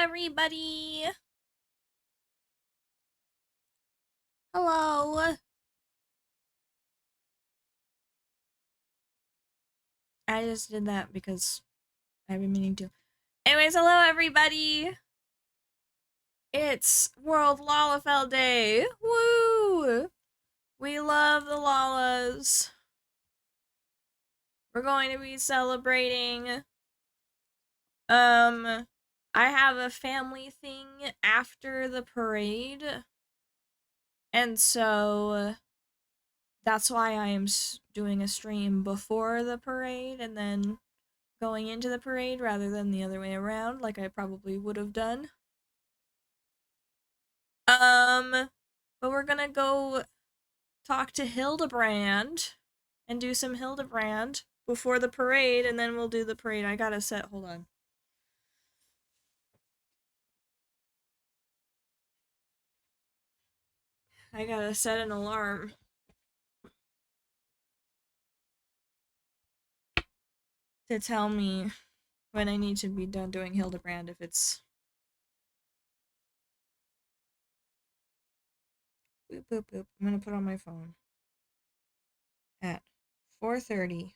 everybody! Hello! I just did that because I've been meaning to. Anyways, hello everybody! It's World Lalafell Day! Woo! We love the Lalas. We're going to be celebrating. I have a family thing after the parade. And so that's why I am doing a stream before the parade and then going into the parade rather than the other way around, like I probably would have done. But we're gonna go talk to Hildibrand and do some Hildibrand before the parade, and then we'll do the parade. I gotta set, hold on. I gotta set an alarm. To tell me when I need to be done doing Hildibrand if it's... Boop, boop, boop. I'm gonna put on my phone. At 4:30.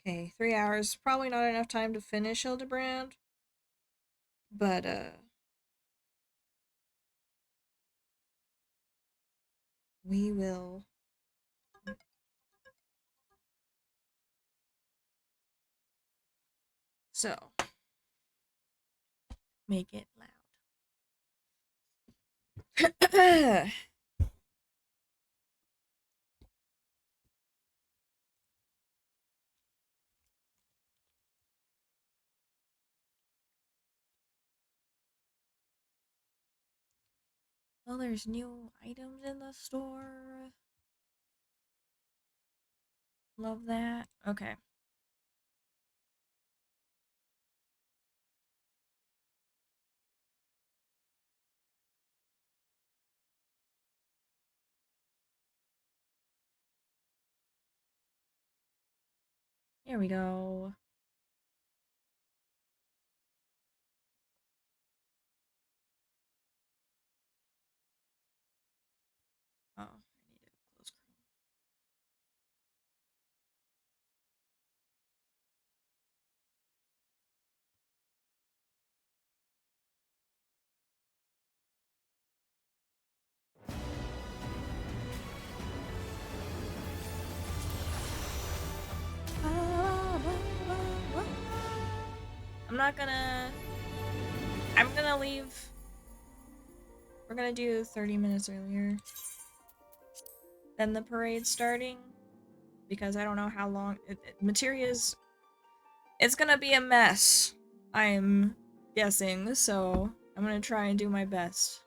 Okay, 3 hours. Probably not enough time to finish Hildibrand. But, we will... So, make it loud. Well, there's new items in the store. Love that. Okay. Here we go. Oh, I need to close Chrome. I'm gonna leave. We're gonna do 30 minutes earlier than the parade starting because I don't know how long materials. It's gonna be a mess, I'm guessing, so I'm gonna try and do my best.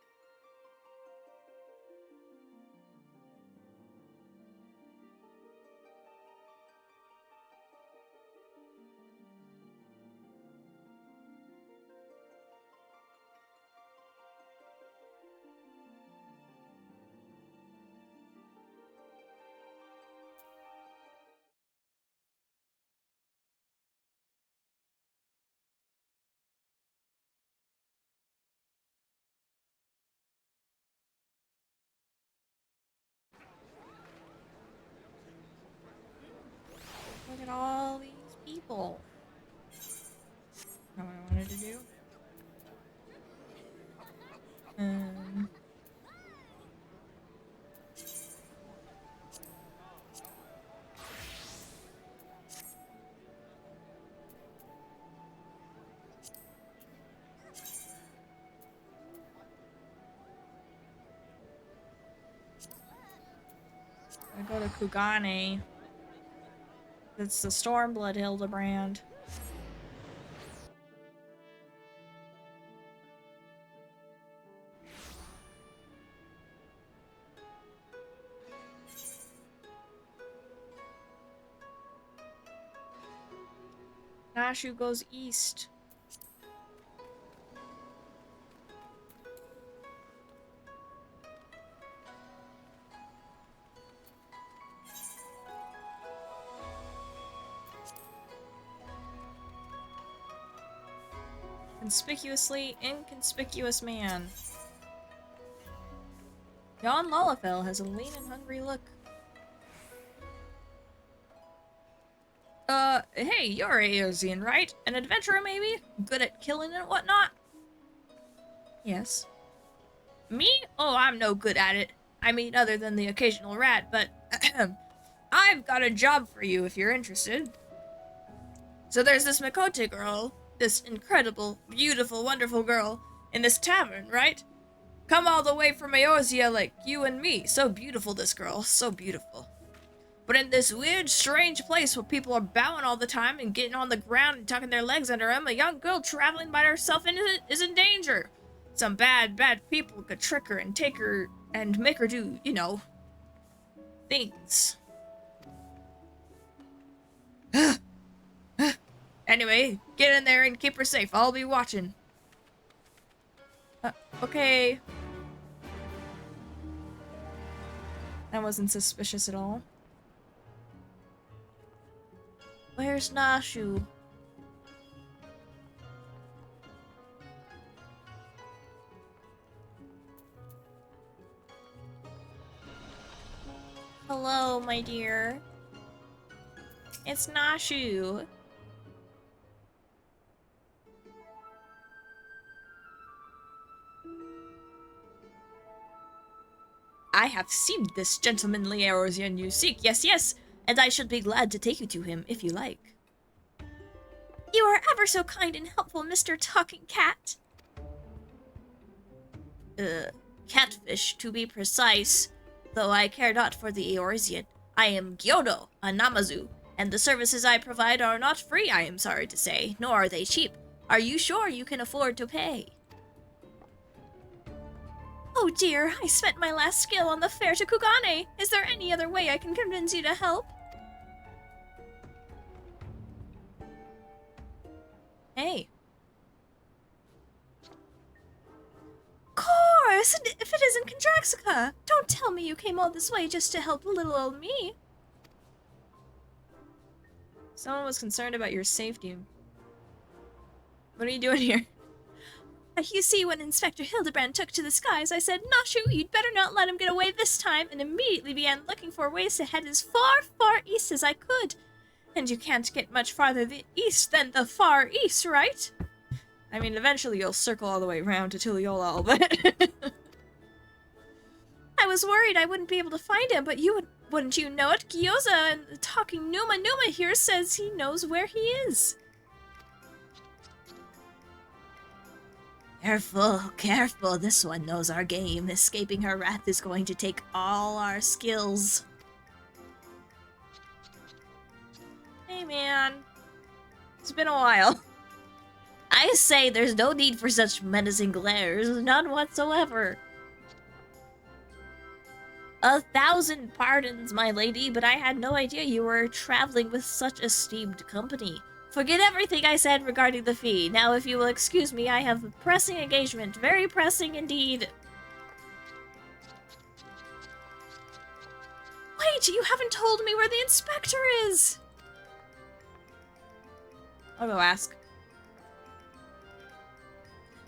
Look at all these people. Not what I wanted to do. I go to Kugane. It's the Stormblood Hildibrand. Nashu goes east. Conspicuously inconspicuous man. Yon Lalafell has a lean and hungry look. Hey, you're Aosian, right? An adventurer, maybe? Good at killing and whatnot? Yes. Me? Oh, I'm no good at it. I mean, other than the occasional rat, but I've got a job for you if you're interested. So there's this Makote girl, this incredible, beautiful, wonderful girl, in this tavern, right? Come all the way from Eorzea like you and me. So beautiful, this girl. So beautiful. But in this weird, strange place where people are bowing all the time and getting on the ground and tucking their legs under them, a young girl traveling by herself is in danger. Some bad people could trick her and take her and make her do, you know, things. Anyway, get in there and keep her safe. I'll be watching. Okay. That wasn't suspicious at all. Where's Nashu? Hello, my dear. It's Nashu. I have seen this gentlemanly Eorzean you seek. Yes, yes. And I should be glad to take you to him, if you like. You are ever so kind and helpful, Mr. Talking Cat. Catfish, to be precise. Though I care not for the Eorzean. I am Gyodo, a Namazu, and the services I provide are not free, I am sorry to say, nor are they cheap. Are you sure you can afford to pay? Oh dear, I spent my last skill on the fare to Kugane. Is there any other way I can convince you to help? Hey. Of course! If it isn't Kondraxica! Don't tell me you came all this way just to help little old me. Someone was concerned about your safety. What are you doing here? You see, when Inspector Hildibrand took to the skies, I said, Nashu, you'd better not let him get away this time, and immediately began looking for ways to head as far, far east as I could. And you can't get much farther east than the far east, right? I mean, eventually you'll circle all the way around to Tuliolal, but... I was worried I wouldn't be able to find him, but wouldn't you know it? Gyoza and the talking Numa here says he knows where he is. Careful, careful. This one knows our game. Escaping her wrath is going to take all our skills. Hey, man. It's been a while. I say there's no need for such menacing glares. None whatsoever. 1,000 pardons, my lady, but I had no idea you were traveling with such esteemed company. Forget everything I said regarding the fee. Now, if you will excuse me, I have a pressing engagement. Very pressing indeed. Wait, you haven't told me where the inspector is! I'll go ask.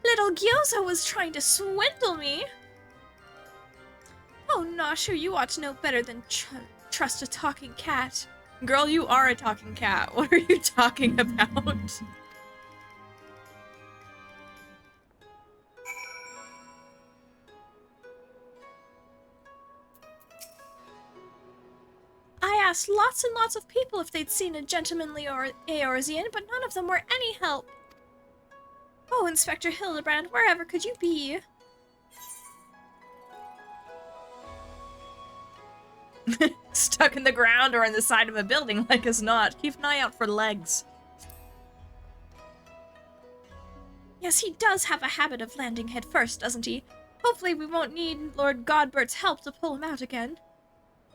Little Gyoza was trying to swindle me! Oh, Nashu, you ought to know better than trust a talking cat. Girl, you are a talking cat. What are you talking about? I asked lots and lots of people if they'd seen a gentlemanly Eorzean, but none of them were any help. Oh, Inspector Hildibrand, wherever could you be? Stuck in the ground or on the side of a building like as not. Keep an eye out for legs. Yes, he does have a habit of landing head first, doesn't he? Hopefully we won't need Lord Godbert's help to pull him out again.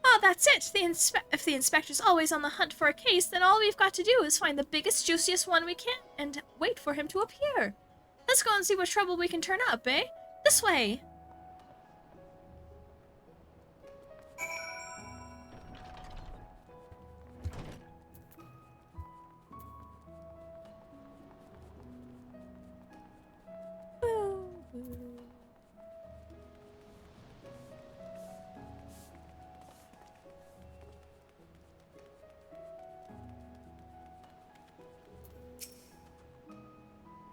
Oh, that's it! If the inspector's always on the hunt for a case, then all we've got to do is find the biggest, juiciest one we can and wait for him to appear. Let's go and see what trouble we can turn up, eh? This way!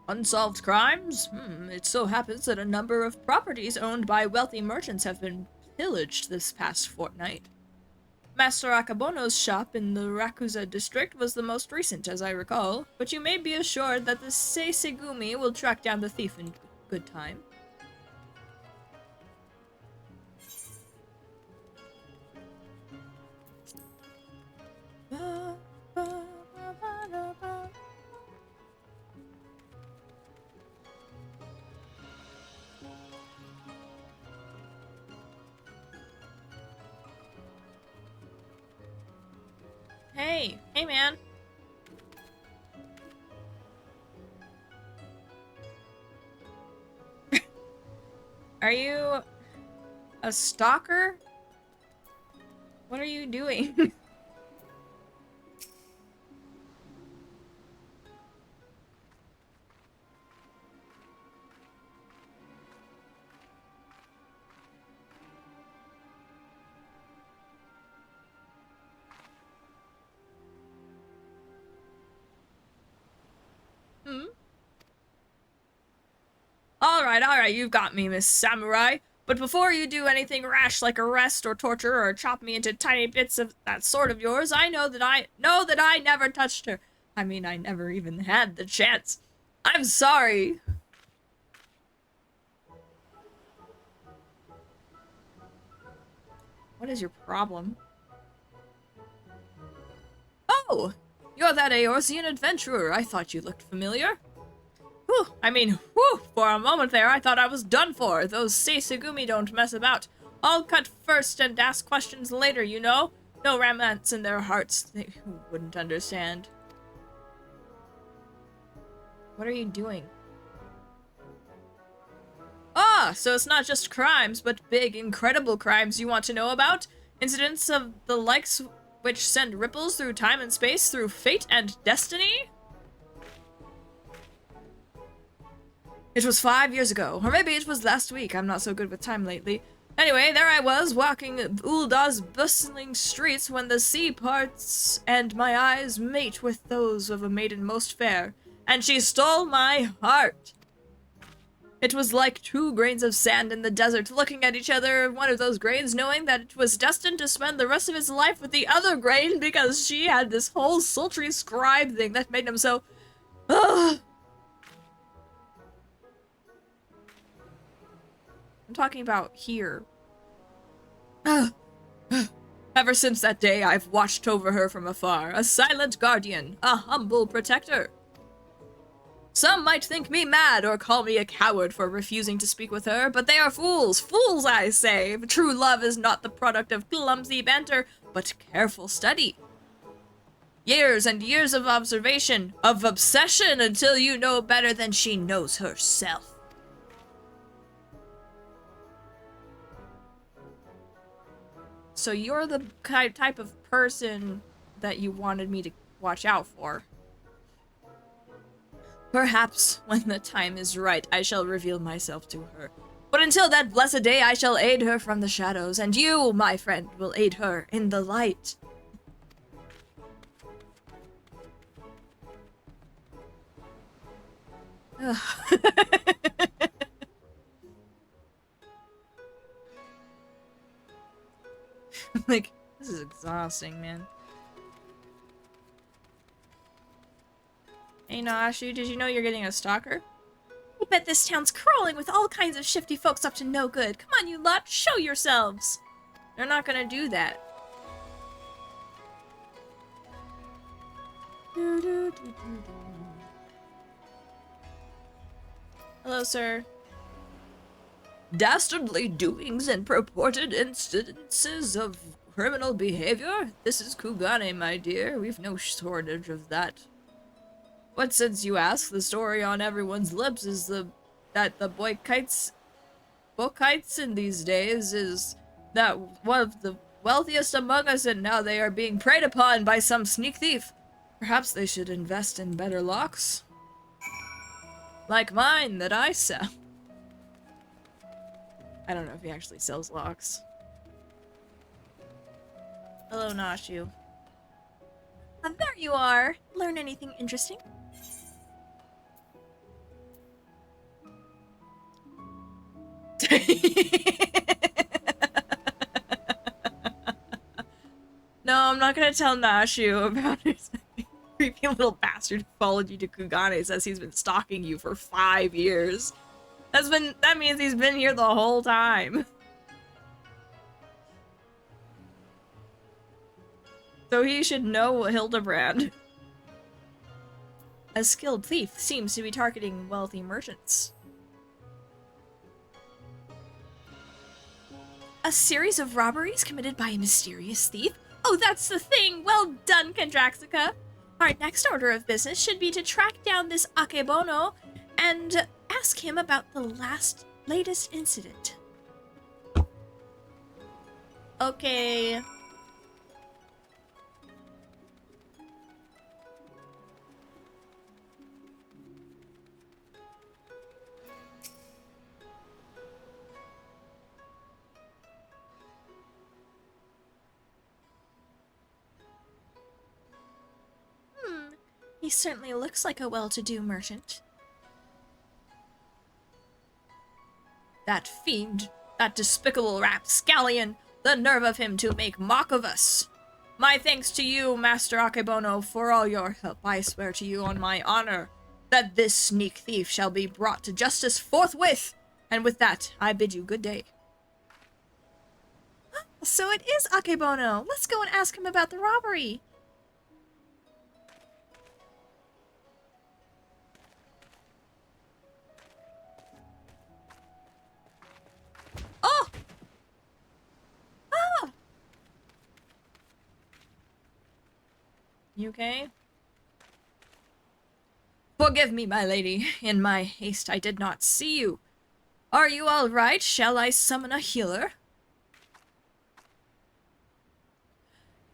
Unsolved crimes? It so happens that a number of properties owned by wealthy merchants have been pillaged this past fortnight. Master Akabono's shop in the Rakuza district was the most recent, as I recall, but you may be assured that the Seisegumi will track down the thief in good time. Hey man. Are you a stalker? What are you doing? Alright, you've got me, Miss Samurai. But before you do anything rash like arrest or torture or chop me into tiny bits of that sword of yours, I know that I never touched her. I mean, I never even had the chance. I'm sorry. What is your problem? Oh! You're that Eorzean adventurer. I thought you looked familiar. Whew, for a moment there, I thought I was done for. Those Seisegumi don't mess about. I'll cut first and ask questions later, you know? No romance in their hearts. They wouldn't understand. What are you doing? Ah, so it's not just crimes, but big, incredible crimes you want to know about? Incidents of the likes which send ripples through time and space, through fate and destiny? It was 5 years ago, or maybe it was last week. I'm not so good with time lately. Anyway, there I was, walking Ulda's bustling streets when the sea parts and my eyes meet with those of a maiden most fair, and she stole my heart. It was like 2 grains of sand in the desert, looking at each other, one of those grains knowing that it was destined to spend the rest of his life with the other grain because she had this whole sultry scribe thing that made him so... Ugh. I'm talking about here. Ever since that day, I've watched over her from afar, a silent guardian, a humble protector. Some might think me mad or call me a coward for refusing to speak with her, but they are fools. Fools, I say. True love is not the product of clumsy banter, but careful study. Years and years of observation, of obsession, until you know better than she knows herself. So you're the type of person that you wanted me to watch out for. Perhaps, when the time is right, I shall reveal myself to her. But until that blessed day, I shall aid her from the shadows, and you, my friend, will aid her in the light. Like, this is exhausting, man. Hey, Nashi, did you know you're getting a stalker? I bet this town's crawling with all kinds of shifty folks up to no good. Come on, you lot, show yourselves! They're not gonna do that. Hello, sir. Dastardly doings and purported instances of criminal behavior? This is Kugane, my dear. We've no shortage of that. But since you ask, the story on everyone's lips is that the boykites in these days is that one of the wealthiest among us, and now they are being preyed upon by some sneak thief. Perhaps they should invest in better locks? Like mine that I sell. I don't know if he actually sells locks. Hello, Nashu. There you are. Learn anything interesting? No, I'm not gonna tell Nashu about his creepy little bastard who followed you to Kugane. Says he's been stalking you for 5 years. That means he's been here the whole time. So he should know Hildibrand. A skilled thief seems to be targeting wealthy merchants. A series of robberies committed by a mysterious thief? Oh, that's the thing! Well done, Kendraxica! Our next order of business should be to track down this Akebono and ask him about the latest incident. Okay. He certainly looks like a well-to-do merchant. That fiend, that despicable rapscallion, the nerve of him to make mock of us! My thanks to you, Master Akebono, for all your help. I swear to you on my honor that this sneak thief shall be brought to justice forthwith! And with that, I bid you good day. So it is Akebono! Let's go and ask him about the robbery! Oh! Ah! You okay? Forgive me, my lady. In my haste, I did not see you. Are you all right? Shall I summon a healer?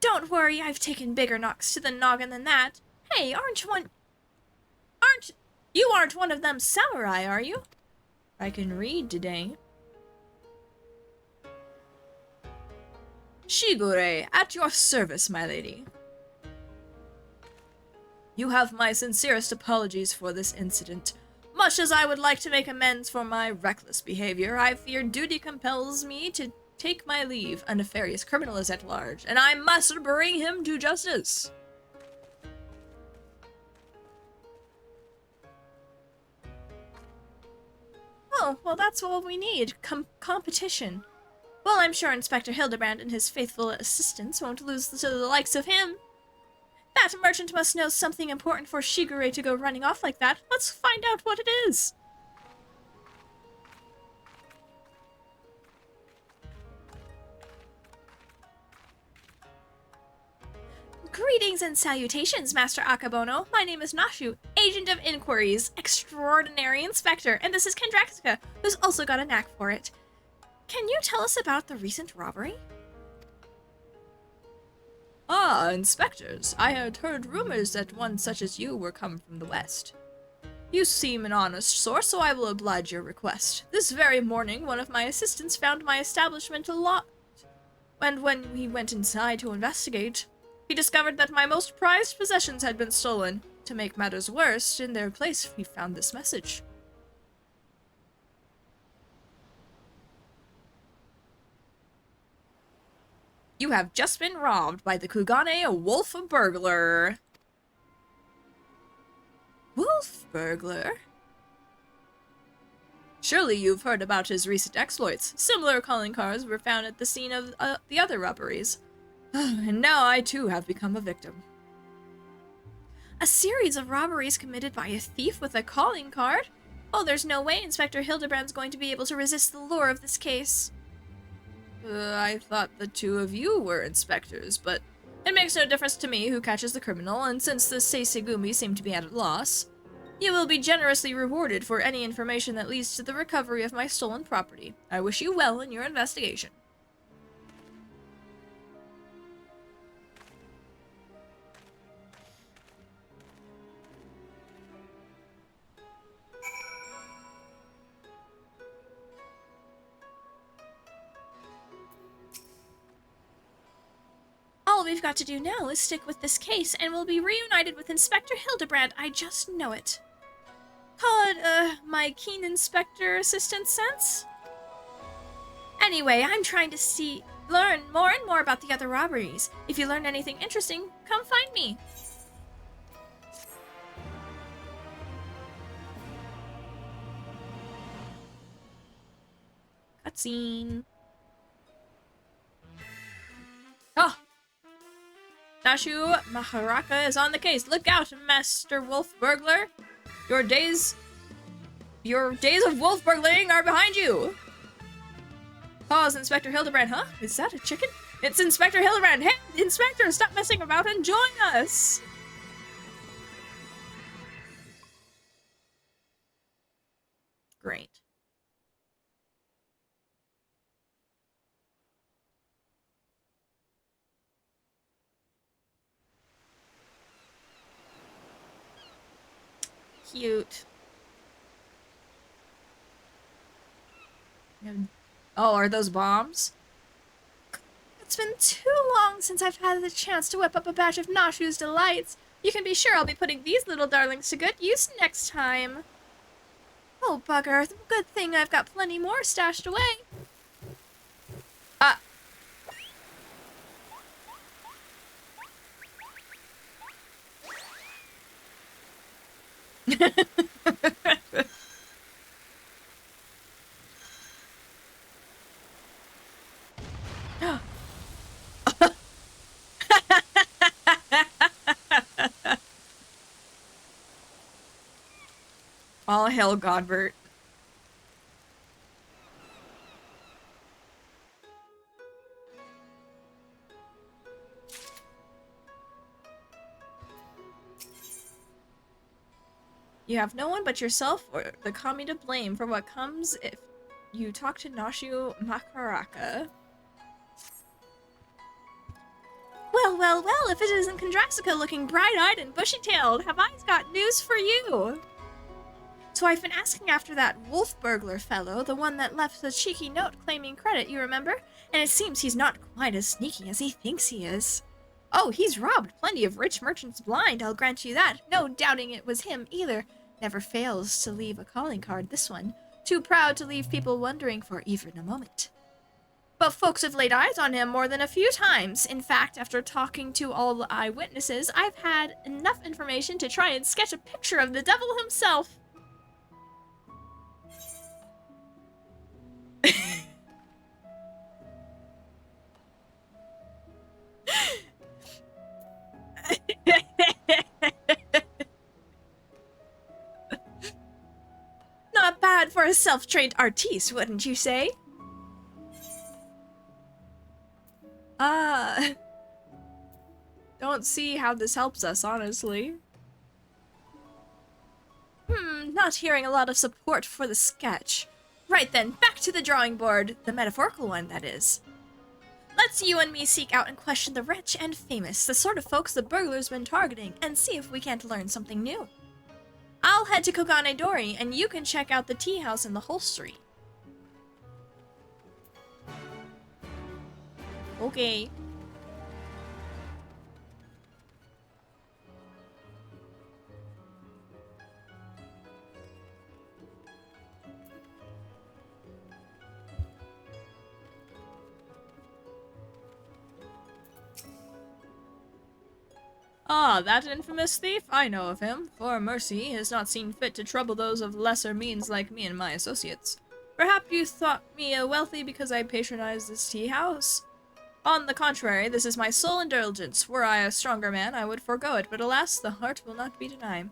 Don't worry, I've taken bigger knocks to the noggin than that. Hey, you aren't one of them samurai, are you? I can read today. Shigure, at your service, my lady. You have my sincerest apologies for this incident. Much as I would like to make amends for my reckless behavior, I fear duty compels me to take my leave. A nefarious criminal is at large, and I must bring him to justice. Oh, well that's what we need. Competition. Well, I'm sure Inspector Hildibrand and his faithful assistants won't lose to the likes of him. That merchant must know something important for Shigure to go running off like that. Let's find out what it is. Greetings and salutations, Master Akebono. My name is Nashu, Agent of Inquiries, Extraordinary Inspector, and this is Kendraxica, who's also got a knack for it. Can you tell us about the recent robbery? Ah, inspectors. I had heard rumors that one such as you were come from the west. You seem an honest source, so I will oblige your request. This very morning, one of my assistants found my establishment locked, and when we went inside to investigate, he discovered that my most prized possessions had been stolen. To make matters worse, in their place, we found this message. You have just been robbed by the Kugane Wolf Burglar. Wolf Burglar? Surely you've heard about his recent exploits. Similar calling cards were found at the scene of the other robberies. And now I too have become a victim. A series of robberies committed by a thief with a calling card? Oh, there's no way Inspector Hildibrand's going to be able to resist the lure of this case. I thought the two of you were inspectors, but it makes no difference to me who catches the criminal, and since the Seisegumi seem to be at a loss, you will be generously rewarded for any information that leads to the recovery of my stolen property. I wish you well in your investigation. All we've got to do now is stick with this case, and we'll be reunited with Inspector Hildibrand. I just know it. Call it, my keen inspector assistant sense? Anyway, I'm trying to learn more and more about the other robberies. If you learn anything interesting, come find me. Cutscene. Oh! Nashu Maharaka is on the case. Look out, Master Wolf Burglar. Your days of wolf burgling are behind you. Pause, Inspector Hildibrand. Huh? Is that a chicken? It's Inspector Hildibrand. Hey, Inspector, stop messing about and join us. Great. Cute. Oh, are those bombs? It's been too long since I've had the chance to whip up a batch of Nashu's delights. You can be sure I'll be putting these little darlings to good use next time. Oh, bugger. Good thing I've got plenty more stashed away. All hail Godbert. You have no one but yourself or the kami to blame for what comes if you talk to Nashu Makaraka. Well, if it isn't Kondraxica looking bright-eyed and bushy-tailed, have I got news for you. So I've been asking after that wolf burglar fellow, the one that left the cheeky note claiming credit, you remember? And it seems he's not quite as sneaky as he thinks he is. Oh, he's robbed plenty of rich merchants blind, I'll grant you that. No doubting it was him either. Never fails to leave a calling card, this one. Too proud to leave people wondering for even a moment. But folks have laid eyes on him more than a few times. In fact, after talking to all the eyewitnesses, I've had enough information to try and sketch a picture of the devil himself. Not bad for a self-trained artiste, wouldn't you say? Don't see how this helps us, honestly. Not hearing a lot of support for the sketch. Right then, back to the drawing board. The metaphorical one, that is. Let's you and me seek out and question the rich and famous, the sort of folks the burglar's been targeting, and see if we can't learn something new. I'll head to Kogane Dori, and you can check out the tea house in the Holstery. Okay. Ah, that infamous thief? I know of him. For mercy, he has not seen fit to trouble those of lesser means like me and my associates. Perhaps you thought me wealthy because I patronize this tea house? On the contrary, this is my sole indulgence. Were I a stronger man, I would forego it, but alas, the heart will not be denied.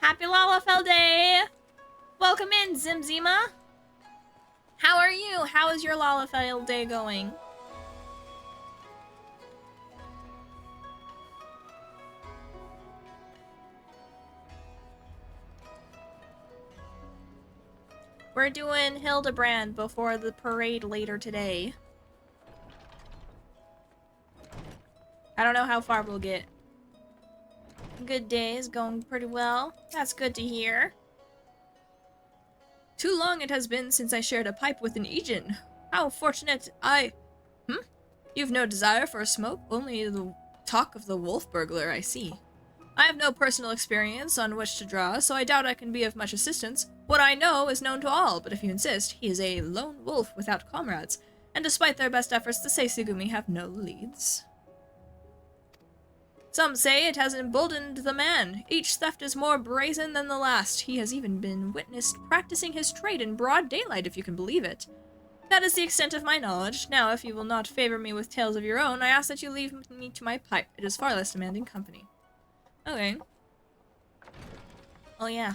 Happy Lalafell Day! Welcome in, Zimzima! How are you? How is your Lalafell Day going? We're doing Hildibrand before the parade later today. I don't know how far we'll get. Good day is going pretty well. That's good to hear. Too long it has been since I shared a pipe with an Aegean. How fortunate I... You've no desire for a smoke? Only the Talk of the wolf burglar, I see. I have no personal experience on which to draw, so I doubt I can be of much assistance. What I know is known to all, but if you insist, he is a lone wolf without comrades, and despite their best efforts, the Seisugumi have no leads. Some say it has emboldened the man. Each theft is more brazen than the last. He has even been witnessed practicing his trade in broad daylight, if you can believe it. That is the extent of my knowledge. Now, if you will not favor me with tales of your own, I ask that you leave me to my pipe. It is far less demanding company. Okay. Oh yeah.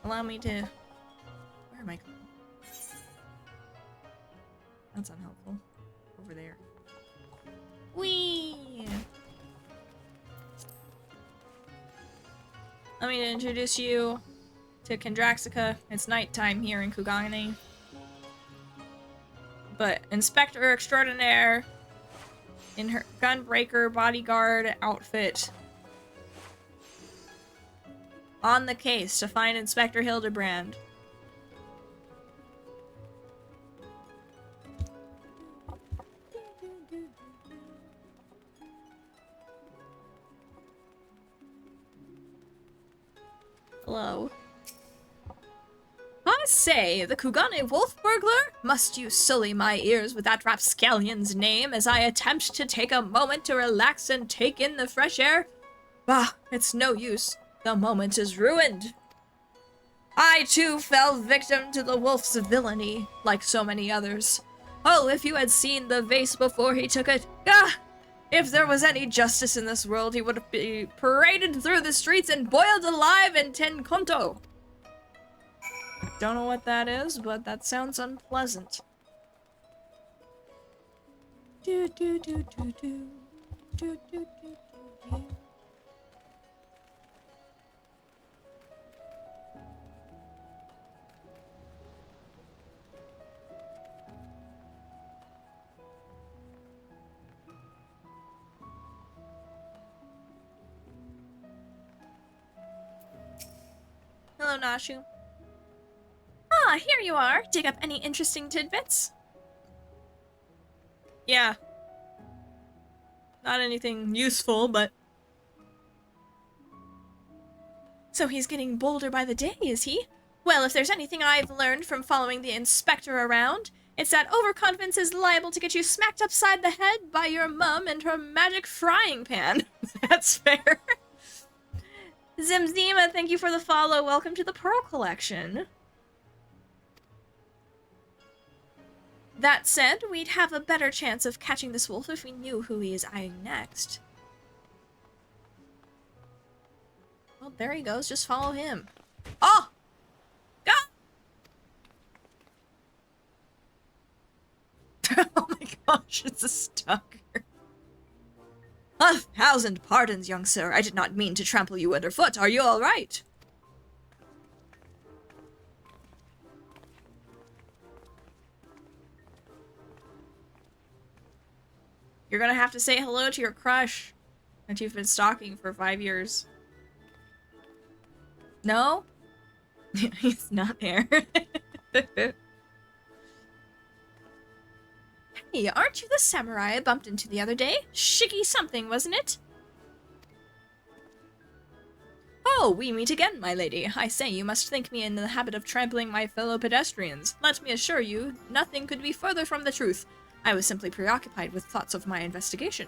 Allow me to... Where am I going? That's unhelpful. Over there. Whee! Let me introduce you to Kendraxica. It's nighttime here in Kugane. But Inspector Extraordinaire in her gunbreaker bodyguard outfit on the case to find Inspector Hildibrand. Hello. I say, the Kugane wolf burglar? Must you sully my ears with that rapscallion's name as I attempt to take a moment to relax and take in the fresh air? Bah, it's no use. The moment is ruined. I too fell victim to the wolf's villainy, like so many others. Oh, if you had seen the vase before he took it. Ah! If there was any justice in this world, he would be paraded through the streets and boiled alive in Tenkonto. Don't know what that is, but that sounds unpleasant. Do do do do do do do do do. Hello, Nashu. Ah, here you are. Dig up any interesting tidbits? Yeah. Not anything useful, but... So he's getting bolder by the day, is he? Well, if there's anything I've learned from following the inspector around, it's that overconfidence is liable to get you smacked upside the head by your mum and her magic frying pan. That's fair. Zimzima, thank you for the follow. Welcome to the Pearl Collection. That said, we'd have a better chance of catching this wolf if we knew who he is eyeing next. Well, there he goes. Just follow him. Oh! Go! Oh my gosh, it's a stalker. 1,000 pardons, young sir. I did not mean to trample you underfoot. Are you all right? You're gonna have to say hello to your crush that you've been stalking for 5 years. No? He's not there. Hey, aren't you the samurai I bumped into the other day? Shiggy something, wasn't it? Oh, we meet again, my lady. I say, you must think me in the habit of trampling my fellow pedestrians. Let me assure you, nothing could be further from the truth. I was simply preoccupied with thoughts of my investigation.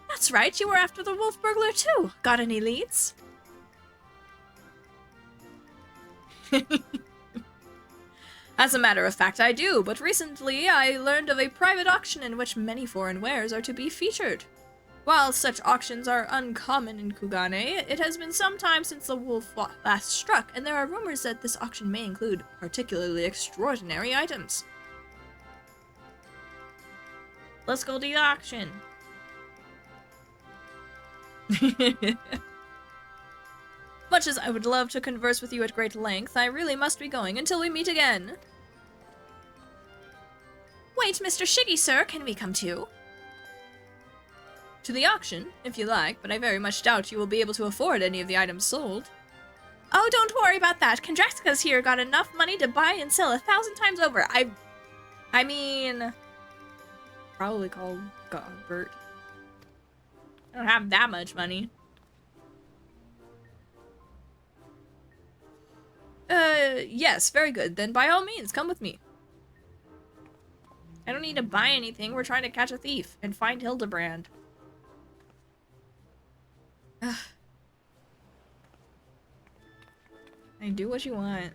That's right, you were after the wolf burglar too. Got any leads? As a matter of fact, I do, but recently I learned of a private auction in which many foreign wares are to be featured. While such auctions are uncommon in Kugane, it has been some time since the wolf last struck, and there are rumors that this auction may include particularly extraordinary items. Let's go to the auction. Much as I would love to converse with you at great length, I really must be going until we meet again. Wait, Mr. Shiggy, sir, can we come too? To the auction, if you like, but I very much doubt you will be able to afford any of the items sold. Oh, don't worry about that. Kendraxica's here got enough money to buy and sell 1,000 times over. I mean... Probably called Godbert. I don't have that much money. Yes, very good. Then by all means, come with me. I don't need to buy anything. We're trying to catch a thief and find Hildibrand. I do what you want.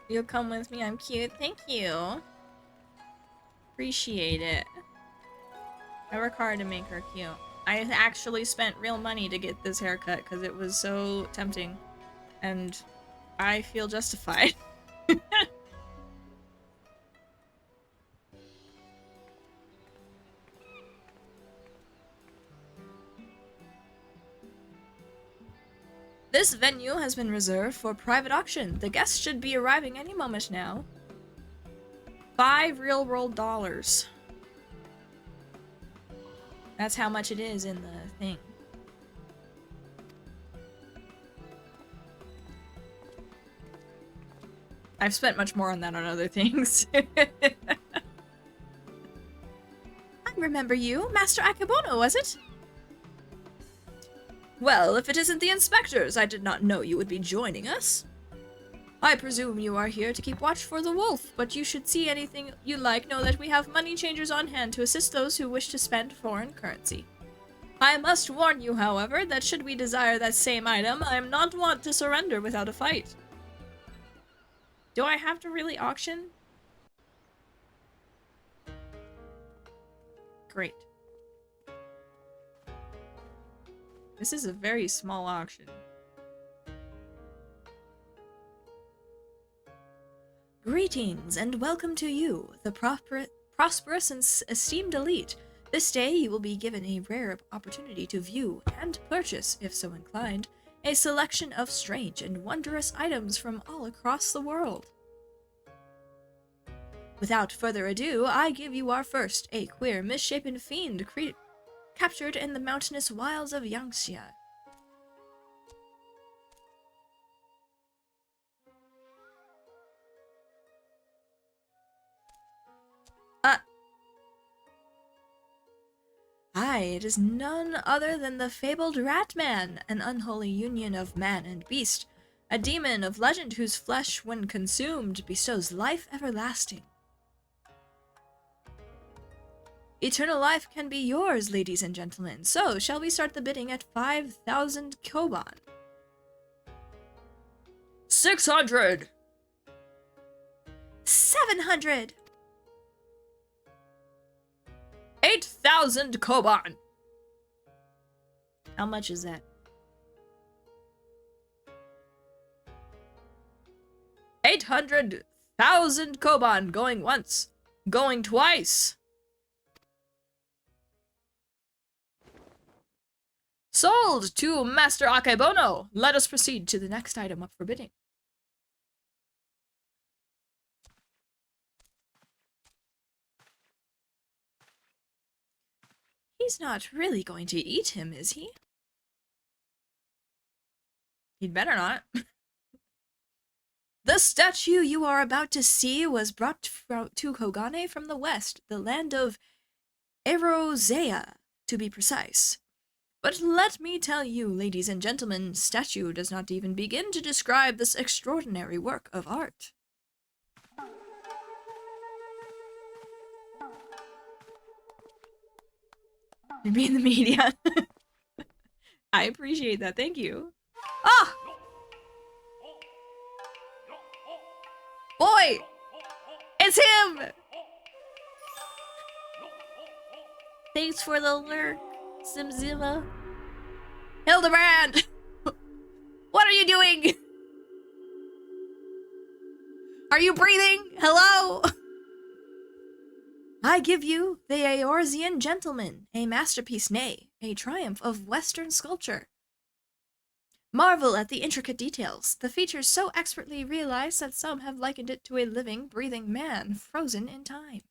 You'll come with me. I'm cute. Thank you. Appreciate it. I work hard to make her cute. I actually spent real money to get this haircut because it was so tempting. And I feel justified. This venue has been reserved for private auction. The guests should be arriving any moment now. 5 real world dollars. That's how much it is in the thing. I've spent much more on that on other things. I remember you. Master Akebono, was it? Well, if it isn't the inspectors, I did not know you would be joining us. I presume you are here to keep watch for the wolf, but you should see anything you like. Know that we have money changers on hand to assist those who wish to spend foreign currency. I must warn you, however, that should we desire that same item, I am not wont to surrender without a fight. Do I have to really auction? Great. This is a very small auction. Greetings and welcome to you, the prosperous and esteemed elite. This day you will be given a rare opportunity to view and purchase, if so inclined, a selection of strange and wondrous items from all across the world. Without further ado, I give you our first, a queer, misshapen fiend captured in the mountainous wilds of Yangxia. Aye, it is none other than the fabled Rat-Man, an unholy union of man and beast, a demon of legend whose flesh, when consumed, bestows life everlasting. Eternal life can be yours, ladies and gentlemen, so shall we start the bidding at 5,000 koban? 600! 700! 8,000 koban! How much is that? 800,000 koban going once, going twice. Sold to Master Akebono. Let us proceed to the next item up for bidding. He's not really going to eat him, is he? He'd better not. The statue you are about to see was brought to Kogane from the west, the land of Erosea, to be precise. But let me tell you, ladies and gentlemen, statue does not even begin to describe this extraordinary work of art. You mean the media? I appreciate that, thank you. Ah! Boy! It's him! Thanks for the lurk, Simzilla. Hildibrand! What are you doing? Are you breathing? Hello? I give you the Eorzean Gentleman, a masterpiece, nay, a triumph of Western sculpture. Marvel at the intricate details, the features so expertly realized that some have likened it to a living, breathing man frozen in time.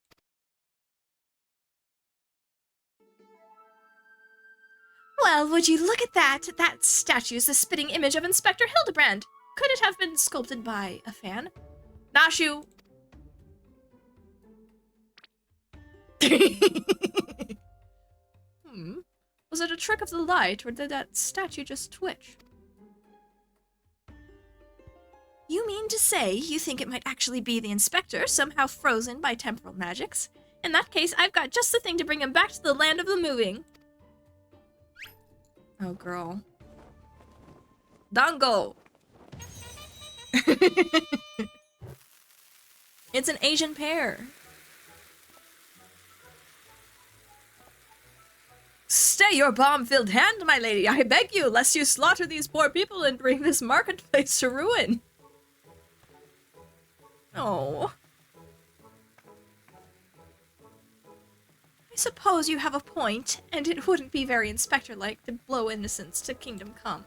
Well, would you look at that? That statue's the spitting image of Inspector Hildibrand. Could it have been sculpted by a fan? Nashu! Was it a trick of the light, or did that statue just twitch? You mean to say you think it might actually be the inspector, somehow frozen by temporal magics? In that case, I've got just the thing to bring him back to the land of the moving. Oh, girl. Dango! It's an Asian pear. Stay your bomb-filled hand, my lady, I beg you, lest you slaughter these poor people and bring this marketplace to ruin. Oh. I suppose you have a point, and it wouldn't be very inspector-like to blow innocents to kingdom come.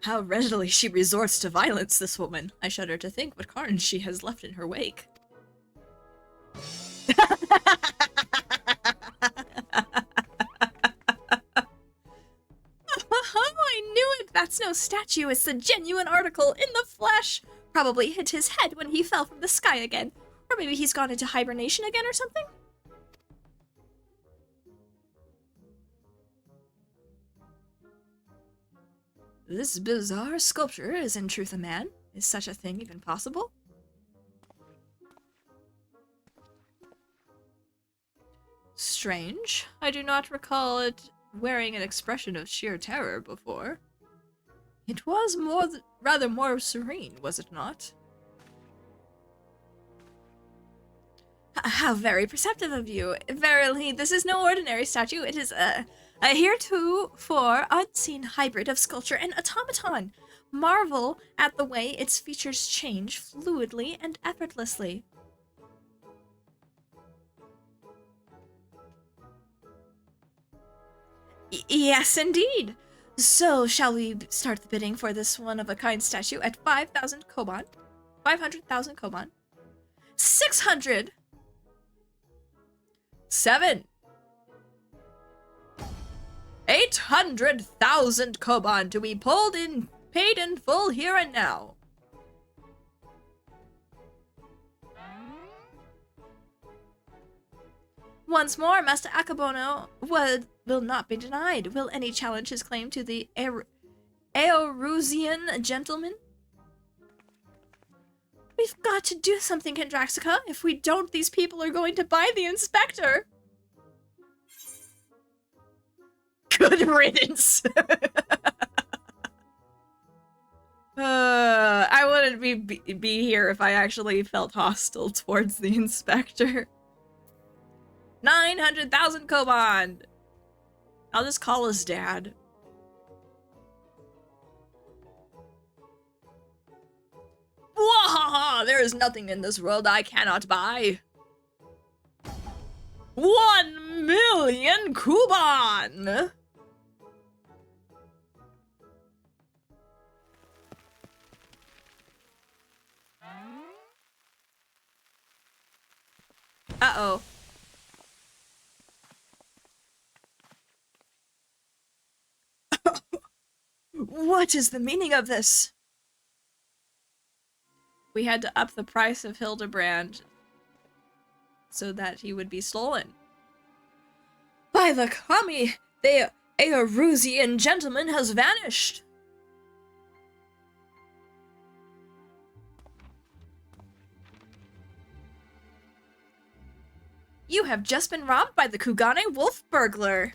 How readily she resorts to violence, this woman. I shudder to think what carnage she has left in her wake. I knew it! That's no statue, it's the genuine article in the flesh! Probably hit his head when he fell from the sky again. Or maybe he's gone into hibernation again or something? This bizarre sculpture is in truth a man. Is such a thing even possible? Strange. I do not recall it wearing an expression of sheer terror before. It was rather more serene, was it not? How very perceptive of you. Verily, this is no ordinary statue. It is a heretofore unseen hybrid of sculpture and automaton. Marvel at the way its features change fluidly and effortlessly. Yes, indeed. So, shall we start the bidding for this one-of-a-kind statue at 5,000 koban? 500,000 koban? 600! 7! 800,000 koban to be paid in full here and now. Once more, Master Akabono will not be denied. Will any challenge his claim to the Eorusian gentleman? We've got to do something, Kendraxica. If we don't, these people are going to buy the inspector. Good riddance. I wouldn't be here if I actually felt hostile towards the inspector. 900,000 koban. I'll just call his dad. Wahaha! There is nothing in this world I cannot buy. 1,000,000 kuban! Uh-oh. What is the meaning of this? We had to up the price of Hildibrand so that he would be stolen. By the kami, the Eorusian gentleman has vanished. You have just been robbed by the Kugane wolf burglar.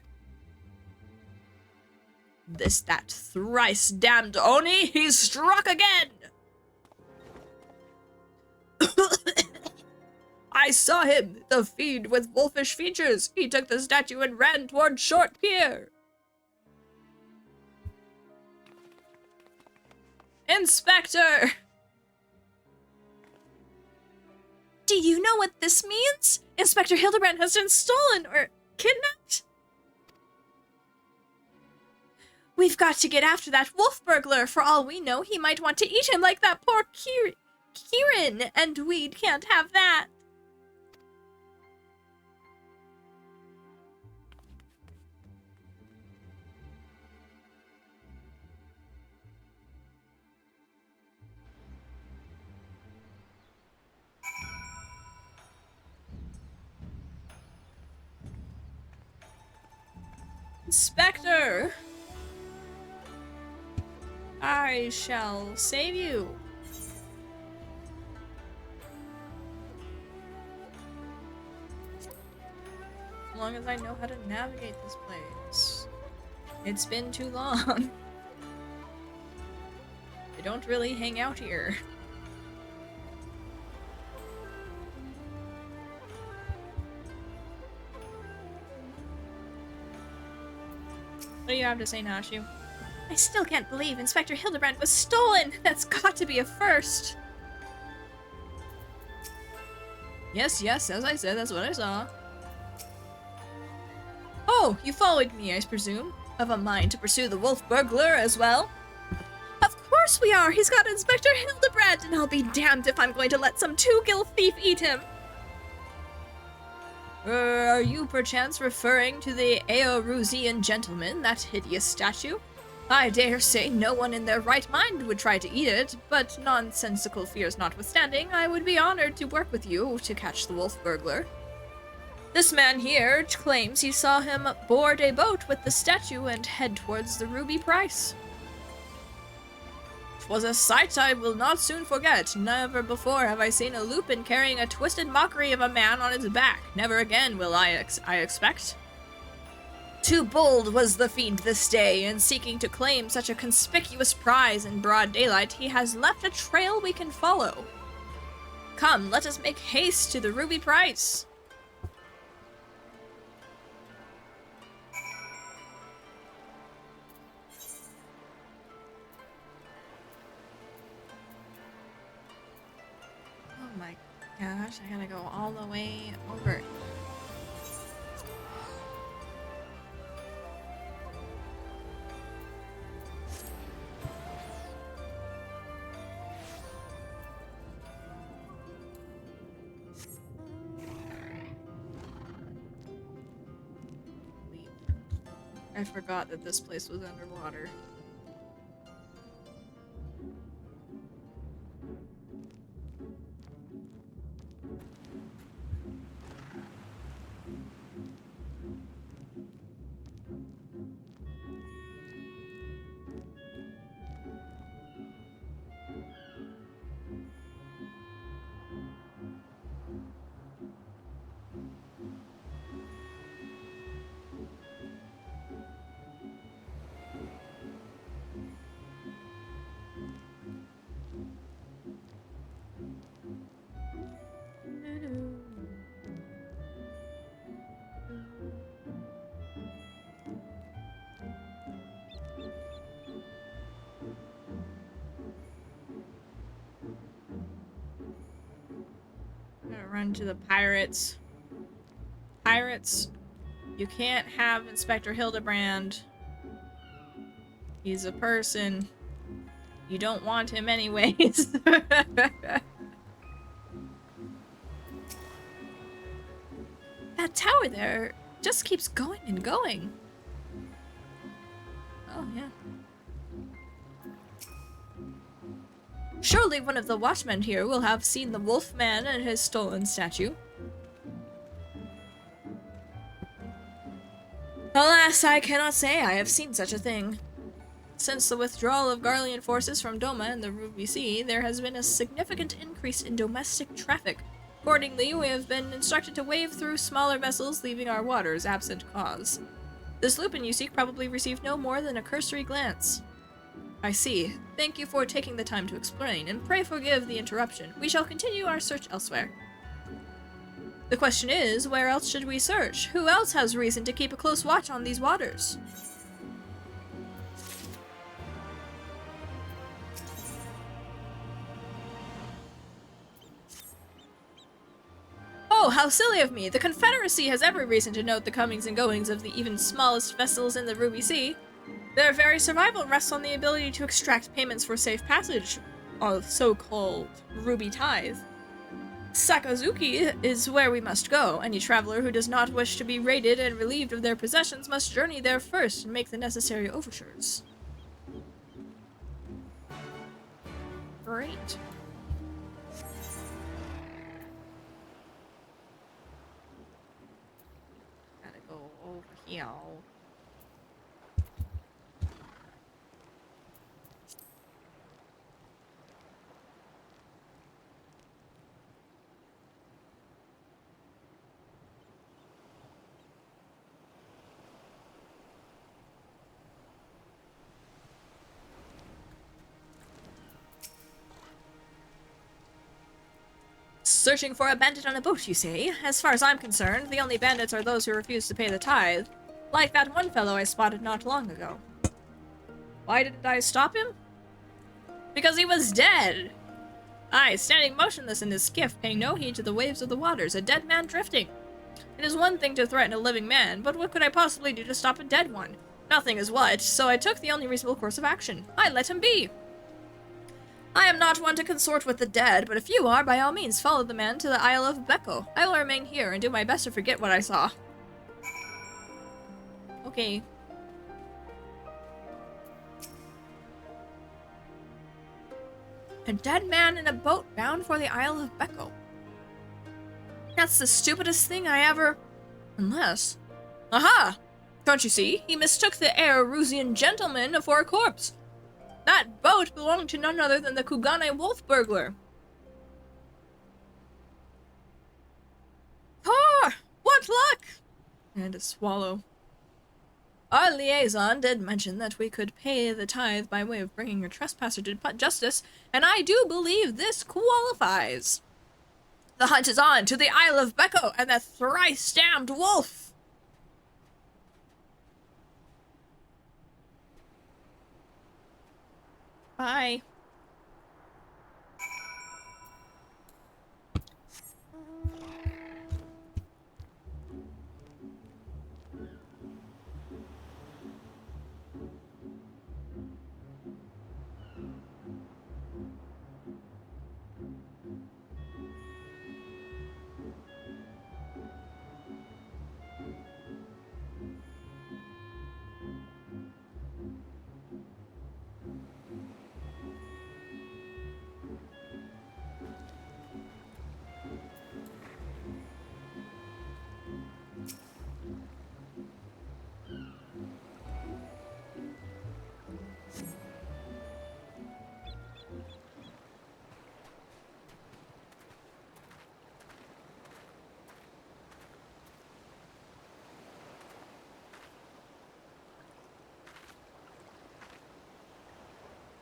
That thrice damned Oni, he's struck again! I saw him, the fiend with wolfish features. He took the statue and ran toward Short Pier. Inspector! Do you know what this means? Inspector Hildibrand has been stolen or kidnapped? We've got to get after that wolf burglar. For all we know, he might want to eat him like that poor Kieran, and we can't have that. Inspector! I shall save you. As long as I know how to navigate this place. It's been too long. I don't really hang out here. What do you have to say, Nashu? I still can't believe Inspector Hildibrand was stolen! That's got to be a first! Yes, as I said, that's what I saw. Oh, you followed me, I presume? Have a mind to pursue the wolf burglar as well? Of course we are! He's got Inspector Hildibrand, and I'll be damned if I'm going to let some two-gill thief eat him! Are you perchance referring to the Eorusian gentleman, that hideous statue? I dare say no one in their right mind would try to eat it, but nonsensical fears notwithstanding, I would be honored to work with you to catch the wolf burglar. This man here claims he saw him board a boat with the statue and head towards the ruby price. 'Twas a sight I will not soon forget. Never before have I seen a lupin carrying a twisted mockery of a man on its back. Never again will I expect. Too bold was the fiend this day, in seeking to claim such a conspicuous prize in broad daylight, he has left a trail we can follow. Come, let us make haste to the ruby price. Oh my gosh, I gotta go all the way over. I forgot that this place was underwater. I'm gonna run to the pirates. Pirates, you can't have Inspector Hildibrand. He's a person. You don't want him anyways. That tower there just keeps going and going. Oh, yeah. Surely one of the watchmen here will have seen the wolf man and his stolen statue. Alas, I cannot say I have seen such a thing. Since the withdrawal of Garlean forces from Doma and the Ruby Sea, there has been a significant increase in domestic traffic. Accordingly, we have been instructed to wave through smaller vessels, leaving our waters absent cause. This lupin you seek probably received no more than a cursory glance. I see. Thank you for taking the time to explain, and pray forgive the interruption. We shall continue our search elsewhere. The question is, where else should we search? Who else has reason to keep a close watch on these waters? Oh, how silly of me! The Confederacy has every reason to note the comings and goings of the even smallest vessels in the Ruby Sea. Their very survival rests on the ability to extract payments for safe passage of so-called Ruby Tithe. Sakazuki is where we must go. Any traveler who does not wish to be raided and relieved of their possessions must journey there first and make the necessary overtures. Great. Gotta go over here. Searching for a bandit on a boat, you say? As far as I'm concerned, the only bandits are those who refuse to pay the tithe. Like that one fellow I spotted not long ago. Why didn't I stop him? Because he was dead! Aye, standing motionless in his skiff, paying no heed to the waves of the waters, a dead man drifting. It is one thing to threaten a living man, but what could I possibly do to stop a dead one? Nothing is what, so I took the only reasonable course of action. I let him be. I am not one to consort with the dead, but if you are, by all means follow the man to the Isle of Becco. I will remain here and do my best to forget what I saw. Okay. A dead man in a boat bound for the Isle of Becco. That's the stupidest thing I ever... Unless... Aha! Don't you see? He mistook the Erusian gentleman for a corpse. That boat belonged to none other than the Kugane wolf burglar. Ah! What luck! And a swallow. Our liaison did mention that we could pay the tithe by way of bringing a trespasser to justice, and I do believe this qualifies. The hunt is on to the Isle of Becco and the thrice-damned wolf! Bye.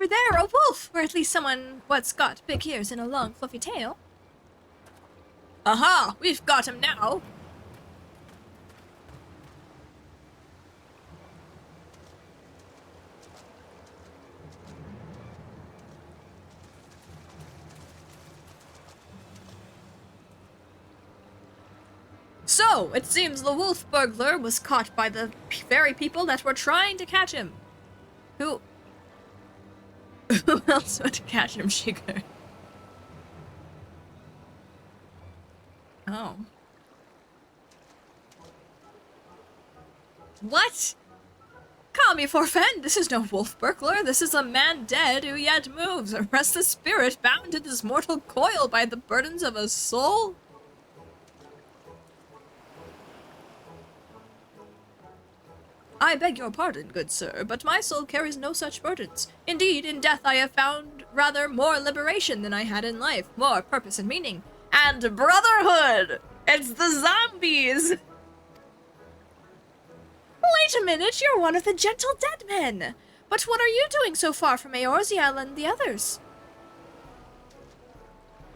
Over there, a wolf! Or at least someone what's got big ears and a long fluffy tail. Aha! We've got him now! So, it seems the wolf burglar was caught by the very people that were trying to catch him. Who else would catch him, Shiger? Oh. What? Calm me, forfen. This is no wolf burglar. This is a man dead who yet moves, a restless spirit bound to this mortal coil by the burdens of a soul. I beg your pardon, good sir, but my soul carries no such burdens. Indeed, in death I have found rather more liberation than I had in life, more purpose and meaning. And brotherhood! It's the zombies! Wait a minute, you're one of the gentle dead men! But what are you doing so far from Eorzea and the others?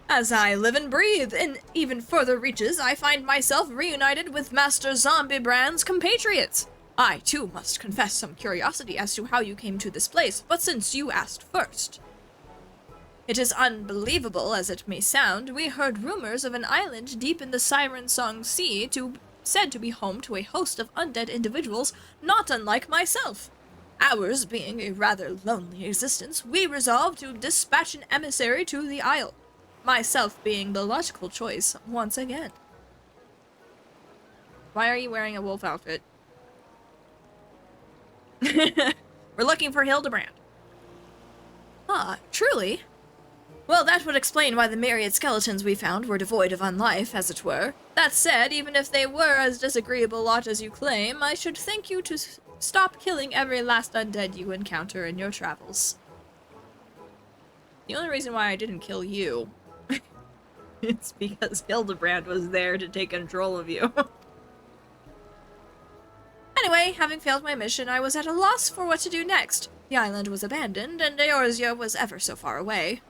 As I live and breathe in even further reaches, I find myself reunited with Master Hildibrand's compatriots. I, too, must confess some curiosity as to how you came to this place, but since you asked first. It is unbelievable as it may sound, we heard rumors of an island deep in the Siren Song Sea said to be home to a host of undead individuals not unlike myself. Ours being a rather lonely existence, we resolved to dispatch an emissary to the isle, myself being the logical choice once again. Why are you wearing a wolf outfit? We're looking for Hildibrand. Ah, truly? Well, that would explain why the myriad skeletons we found were devoid of unlife, as it were. That said, even if they were as disagreeable a lot as you claim, I should thank you to stop killing every last undead you encounter in your travels. The only reason why I didn't kill you is because Hildibrand was there to take control of you. Anyway, having failed my mission, I was at a loss for what to do next. The island was abandoned, and Eorzea was ever so far away.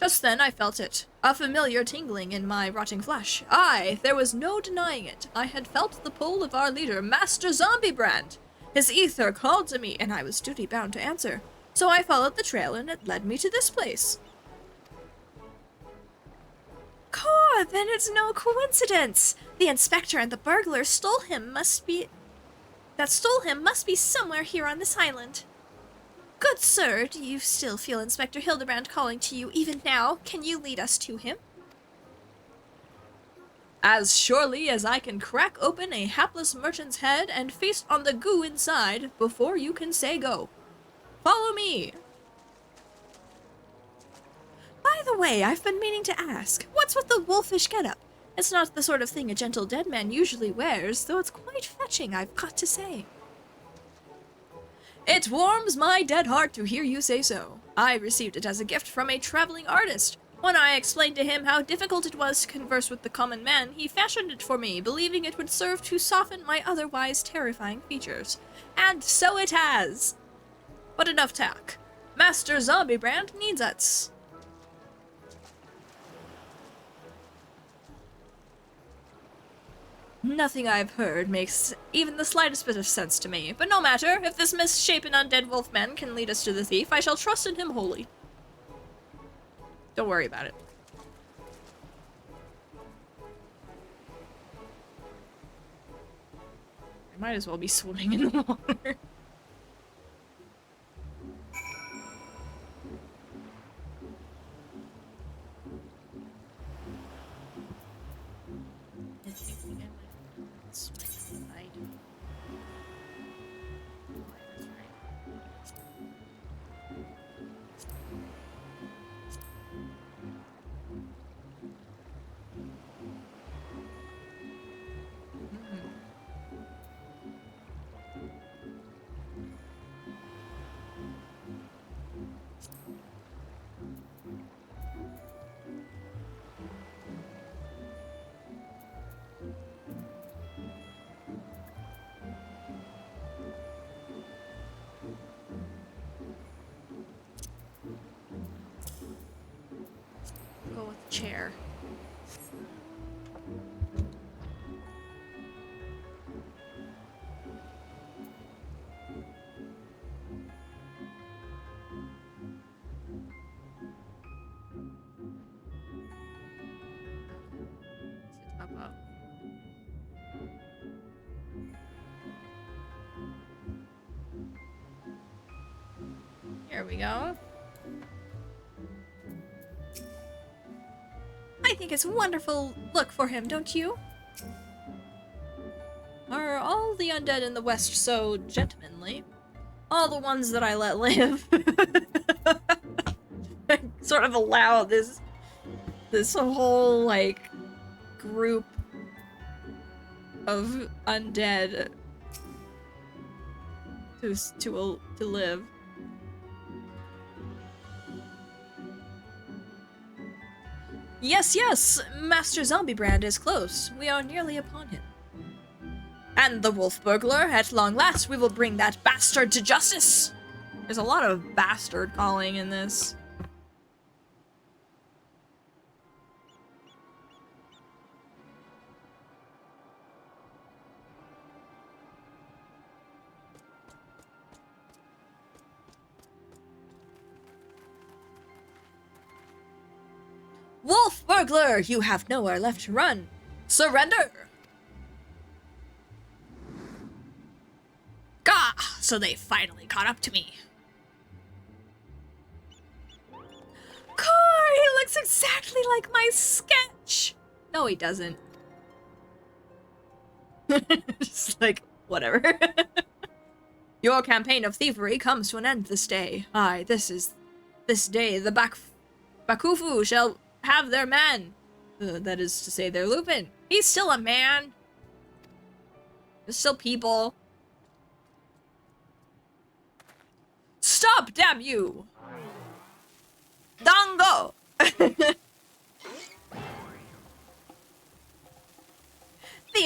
Just then I felt it, a familiar tingling in my rotting flesh. Aye, there was no denying it. I had felt the pull of our leader, Master Zombiebrand. His ether called to me, and I was duty-bound to answer. So I followed the trail, and it led me to this place. Core, then it's no coincidence. The inspector and the burglar stole him must be somewhere here on this island. Good sir, do you still feel Inspector Hildibrand calling to you even now? Can you lead us to him? As surely as I can crack open a hapless merchant's head and feast on the goo inside before you can say go. Follow me! By the way, I've been meaning to ask, what's with the wolfish getup? It's not the sort of thing a gentle dead man usually wears, though it's quite fetching, I've got to say. It warms my dead heart to hear you say so. I received it as a gift from a traveling artist. When I explained to him how difficult it was to converse with the common man, he fashioned it for me, believing it would serve to soften my otherwise terrifying features. And so it has! But enough talk. Master Zombiebrand needs us. Nothing I've heard makes even the slightest bit of sense to me, but no matter. If this misshapen undead wolfman can lead us to the thief, I shall trust in him wholly. Don't worry about it. I might as well be swimming in the water. Go with the chair. Here we go. I think it's a wonderful look for him, don't you? Are all the undead in the West so gentlemanly? All the ones that I let live. Sort of allow this whole, like, group of undead to live. Yes, yes! Master Zombiebrand is close. We are nearly upon him. And the wolf burglar, at long last, we will bring that bastard to justice! There's a lot of bastard calling in this. Wolf burglar, you have nowhere left to run. Surrender! Gah! So they finally caught up to me. Core, he looks exactly like my sketch! No, he doesn't. Just like, whatever. Your campaign of thievery comes to an end this day. Aye, this day the Bakufu shall have their man. That is to say, their Lupin. He's still a man. There's still people. Stop, damn you! Dango! The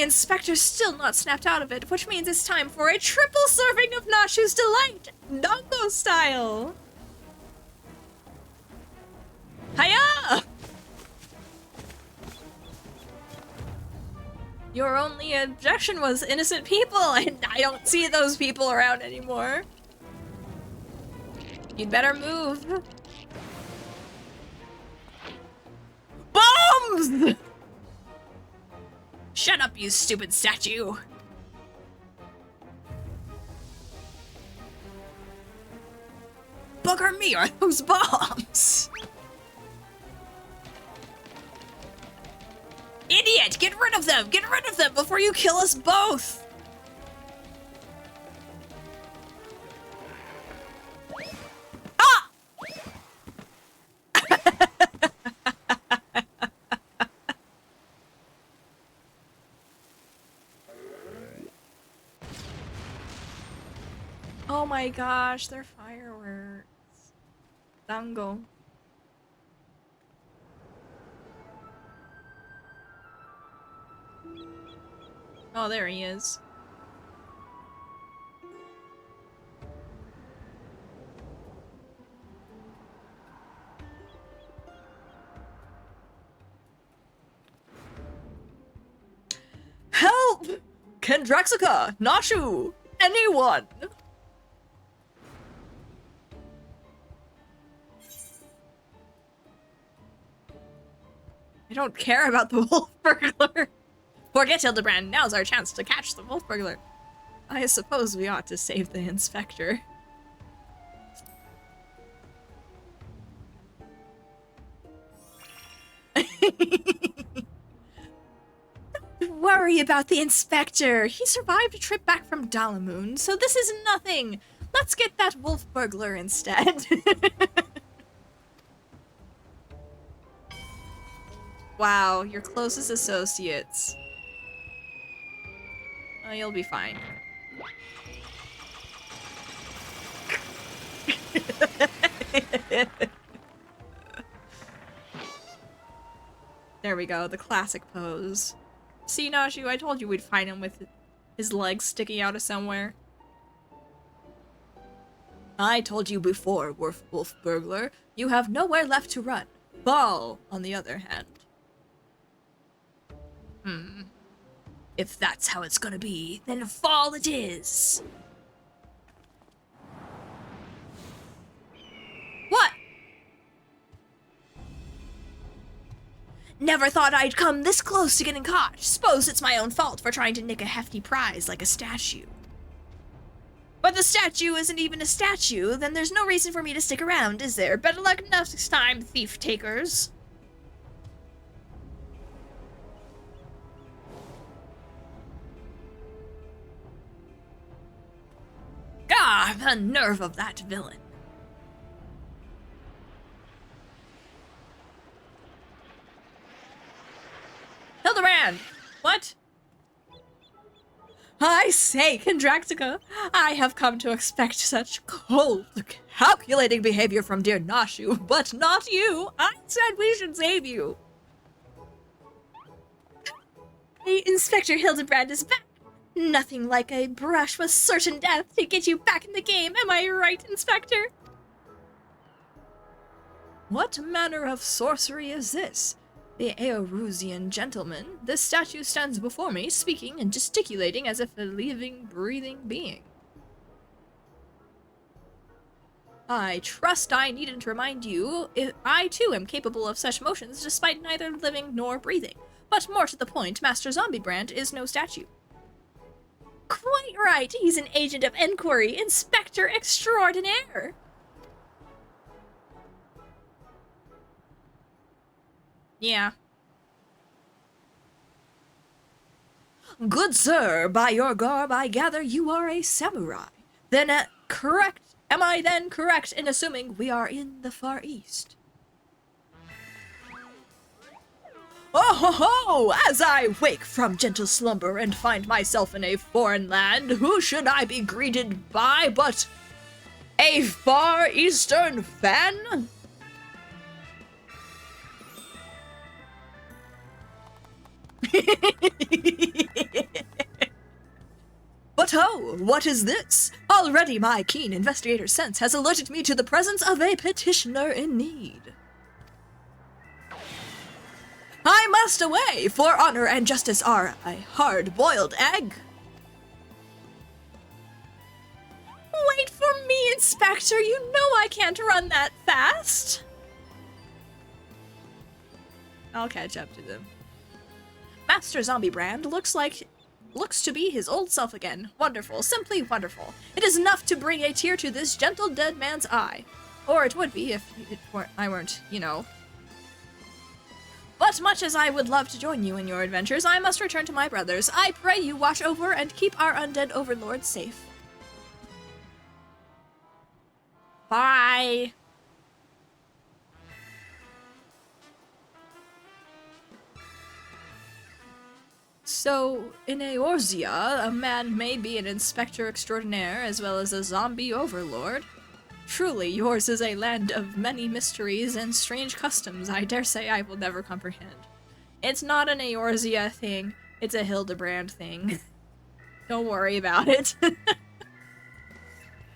inspector's still not snapped out of it, which means it's time for a triple serving of Nashu's Delight, Dango style! Hiya! Your only objection was innocent people, and I don't see those people around anymore. You'd better move. Bombs! Shut up, you stupid statue. Bugger me, are those bombs? Idiot! Get rid of them! Get rid of them before you kill us both! Ah! Oh my gosh, they're fireworks. Dango. Oh, there he is. Help! Kendraxica! Nashu! Anyone! I don't care about the wolf burglar. Forget Hildibrand, now's our chance to catch the wolf burglar. I suppose we ought to save the inspector. Don't worry about the inspector. He survived a trip back from Dalamoon, so this is nothing. Let's get that wolf burglar instead. Wow, your closest associates. Oh, you'll be fine. There we go, the classic pose. See, Nashu, I told you we'd find him with his legs sticking out of somewhere. I told you before, wolf burglar, you have nowhere left to run. Ball, on the other hand. If that's how it's gonna be, then fall it is! What? Never thought I'd come this close to getting caught. Suppose it's my own fault for trying to nick a hefty prize like a statue. But the statue isn't even a statue, then there's no reason for me to stick around, is there? Better luck next time, thief takers. Ah, the nerve of that villain. Hildibrand! What? I say, Kendraxica, I have come to expect such cold, calculating behavior from dear Nashu, but not you. I said we should save you. Hey, Inspector Hildibrand is back. Nothing like a brush with certain death to get you back in the game, am I right, Inspector? What manner of sorcery is this? The Eorusian gentleman, this statue stands before me, speaking and gesticulating as if a living, breathing being. I trust I needn't remind you, I too am capable of such motions despite neither living nor breathing. But more to the point, Master Zombiebrand is no statue. Quite right, he's an agent of inquiry, Inspector Extraordinaire. Yeah. Good sir, by your garb I gather you are a samurai. Then am I then correct in assuming we are in the Far East? Oh ho ho! As I wake from gentle slumber and find myself in a foreign land, who should I be greeted by but a Far Eastern fan? But oh, what is this? Already my keen investigator sense has alerted me to the presence of a petitioner in need. I must away, for honor and justice are a hard-boiled egg. Wait for me, Inspector. You know I can't run that fast. I'll catch up to them. Master Zombiebrand looks to be his old self again. Wonderful, simply wonderful. It is enough to bring a tear to this gentle dead man's eye. Or it would be if I weren't, you know. But much as I would love to join you in your adventures, I must return to my brothers. I pray you watch over and keep our undead overlord safe. Bye. So, in Eorzea, a man may be an inspector extraordinaire as well as a zombie overlord. Truly, yours is a land of many mysteries and strange customs I dare say I will never comprehend. It's not an Eorzea thing, it's a Hildibrand thing. Don't worry about it.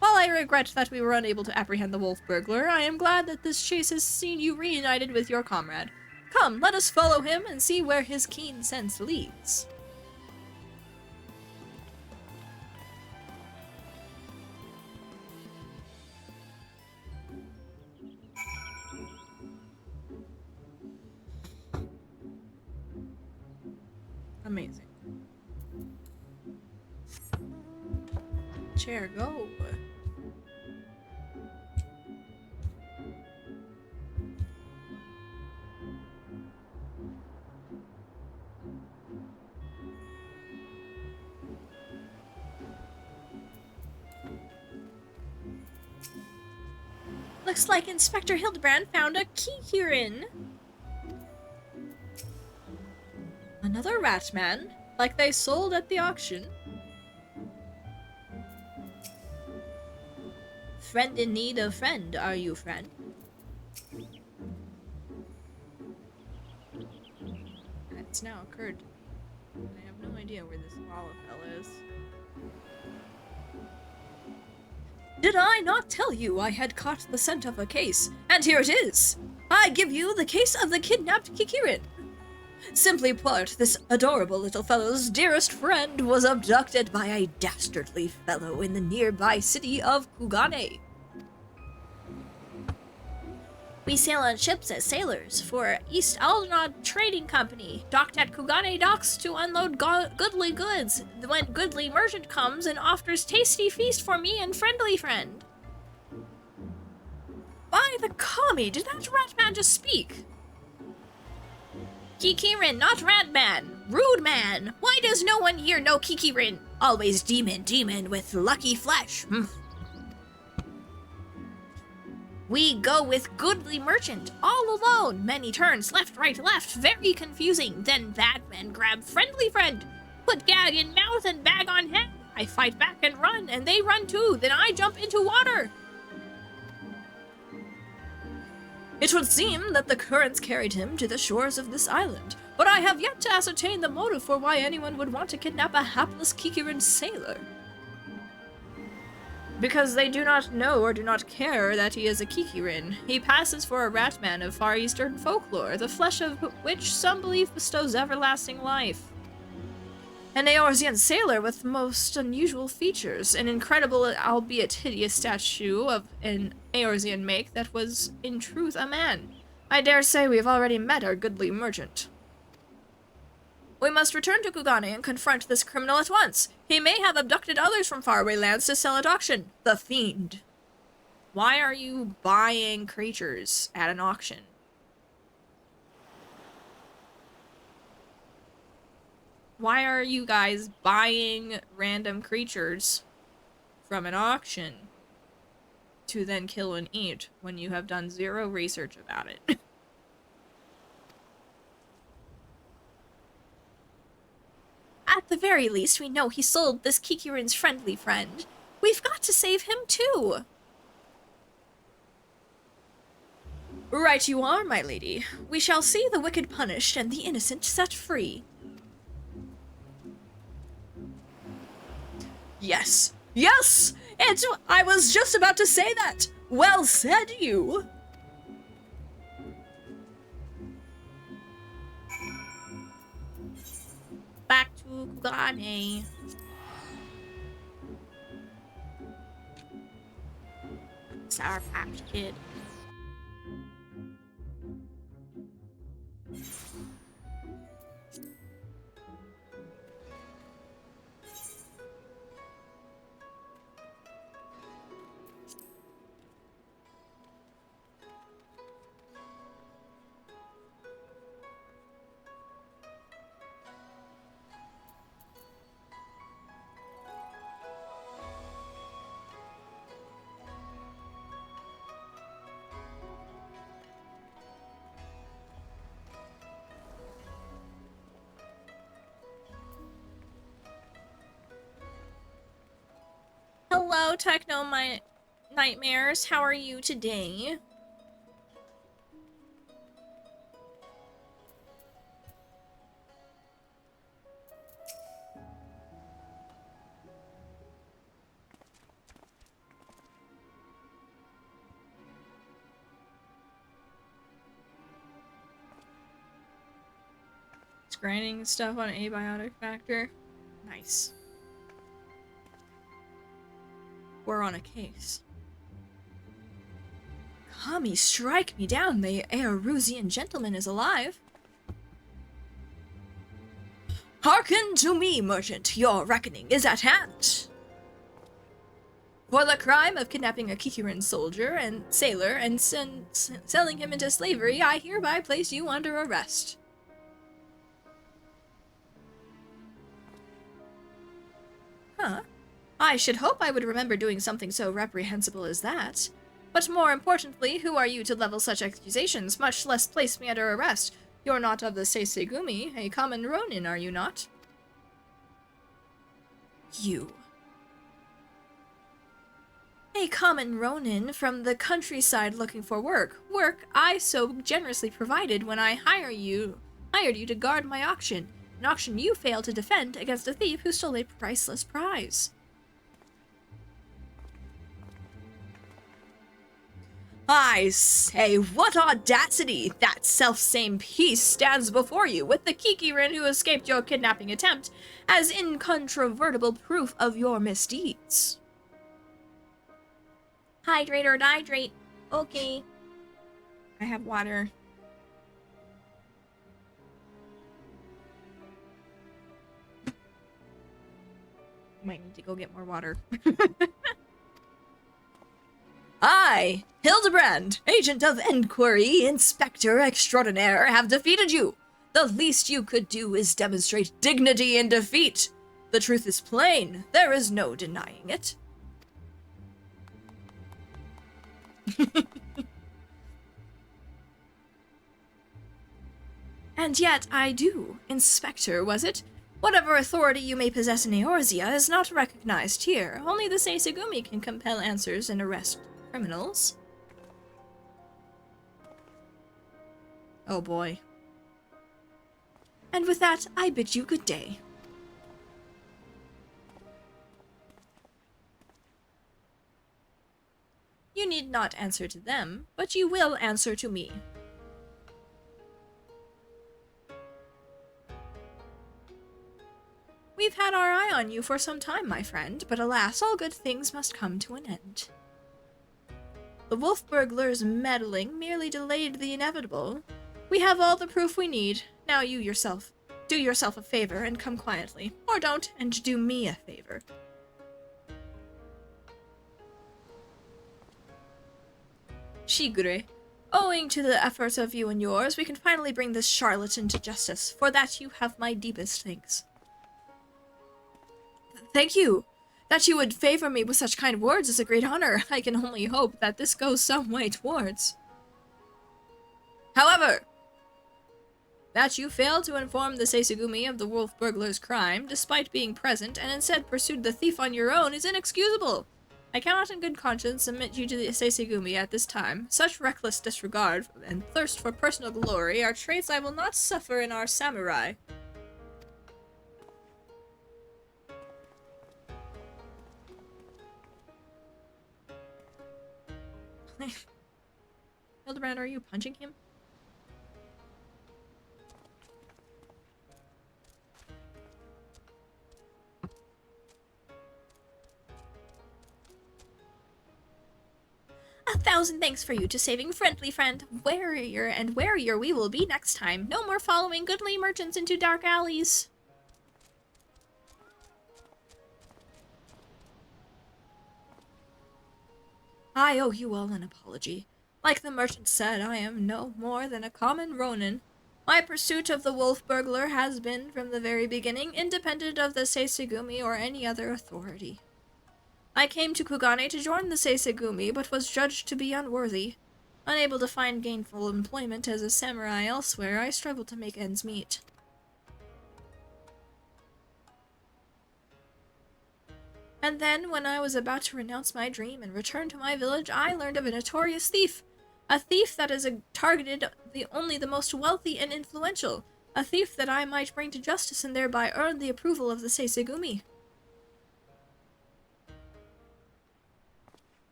While I regret that we were unable to apprehend the wolf burglar, I am glad that this chase has seen you reunited with your comrade. Come, let us follow him and see where his keen sense leads. Amazing. Chair, go. Looks like Inspector Hildibrand found a key herein. Another rat man, like they sold at the auction. Friend in need of friend, are you, friend? It's now occurred. I have no idea where this Lalafell is. Did I not tell you I had caught the scent of a case? And here it is! I give you the case of the kidnapped Kikirin. Simply put, this adorable little fellow's dearest friend was abducted by a dastardly fellow in the nearby city of Kugane. We sail on ships as sailors for East Aldenod Trading Company, docked at Kugane docks to unload goodly goods, when goodly merchant comes and offers tasty feast for me and friendly friend. By the kami, did that rat man just speak? Kikirin, not Ratman. Rude man. Why does no one here know Kikirin? Always demon with lucky flesh. We go with goodly merchant, all alone. Many turns, left, right, left, very confusing. Then bad men grab friendly friend. Put gag in mouth and bag on head. I fight back and run, and they run too. Then I jump into water. It would seem that the currents carried him to the shores of this island, but I have yet to ascertain the motive for why anyone would want to kidnap a hapless Kikirin sailor. Because they do not know or do not care that he is a Kikirin. He passes for a ratman of Far Eastern folklore, the flesh of which some believe bestows everlasting life. An Eorzean sailor with most unusual features, an incredible, albeit hideous statue of an Eorzean make that was, in truth, a man. I dare say we have already met our goodly merchant. We must return to Kugane and confront this criminal at once. He may have abducted others from faraway lands to sell at auction. The fiend. Why are you buying creatures at an auction? Why are you guys buying random creatures from an auction to then kill and eat when you have done zero research about it? At the very least, we know he sold this Kikirin's friendly friend. We've got to save him too. Right you are, my lady. We shall see the wicked punished and the innocent set free. Yes, yes! I was just about to say that! Well said, you! back to Kugane. Sour Patch Kid. Hello, Techno My Nightmares. How are you today? It's grinding stuff on abiotic factor. Nice. We're on a case. Kami, strike me down. The Eorusian gentleman is alive. Hearken to me, merchant. Your reckoning is at hand. For the crime of kidnapping a Kikirin soldier and sailor and selling him into slavery, I hereby place you under arrest. Huh? I should hope I would remember doing something so reprehensible as that. But more importantly, who are you to level such accusations, much less place me under arrest? You're not of the Seisegumi, a common Ronin, are you not? You. A common Ronin from the countryside looking for work. Work I so generously provided when I hired you to guard my auction. An auction you failed to defend against a thief who stole a priceless prize. I say, what audacity! That self-same piece stands before you, with the Kikirin who escaped your kidnapping attempt as incontrovertible proof of your misdeeds. Hydrate or dihydrate. Okay. I have water. Might need to go get more water. I, Hildibrand, agent of Enquiry, Inspector Extraordinaire, have defeated you. The least you could do is demonstrate dignity in defeat. The truth is plain. There is no denying it. And yet I do. Inspector, was it? Whatever authority you may possess in Eorzea is not recognized here. Only the Seisegumi can compel answers and arrest criminals. Oh boy. And with that, I bid you good day. You need not answer to them, but you will answer to me. We've had our eye on you for some time, my friend, but alas, all good things must come to an end. The wolf burglar's meddling merely delayed the inevitable. We have all the proof we need. Now you yourself, do yourself a favor and come quietly. Or don't, and do me a favor. Shigure, owing to the efforts of you and yours, we can finally bring this charlatan to justice. For that you have my deepest thanks. Thank you. That you would favor me with such kind words is a great honor. I can only hope that this goes some way towards. However, that you failed to inform the Seisegumi of the wolf burglar's crime, despite being present, and instead pursued the thief on your own, is inexcusable. I cannot in good conscience submit you to the Seisegumi at this time. Such reckless disregard and thirst for personal glory are traits I will not suffer in our samurai. Hildibrand, are you punching him? 1,000 thanks for you to saving friendly friend, warier and warier we will be next time. No more following goodly merchants into dark alleys. I owe you all an apology. Like the merchant said, I am no more than a common ronin. My pursuit of the wolf burglar has been, from the very beginning, independent of the Seisegumi or any other authority. I came to Kugane to join the Seisegumi, but was judged to be unworthy. Unable to find gainful employment as a samurai elsewhere, I struggled to make ends meet. And then, when I was about to renounce my dream and return to my village, I learned of a notorious thief. A thief that is targeted only the most wealthy and influential. A thief that I might bring to justice and thereby earn the approval of the Seisegumi.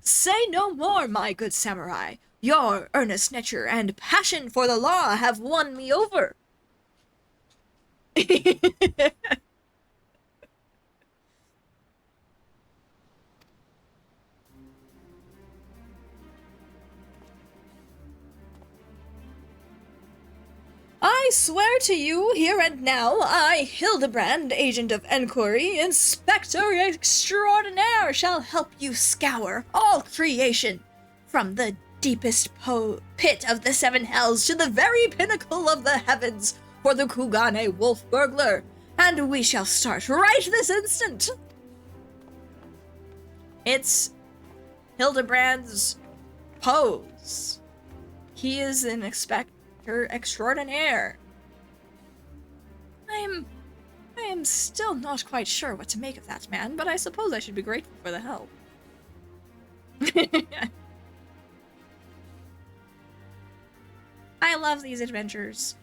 Say no more, my good samurai. Your earnest nature and passion for the law have won me over. I swear to you, here and now, I, Hildibrand, agent of enquiry, inspector extraordinaire, shall help you scour all creation, from the deepest pit of the seven hells to the very pinnacle of the heavens, for the Kugane wolf burglar, and we shall start right this instant. It's Hildibrand's pose. He is an extraordinaire. I am still not quite sure what to make of that man, but I suppose I should be grateful for the help. I love these adventures.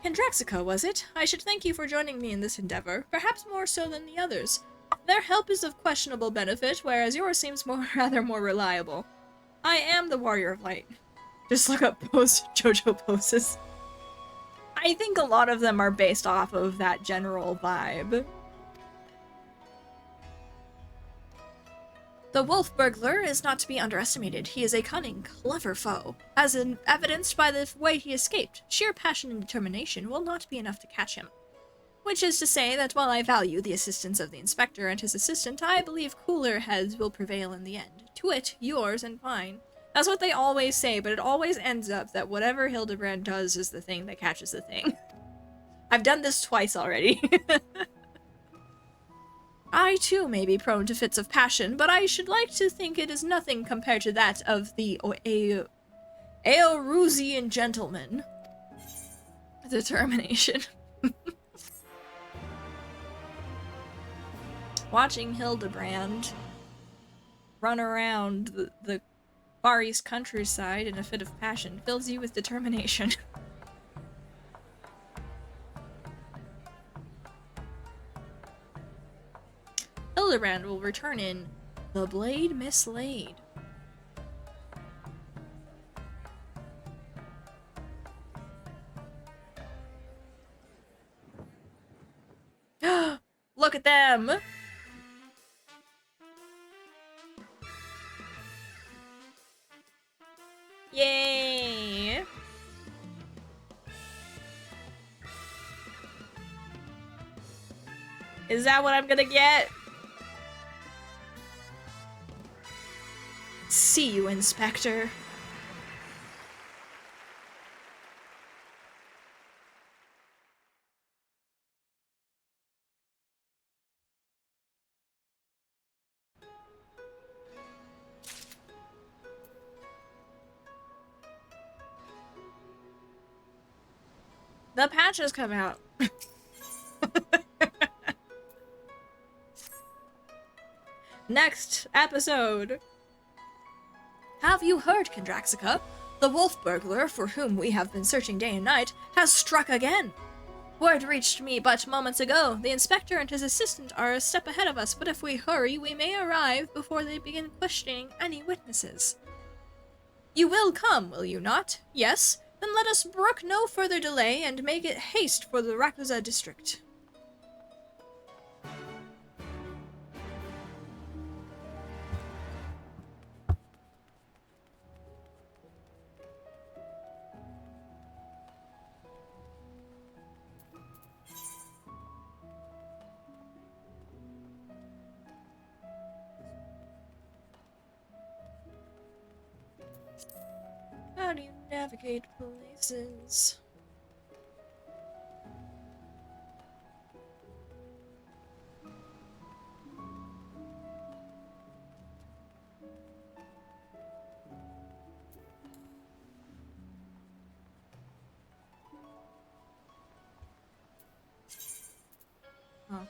Kendraxica, was it? I should thank you for joining me in this endeavor, perhaps more so than the others. Their help is of questionable benefit, whereas yours seems rather more reliable. I am the Warrior of Light. Just look up JoJo poses. I think a lot of them are based off of that general vibe. The wolf burglar is not to be underestimated. He is a cunning, clever foe, as evidenced by the way he escaped. Sheer passion and determination will not be enough to catch him. Which is to say that while I value the assistance of the inspector and his assistant, I believe cooler heads will prevail in the end. To wit, yours and mine. That's what they always say, but it always ends up that whatever Hildibrand does is the thing that catches the thing. I've done this twice already. I too may be prone to fits of passion, but I should like to think it is nothing compared to that of the Eorusian gentleman. Determination. Watching Hildibrand run around the Far East countryside in a fit of passion fills you with determination. Hildibrand will return in The Blade Mislaid. Look at them! Yay! Is that what I'm gonna get? See you, Inspector. The patch has come out. Next episode. Have you heard, Kendraxica? The wolf burglar, for whom we have been searching day and night, has struck again. Word reached me but moments ago. The inspector and his assistant are a step ahead of us, but if we hurry, we may arrive before they begin questioning any witnesses. You will come, will you not? Yes? Then let us brook no further delay and make it haste for the Rakuza district. Navigate places. Oh.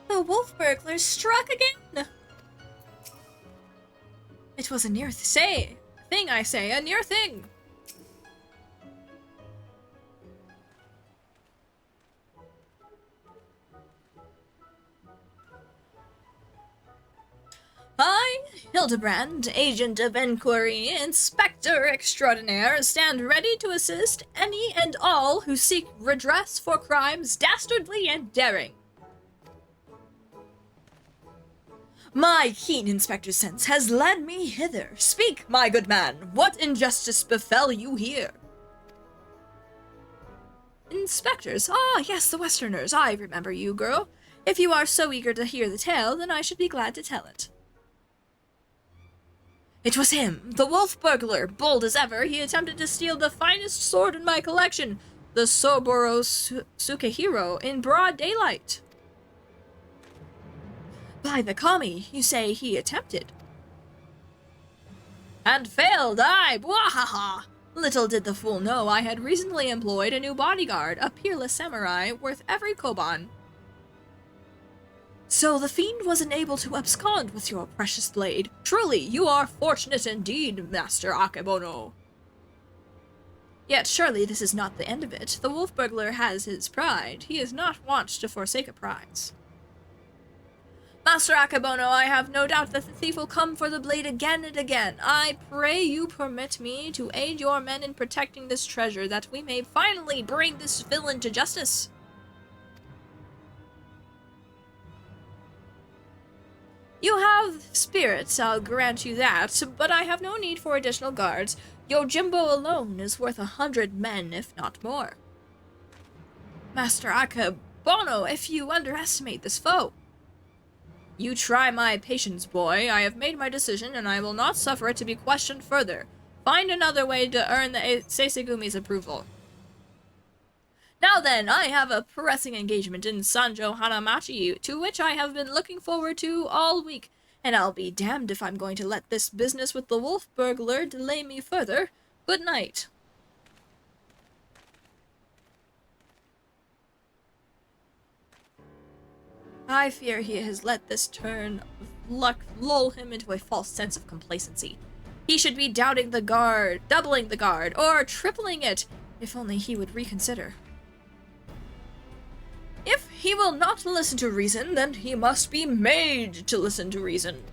The wolf burglar struck again! It was a near thing, I say, a near thing! I, Hildibrand, agent of inquiry, inspector extraordinaire, stand ready to assist any and all who seek redress for crimes dastardly and daring. My keen inspector sense has led me hither. Speak, my good man, what injustice befell you here? Inspectors? Ah, yes, the Westerners. I remember you, girl. If you are so eager to hear the tale, then I should be glad to tell it. It was him, the wolf burglar. Bold as ever, he attempted to steal the finest sword in my collection, the Soboro Sukehiro, in broad daylight. By the kami, you say he attempted. And failed, aye, bwahaha! Little did the fool know I had recently employed a new bodyguard, a peerless samurai worth every koban. So the fiend wasn't able to abscond with your precious blade. Truly, you are fortunate indeed, Master Akebono. Yet surely this is not the end of it. The wolf burglar has his pride. He is not wont to forsake a prize. Master Akebono, I have no doubt that the thief will come for the blade again and again. I pray you permit me to aid your men in protecting this treasure, that we may finally bring this villain to justice. You have spirits, I'll grant you that, but I have no need for additional guards. Yojimbo alone is worth 100 men, if not more. Master Akebono, if you underestimate this foe. You try my patience, boy. I have made my decision, and I will not suffer it to be questioned further. Find another way to earn the Seisigumi's approval. Now then, I have a pressing engagement in Sanjo Hanamachi, to which I have been looking forward to all week, and I'll be damned if I'm going to let this business with the wolf burglar delay me further. Good night. I fear he has let this turn of luck lull him into a false sense of complacency. He should be doubling the guard, or tripling it, if only he would reconsider. If he will not listen to reason, then he must be made to listen to reason.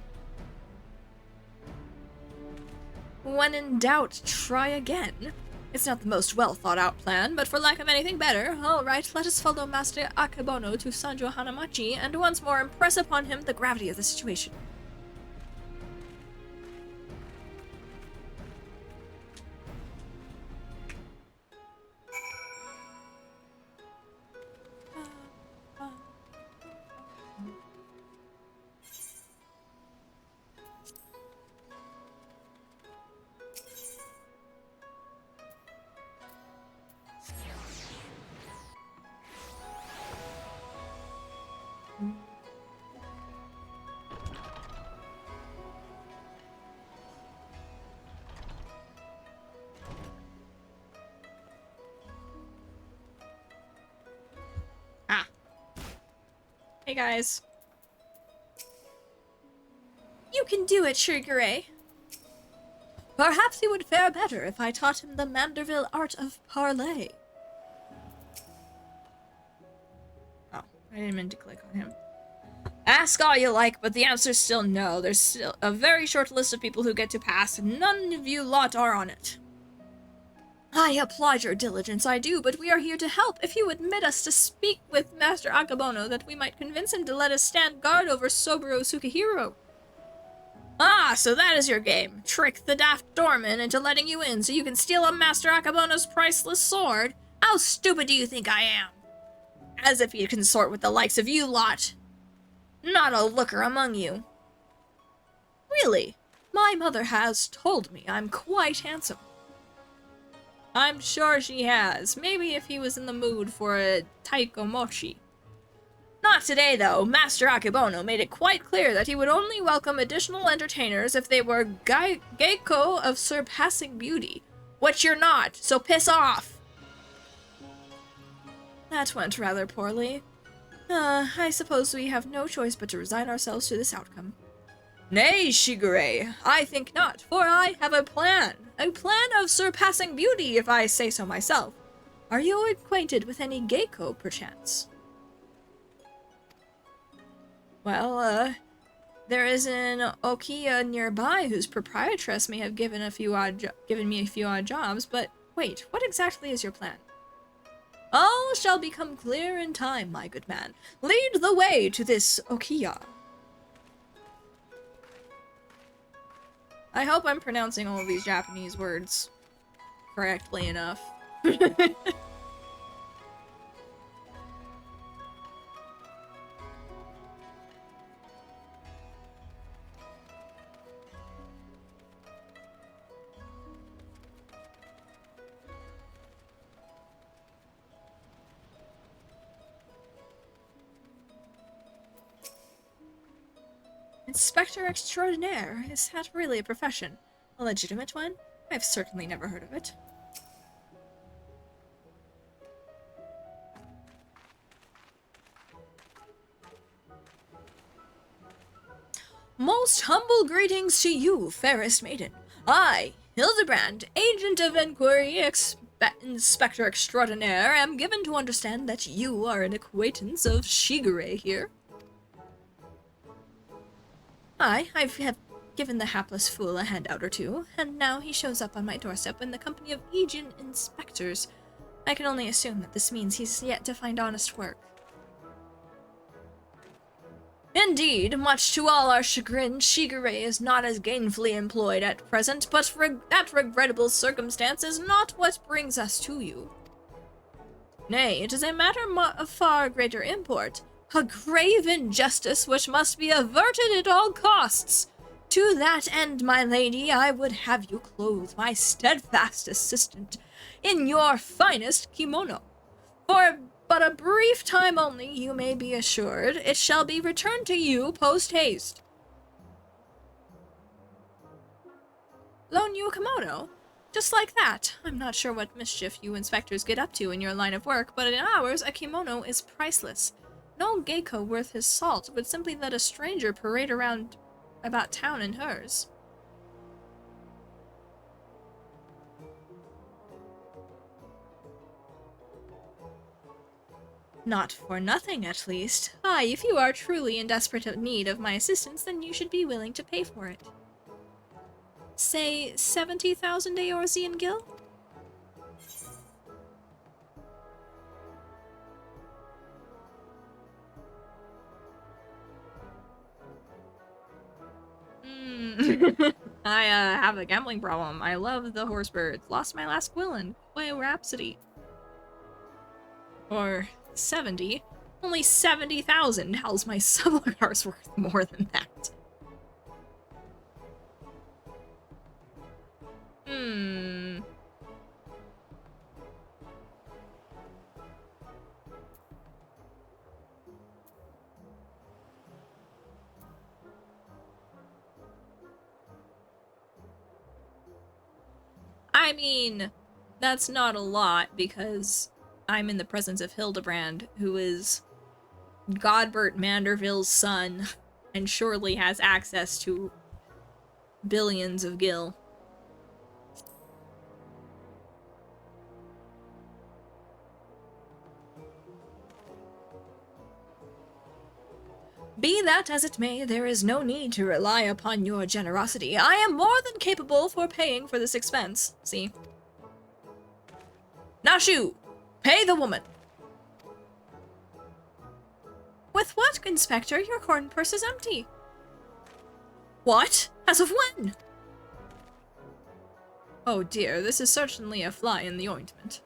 When in doubt, try again. It's not the most well-thought-out plan, but for lack of anything better, all right, let us follow Master Akebono to Sanjo Hanamachi and once more impress upon him the gravity of the situation. Hey guys. You can do it, Shigure. Perhaps he would fare better if I taught him the Manderville art of parley. Oh, I didn't mean to click on him. Ask all you like, but the answer's still no. There's still a very short list of people who get to pass, and none of you lot are on it. I applaud your diligence, I do, but we are here to help. If you admit us to speak with Master Akebono, that we might convince him to let us stand guard over Soboro Sukehiro. Ah, so that is your game. Trick the daft doorman into letting you in so you can steal a Master Akabono's priceless sword? How stupid do you think I am? As if you consort with the likes of you lot. Not a looker among you. Really? My mother has told me I'm quite handsome. I'm sure she has. Maybe if he was in the mood for a taiko mochi. Not today, though. Master Akebono made it quite clear that he would only welcome additional entertainers if they were geiko of surpassing beauty. Which you're not, so piss off! That went rather poorly. I suppose we have no choice but to resign ourselves to this outcome. Nay, Shigure, I think not, for I have a plan. A plan of surpassing beauty, if I say so myself. Are you acquainted with any geiko, perchance? Well, there is an Okiya nearby whose proprietress may have given me a few odd jobs, but wait, what exactly is your plan? All shall become clear in time, my good man. Lead the way to this Okiya. I hope I'm pronouncing all of these Japanese words correctly enough. Inspector Extraordinaire, is that really a profession? A legitimate one? I've certainly never heard of it. Most humble greetings to you, fairest maiden. I, Hildibrand, agent of inquiry, Inspector Extraordinaire, am given to understand that you are an acquaintance of Shigure here. I have given the hapless fool a handout or two, and now he shows up on my doorstep in the company of Aegean inspectors. I can only assume that this means he's yet to find honest work. Indeed, much to all our chagrin, Shigure is not as gainfully employed at present, but that regrettable circumstance is not what brings us to you. Nay, it is a matter of far greater import. A grave injustice which must be averted at all costs. To that end, my lady, I would have you clothe my steadfast assistant in your finest kimono. For but a brief time only, you may be assured, it shall be returned to you post-haste. Loan you a kimono? Just like that. I'm not sure what mischief you inspectors get up to in your line of work, but in ours, a kimono is priceless. No geiko worth his salt would simply let a stranger parade around about town in hers. Not for nothing, at least. Aye, if you are truly in desperate need of my assistance, then you should be willing to pay for it. Say 70,000 Eorzean gil? I have a gambling problem. I love the horse birds. Lost my last quillin. Quail Rhapsody. Or 70. Only 70,000. How's my subligar's worth more than that? I mean, that's not a lot, because I'm in the presence of Hildibrand, who is Godbert Manderville's son, and surely has access to billions of gil. Be that as it may, there is no need to rely upon your generosity. I am more than capable for paying for this expense. See? Now shoo! Pay the woman! With what, Inspector? Your corn purse is empty. What? As of when? Oh dear, this is certainly a fly in the ointment.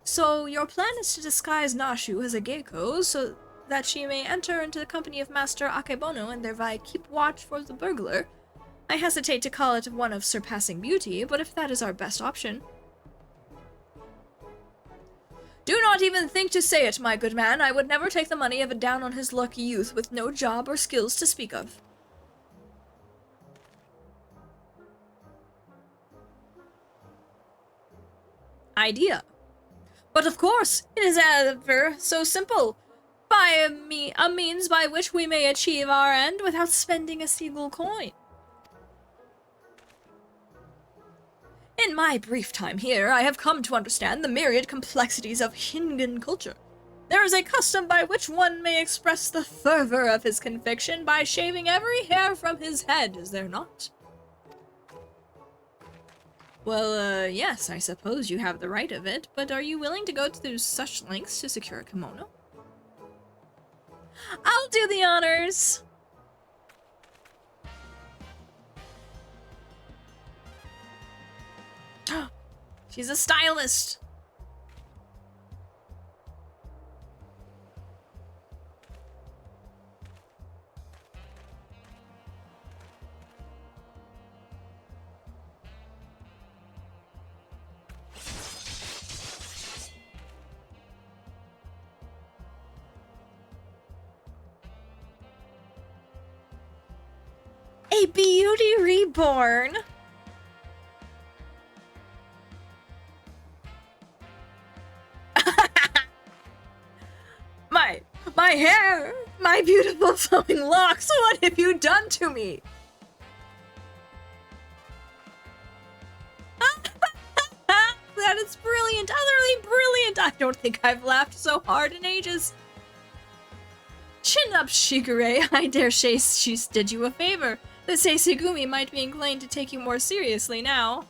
So, your plan is to disguise Nashu as a geiko so that she may enter into the company of Master Akebono and thereby keep watch for the burglar. I hesitate to call it one of surpassing beauty, but if that is our best option. Do not even think to say it, my good man. I would never take the money of a down-on-his-luck youth with no job or skills to speak of. Idea. But of course, it is ever so simple. By a means by which we may achieve our end without spending a single coin. In my brief time here, I have come to understand the myriad complexities of Hingan culture. There is a custom by which one may express the fervor of his conviction by shaving every hair from his head, is there not? Well, yes, I suppose you have the right of it, but are you willing to go through such lengths to secure a kimono? I'll do the honors! She's a stylist! A beauty reborn! My hair! My beautiful flowing locks! What have you done to me? That is brilliant! Utterly brilliant! I don't think I've laughed so hard in ages. Chin up, Shigure. I dare say she did you a favor. The Seisugumi might be inclined to take you more seriously now.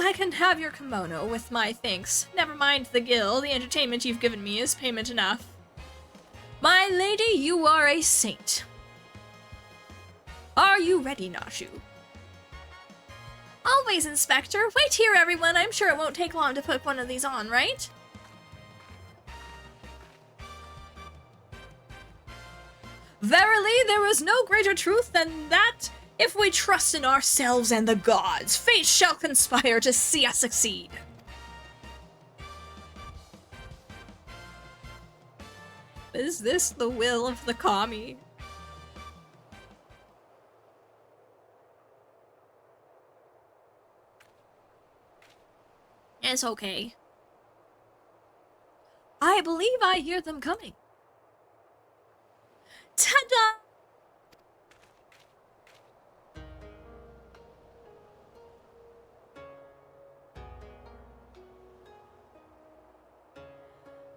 I can have your kimono with my thanks. Never mind the gil, the entertainment you've given me is payment enough. My lady, you are a saint. Are you ready, Nashu? Always, Inspector. Wait here, everyone. I'm sure it won't take long to put one of these on, right? Verily, there is no greater truth than that. If we trust in ourselves and the gods, fate shall conspire to see us succeed. Is this the will of the kami? It's okay. I believe I hear them coming. Ta-da!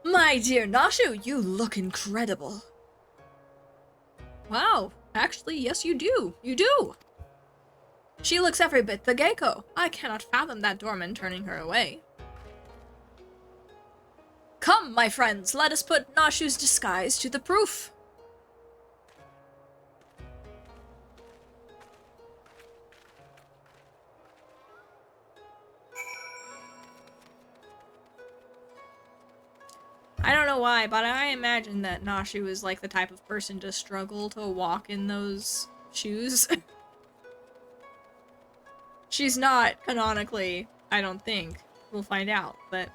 My dear Nashu, you look incredible. Wow, actually, yes you do. You do. She looks every bit the geiko. I cannot fathom that doorman turning her away. Come, my friends, let us put Nashu's disguise to the proof. I don't know why, but I imagine that Nashu is like the type of person to struggle to walk in those shoes. She's not, canonically, I don't think. We'll find out, but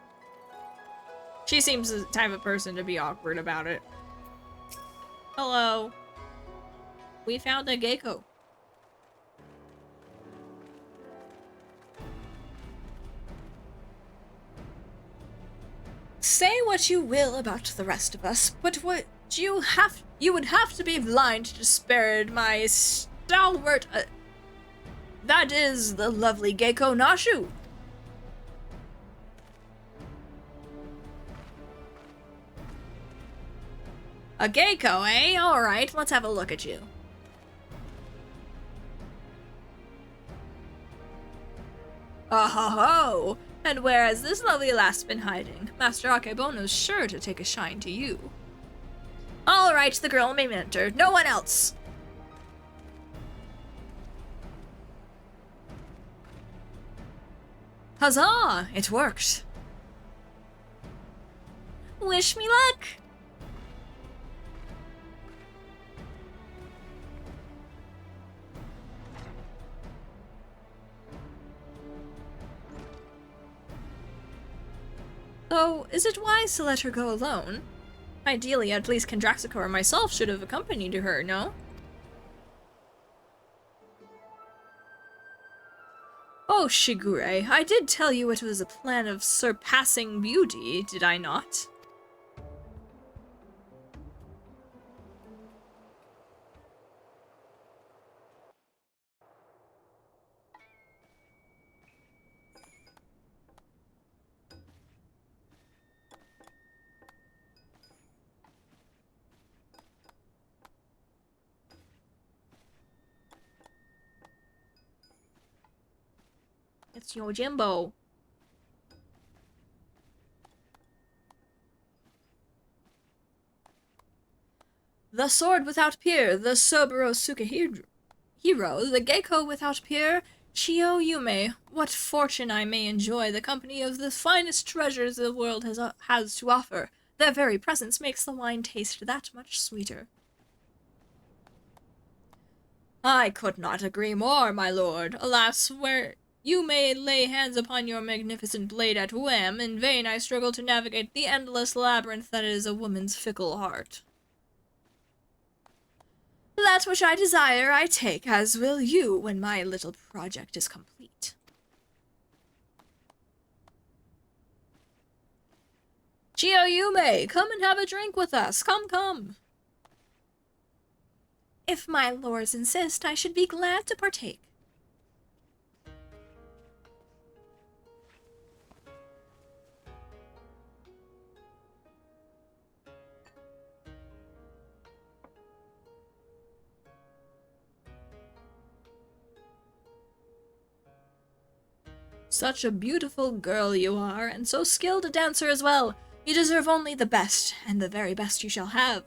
she seems the type of person to be awkward about it. Hello. We found a geiko. Say what you will about the rest of us, but you would have to be blind to disparage my stalwart. That is the lovely geiko Nashu. A geiko, eh? All right, let's have a look at you. Oh ho ho! And where has this lovely lass been hiding? Master Akebono's sure to take a shine to you. All right, the girl may enter. No one else. Huzzah! It worked. Wish me luck. So, is it wise to let her go alone? Ideally, at least Kendraxico or myself should have accompanied her, no? Oh, Shigure, I did tell you it was a plan of surpassing beauty, did I not? It's Yojimbo. The sword without peer, the Soburo Sukahiro, the Geiko without peer, Chio Yume. What fortune I may enjoy the company of the finest treasures the world has to offer. Their very presence makes the wine taste that much sweeter. I could not agree more, my lord. Alas, where you may lay hands upon your magnificent blade at whim, in vain I struggle to navigate the endless labyrinth that is a woman's fickle heart. That which I desire I take, as will you, when my little project is complete. Chiyoyume, come and have a drink with us. Come, come. If my lords insist, I should be glad to partake. Such a beautiful girl you are, and so skilled a dancer as well. You deserve only the best, and the very best you shall have.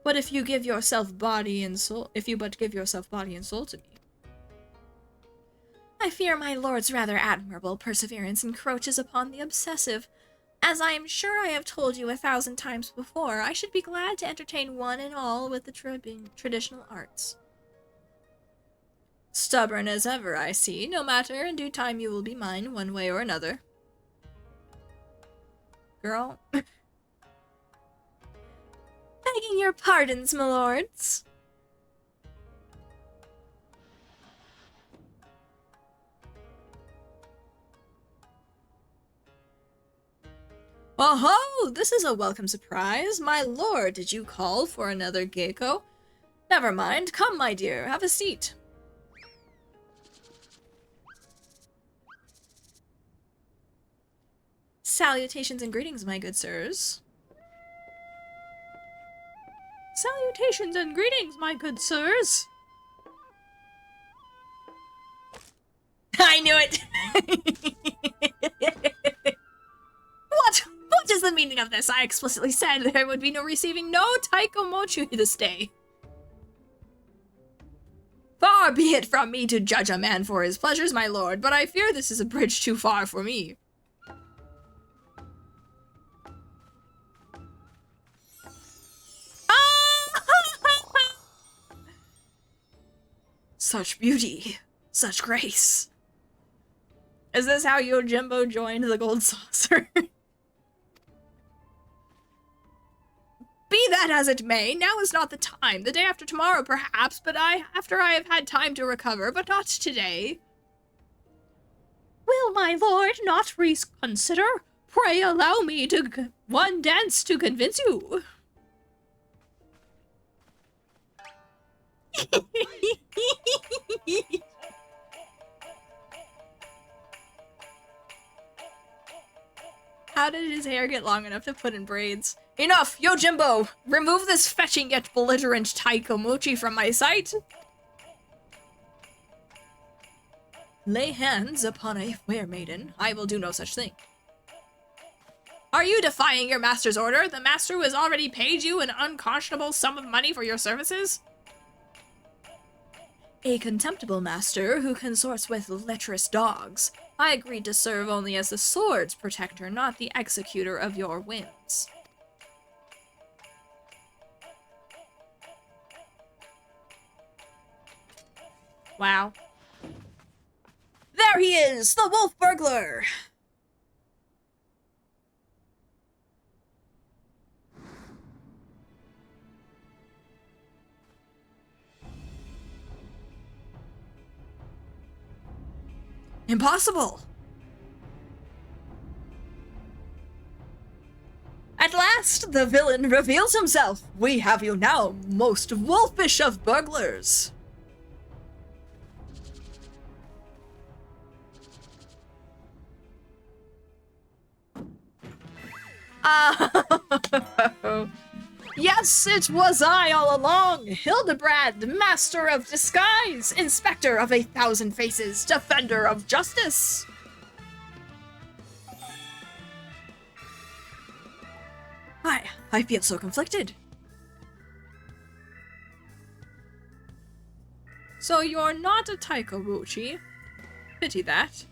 But if you give yourself body and soul, to me. I fear my lord's rather admirable perseverance encroaches upon the obsessive. As I am sure I have told you 1,000 times before, I should be glad to entertain one and all with the traditional arts. Stubborn as ever, I see. No matter, in due time you will be mine, one way or another. Girl. Begging your pardons, my lords. Oh-ho! This is a welcome surprise. My lord, did you call for another geiko? Never mind. Come, my dear, have a seat. Salutations and greetings, my good sirs. Salutations and greetings, my good sirs. I knew it! What is the meaning of this? I explicitly said there would be no receiving no Taiko Mochi this day. Far be it from me to judge a man for his pleasures, my lord, but I fear this is a bridge too far for me. Such beauty, such grace. Is this how Yojimbo joined the Gold Saucer? Be that as it may, now is not the time. The day after tomorrow, perhaps, but after I have had time to recover, but not today. Will my lord not reconsider? Pray allow me to one dance to convince you. How did his hair get long enough to put in braids? Enough! Yojimbo! Remove this fetching yet belligerent Taiko Mochi from my sight! Lay hands upon a fair maiden. I will do no such thing. Are you defying your master's order? The master who has already paid you an unconscionable sum of money for your services? A contemptible master who consorts with lecherous dogs. I agreed to serve only as the sword's protector, not the executor of your whims. Wow. There he is, the wolf burglar! Impossible! At last, the villain reveals himself. We have you now, most wolfish of burglars. Yes, it was I all along, Hildibrand, master of disguise, inspector of 1,000 faces, defender of justice. I feel so conflicted. So you're not a Taiko-buchi? Pity that.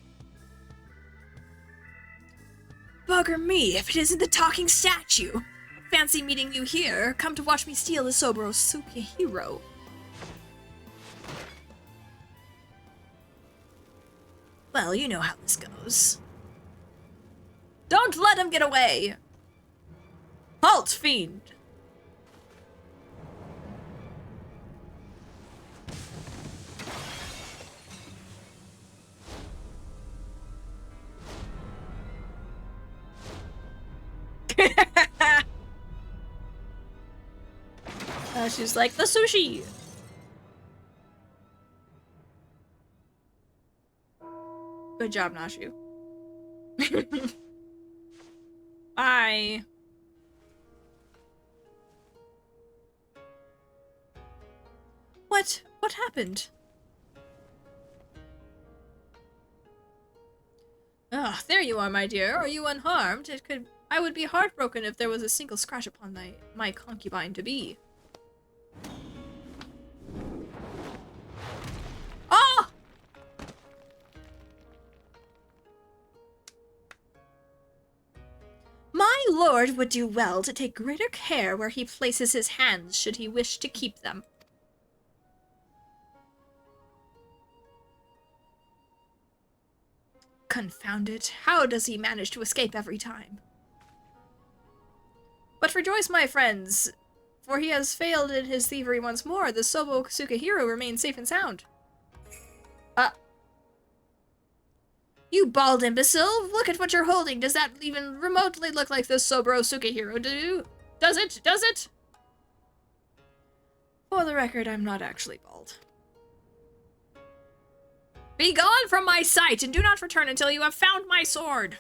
Bugger me if it isn't the talking statue. Fancy meeting you here. Come to watch me steal the Soboro Sukehiro. Well, you know how this goes. Don't let him get away! Halt, fiend! She's like, the sushi! Good job, Nashu. Bye! What happened? Ah, there you are, my dear. Are you unharmed? I would be heartbroken if there was a single scratch upon my concubine-to-be. Ah! My lord would do well to take greater care where he places his hands should he wish to keep them. Confound it. How does he manage to escape every time? But rejoice, my friends, for he has failed in his thievery once more. The Sobo Sukehiro remains safe and sound. You bald imbecile! Look at what you're holding! Does that even remotely look like the Soboro Sukehiro? Does it? Does it? For the record, I'm not actually bald. Be gone from my sight, and do not return until you have found my sword!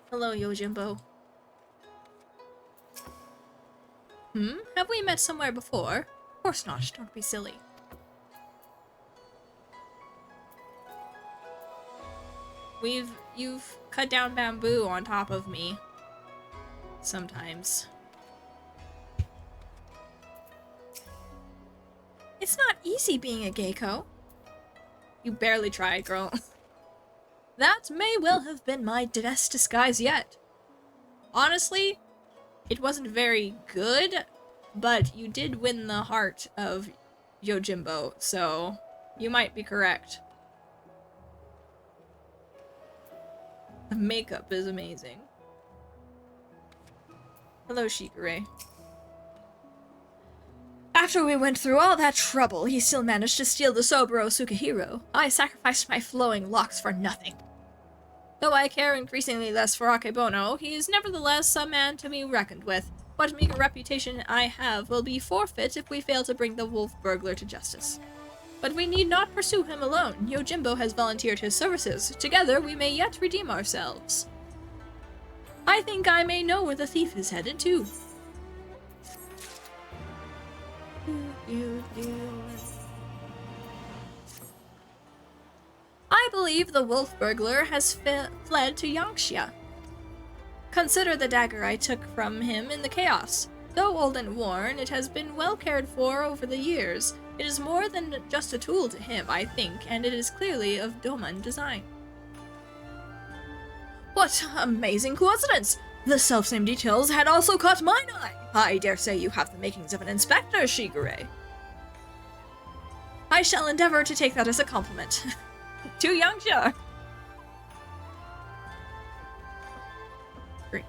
Hello, Yojimbo. Have we met somewhere before? Of course not, don't be silly. You've cut down bamboo on top of me. Sometimes. It's not easy being a geiko. You barely tried, girl. That may well have been my best disguise yet. Honestly, it wasn't very good, but you did win the heart of Yojimbo, so you might be correct. The makeup is amazing. Hello, Shikure. After we went through all that trouble, he still managed to steal the Soboro Sukehiro. I sacrificed my flowing locks for nothing. Though I care increasingly less for Akebono, he is nevertheless a man to be reckoned with. What meager reputation I have will be forfeit if we fail to bring the wolf burglar to justice. But we need not pursue him alone. Yojimbo has volunteered his services. Together we may yet redeem ourselves. I think I may know where the thief is headed to. I believe the wolf burglar has fled to Yangxia. Consider the dagger I took from him in the chaos. Though old and worn, it has been well cared for over the years. It is more than just a tool to him, I think, and it is clearly of Doman design. What amazing coincidence! The selfsame details had also caught mine eye. I dare say you have the makings of an inspector, Shigure. I shall endeavor to take that as a compliment. To Yangxia! Great.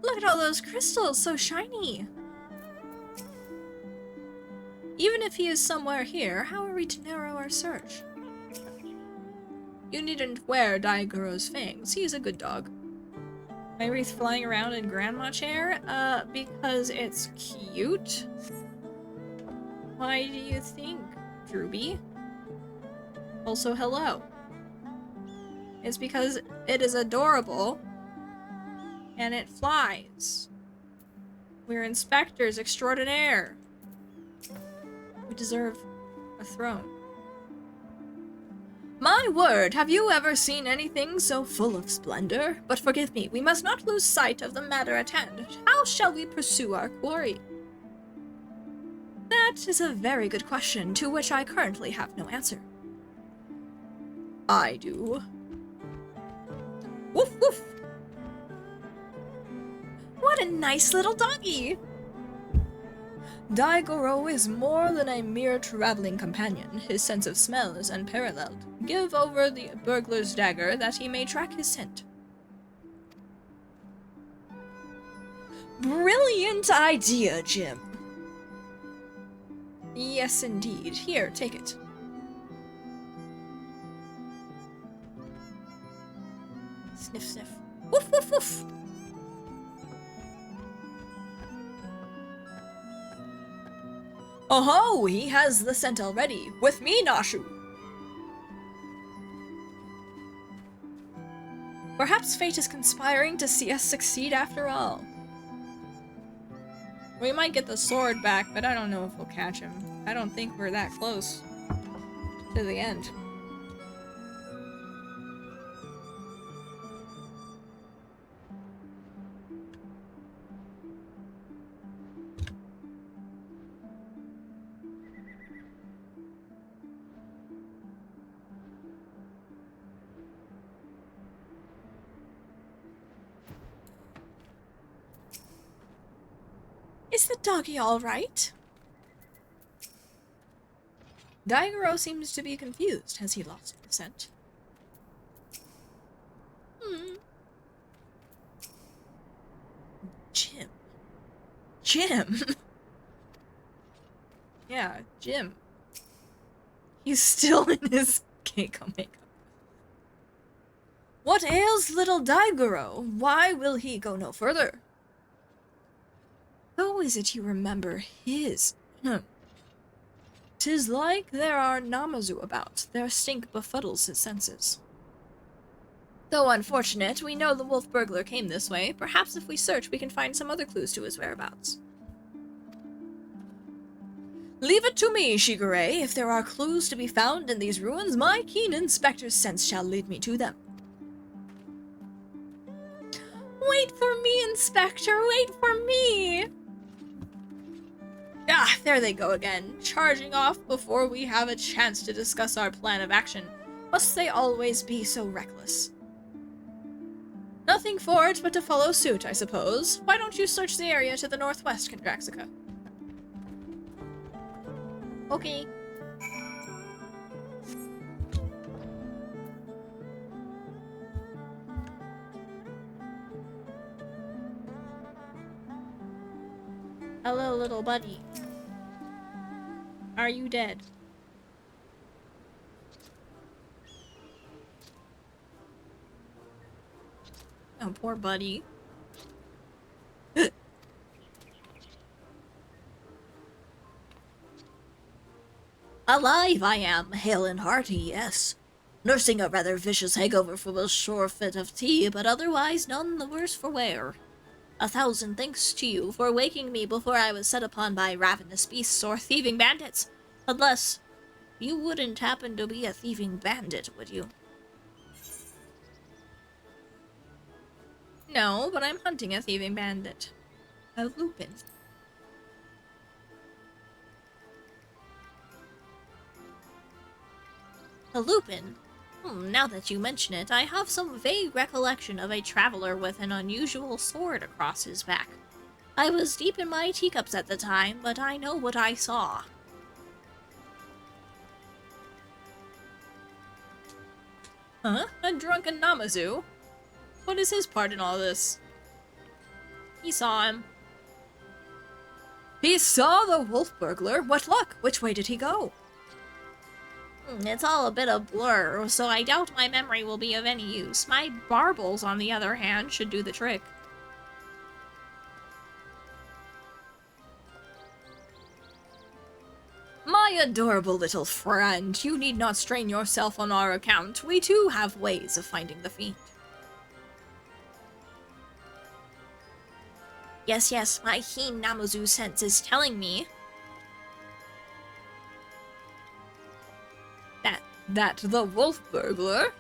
Look at all those crystals, so shiny. Even if he is somewhere here, how are we to narrow our search? You needn't wear Daiguro's fangs. He's a good dog. My wreath flying around in grandma chair? Because it's cute? Why do you think, Drewby? Also, hello. It's because it is adorable. And it flies. We're inspectors extraordinaire. We deserve a throne. My word, have you ever seen anything so full of splendor? But forgive me, we must not lose sight of the matter at hand. How shall we pursue our quarry? That is a very good question, to which I currently have no answer. I do. Woof woof! What a nice little doggy! Daigoro is more than a mere traveling companion. His sense of smell is unparalleled. Give over the burglar's dagger that he may track his scent. Brilliant idea, Jim. Yes, indeed. Here, take it. Sniff, sniff. Woof, woof, woof! Oh-ho! He has the scent already. With me, Nashu! Perhaps fate is conspiring to see us succeed after all. We might get the sword back, but I don't know if we'll catch him. I don't think we're that close to the end. Is the doggy all right? Daigoro seems to be confused. Has he lost the scent? Jim. Jim? Yeah, Jim. He's still in his Keiko makeup. What ails little Daigoro? Why will he go no further? How is it you remember his? 'Tis like there are Namazu about. Their stink befuddles his senses. Though unfortunate, we know the wolf burglar came this way. Perhaps if we search, we can find some other clues to his whereabouts. Leave it to me, Shigure. If there are clues to be found in these ruins, my keen inspector's sense shall lead me to them. Wait for me in Inspector, wait for me! Ah, there they go again, charging off before we have a chance to discuss our plan of action. Must they always be so reckless? Nothing for it but to follow suit, I suppose. Why don't you search the area to the northwest, Kondraxica? Okay. Hello, little buddy. Are you dead? Oh, poor buddy. Alive I am, hale and hearty, yes. Nursing a rather vicious hangover from a sure fit of tea, but otherwise none the worse for wear. 1,000 thanks to you for waking me before I was set upon by ravenous beasts or thieving bandits. Unless you wouldn't happen to be a thieving bandit, would you? No, but I'm hunting a thieving bandit. A lupin. A lupin? Now that you mention it, I have some vague recollection of a traveler with an unusual sword across his back. I was deep in my teacups at the time, but I know what I saw. Huh? A drunken Namazu? What is his part in all this? He saw him. He saw the wolf burglar? What luck? Which way did he go? It's all a bit of blur, so I doubt my memory will be of any use. My barbels, on the other hand, should do the trick. My adorable little friend, you need not strain yourself on our account. We too have ways of finding the fiend. Yes, my keen Namazu sense is telling me that the wolf burglar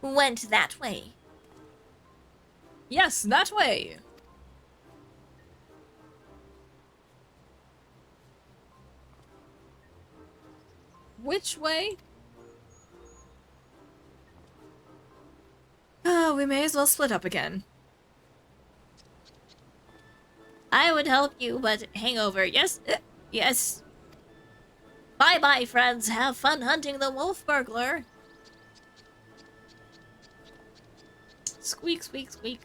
went that way. Yes, that way. Which way? We may as well split up again. I would help you, but hangover, yes, yes. Bye-bye, friends. Have fun hunting the wolf burglar. Squeak, squeak, squeak.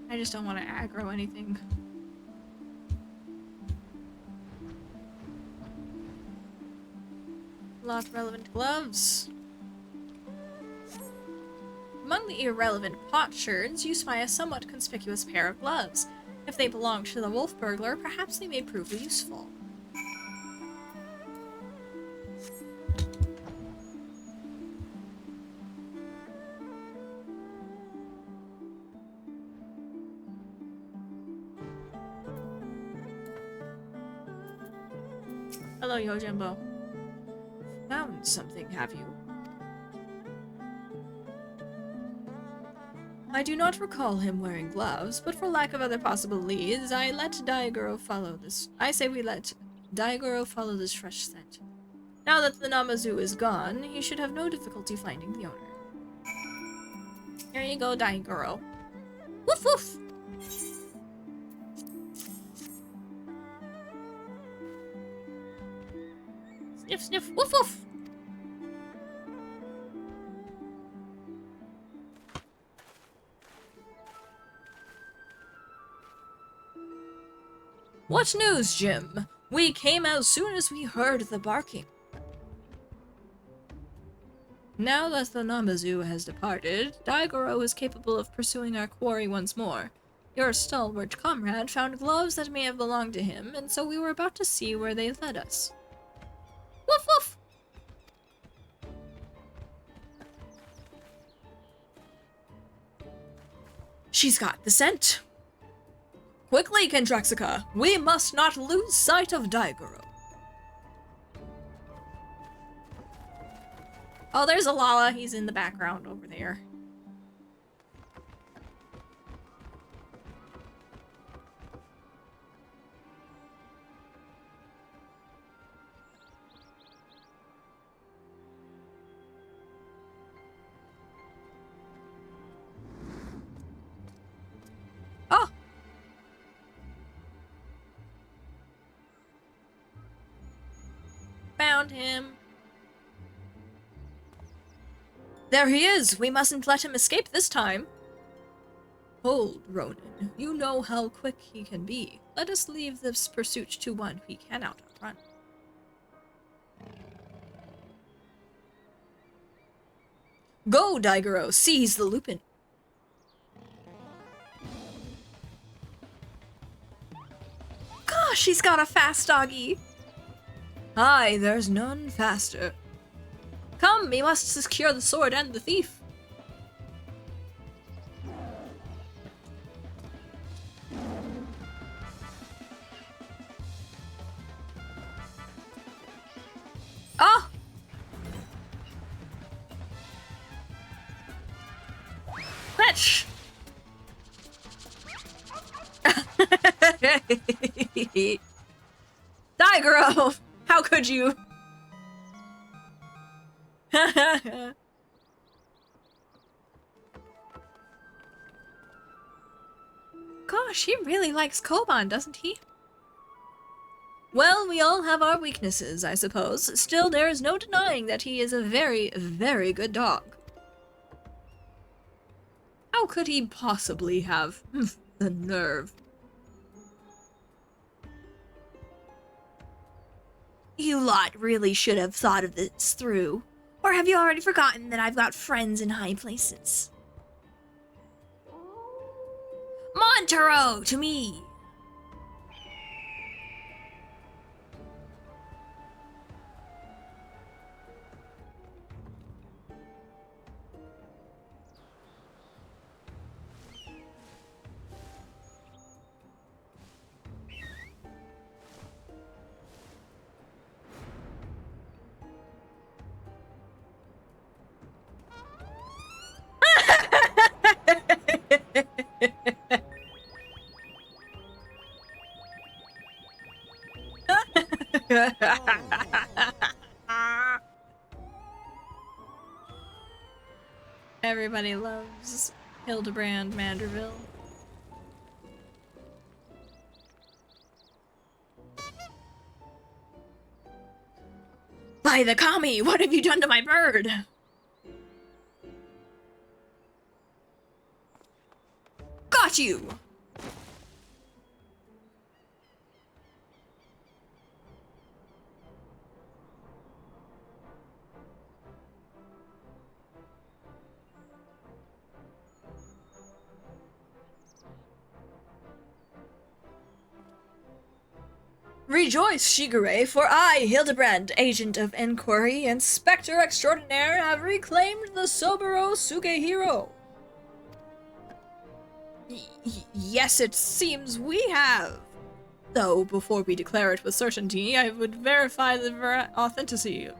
I just don't want to aggro anything. Lock relevant gloves. Among the irrelevant potsherds, you spy a somewhat conspicuous pair of gloves. If they belong to the wolf burglar, perhaps they may prove useful. Hello, Yojimbo. Found something, have you? I do not recall him wearing gloves, but for lack of other possible leads, I let Daigoro follow this. I say we let Daigoro follow this fresh scent. Now that the Namazu is gone, he should have no difficulty finding the owner. Here you go, Daigoro. Woof woof! Sniff, sniff, woof, woof. What news, Jim? We came as soon as we heard the barking. Now that the Namazu has departed, Daigoro is capable of pursuing our quarry once more. Your stalwart comrade found gloves that may have belonged to him, and so we were about to see where they led us. Woof woof! She's got the scent. Quickly, Kentraxica! We must not lose sight of Daigoro. Oh, there's a Lala. He's in the background over there. Oh! Found him. There he is! We mustn't let him escape this time. Hold, Ronin. You know how quick he can be. Let us leave this pursuit to one we cannot outrun. Go, Daigoro! Seize the Lupin! Gosh, he's got a fast doggy! Aye, there's none faster. Come, we must secure the sword and the thief. Oh! Fetch! Daigoro! How could you? Gosh, he really likes Koban, doesn't he? Well, we all have our weaknesses, I suppose. Still, there is no denying that he is a very, very good dog. How could he possibly have the nerve? You lot really should have thought of this through. Or have you already forgotten that I've got friends in high places? Montero, to me! Everybody loves Hildibrand Manderville. By the Kami, what have you done to my bird? Got you! Rejoice, Shigure, for I, Hildibrand, agent of inquiry, inspector extraordinaire, have reclaimed the Soboro Sugehiro. Yes, it seems we have. Though, before we declare it with certainty, I would verify the authenticity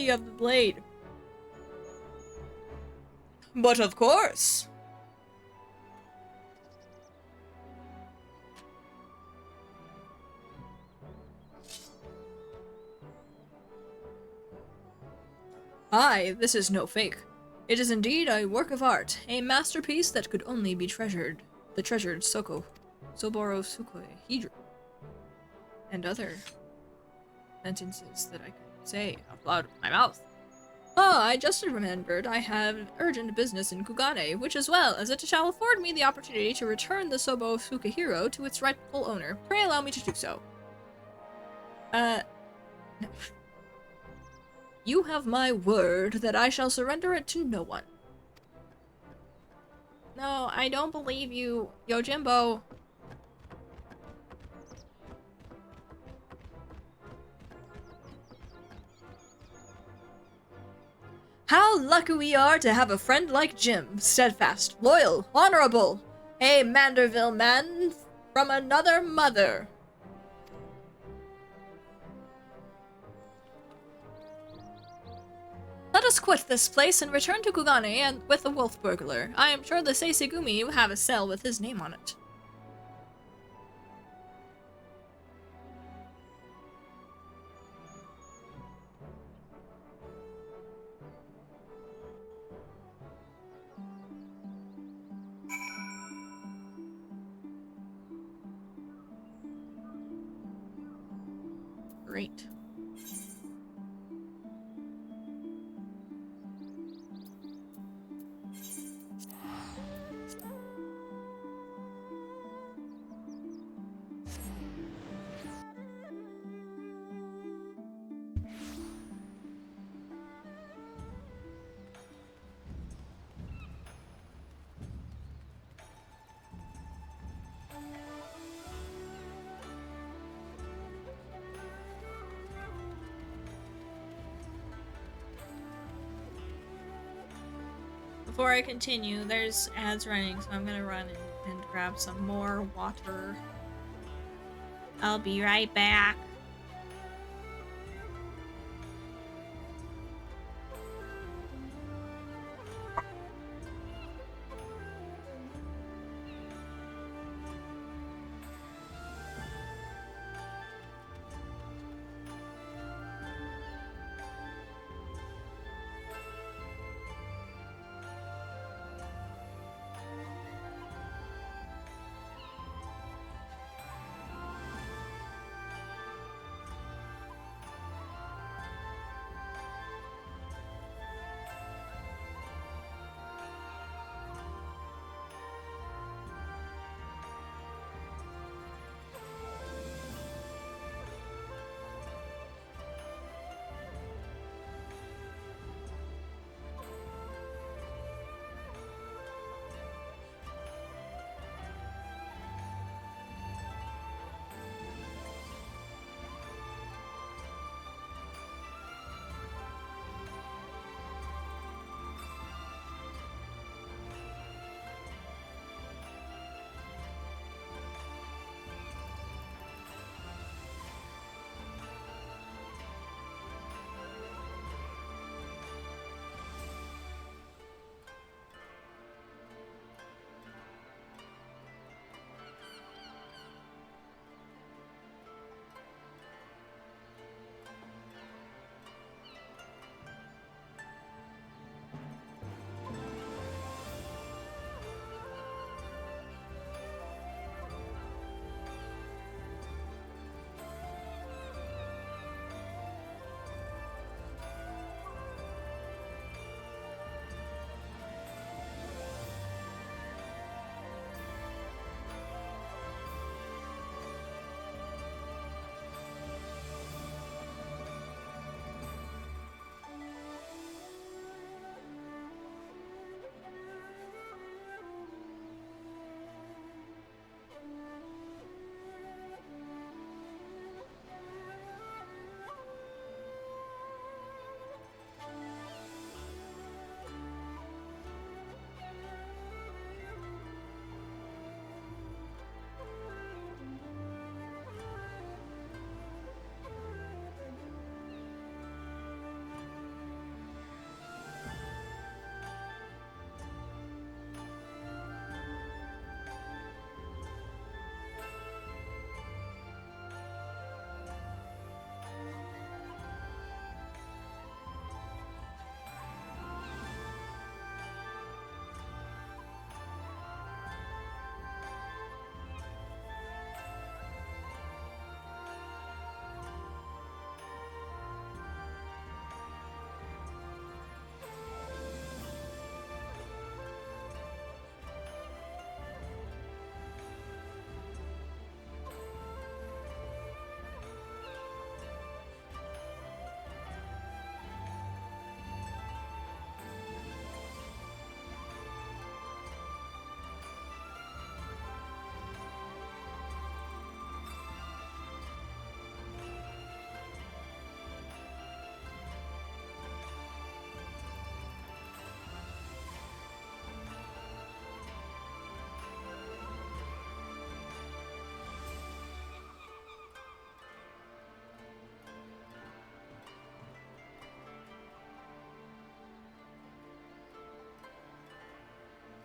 of the blade. But of course. Aye, this is no fake. It is indeed a work of art, a masterpiece that could only be treasured. The treasured Soboro Sugehiro, and other sentences that I could say out loud of my mouth. Ah, I just remembered I have urgent business in Kugane, which as well as it shall afford me the opportunity to return the Soboro Sugehiro to its rightful owner. Pray allow me to do so. No. You have my word that I shall surrender it to no one. No, I don't believe you, Yojimbo. How lucky we are to have a friend like Jim, steadfast, loyal, honorable, A Manderville man from another mother. Let us quit this place and return to Kugane and with the wolf burglar. I am sure the Seisigumi will have a cell with his name on it. Great. Before I continue, there's ads running, so I'm gonna run and grab some more water. I'll be right back.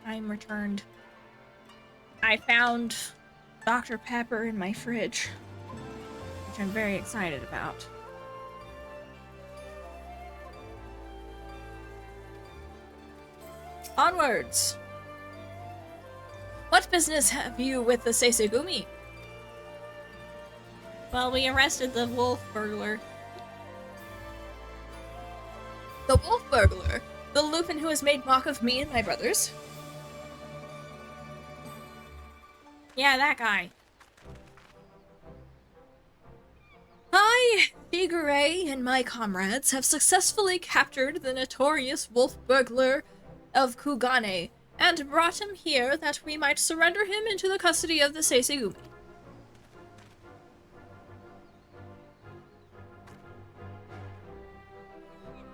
time returned. I found Dr. Pepper in my fridge, which I'm very excited about. Onwards! What business have you with the Seisegumi? Well, we arrested the wolf burglar. The wolf burglar? The Lupin who has made mock of me and my brothers? Yeah, that guy. I, Figure, and my comrades have successfully captured the notorious wolf burglar of Kugane, and brought him here that we might surrender him into the custody of the Seisegumi.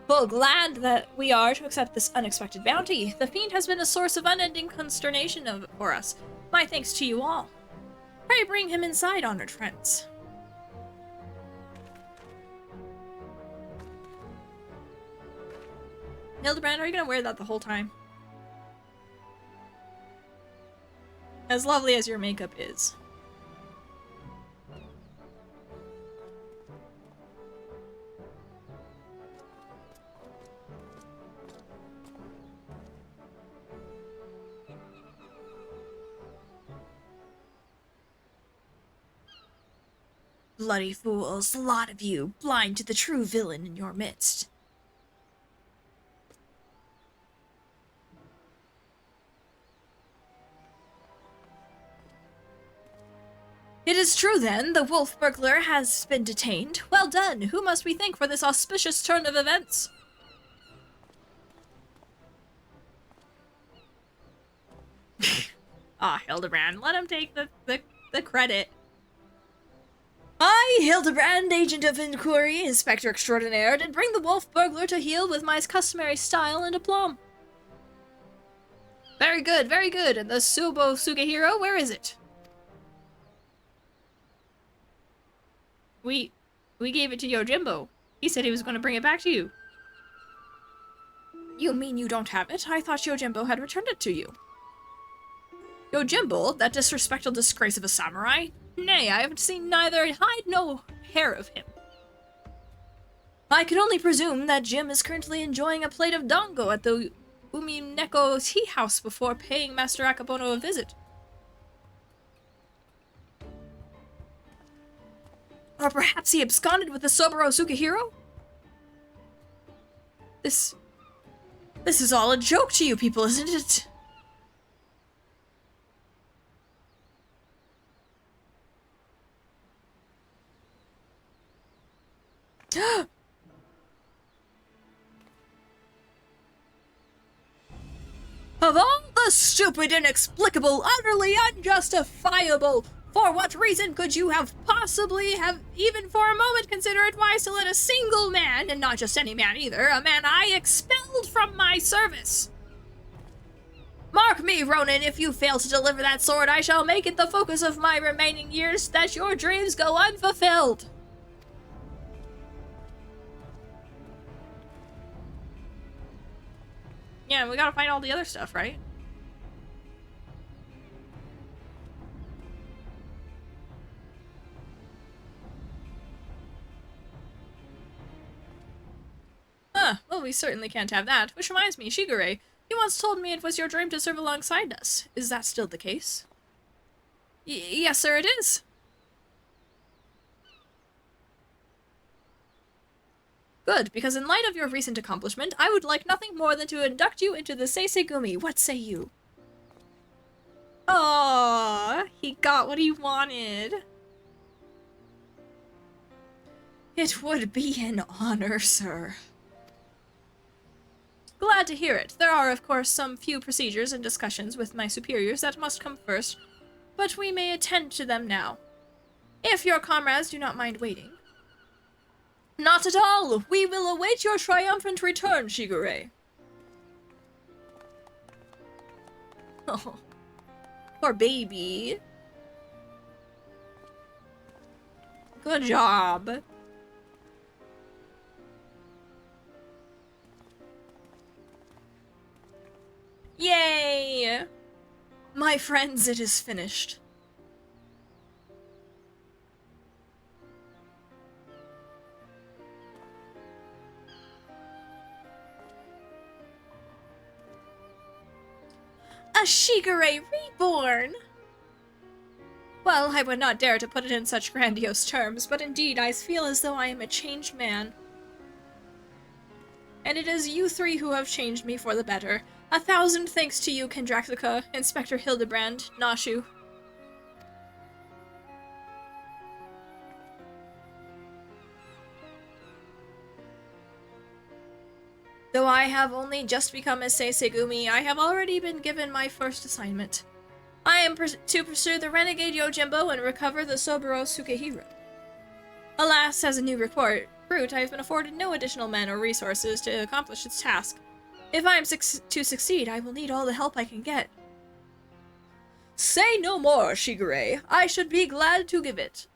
Full glad that we are to accept this unexpected bounty. The fiend has been a source of unending consternation for us. My thanks to you all. Pray bring him inside, honored friends. Hildibrand, are you gonna wear that the whole time? As lovely as your makeup is. Bloody fools, the lot of you, blind to the true villain in your midst. It is true, then, the wolf burglar has been detained. Well done. Who must we thank for this auspicious turn of events? Hildibrand, let him take the credit. I, Hildibrand, agent of inquiry, inspector extraordinaire, did bring the wolf burglar to heel with my customary style and aplomb. Very good, very good. And the Subo Sugehiro, where is it? We gave it to Yojimbo. He said he was going to bring it back to you. You mean you don't have it? I thought Yojimbo had returned it to you. Yojimbo, that disrespectful disgrace of a samurai? Nay, I have seen neither hide nor hair of him. I can only presume that Jim is currently enjoying a plate of dango at the Umineko tea house before paying Master Akabono a visit. Or perhaps he absconded with the Soboro Sukehiro? This is all a joke to you people, isn't it? Of all the stupid, inexplicable, utterly unjustifiable, for what reason could you have possibly even for a moment considered it wise to let a single man, and not just any man either, a man I expelled from my service? Mark me, Ronin, if you fail to deliver that sword, I shall make it the focus of my remaining years that your dreams go unfulfilled. Yeah, we gotta find all the other stuff, right? Well, we certainly can't have that. Which reminds me, Shigure, you once told me it was your dream to serve alongside us. Is that still the case? Yes, sir, it is. Good, because in light of your recent accomplishment, I would like nothing more than to induct you into the Seisegumi. What say you? Aww, he got what he wanted. It would be an honor, sir. Glad to hear it. There are, of course, some few procedures and discussions with my superiors that must come first, but we may attend to them now. If your comrades do not mind waiting. Not at all! We will await your triumphant return, Shigure. Oh, poor baby. Good job. Yay! My friends, it is finished. A Shigure reborn! Well, I would not dare to put it in such grandiose terms, but indeed I feel as though I am a changed man. And it is you three who have changed me for the better. 1,000 thanks to you, Kendraxica, Inspector Hildibrand, Nashu. Though I have only just become a Seisegumi, I have already been given my first assignment. I am to pursue the renegade Yojimbo and recover the Soburo Sukehiro. Alas, as a new recruit, I have been afforded no additional men or resources to accomplish its task. If I am to succeed, I will need all the help I can get. Say no more, Shigure. I should be glad to give it.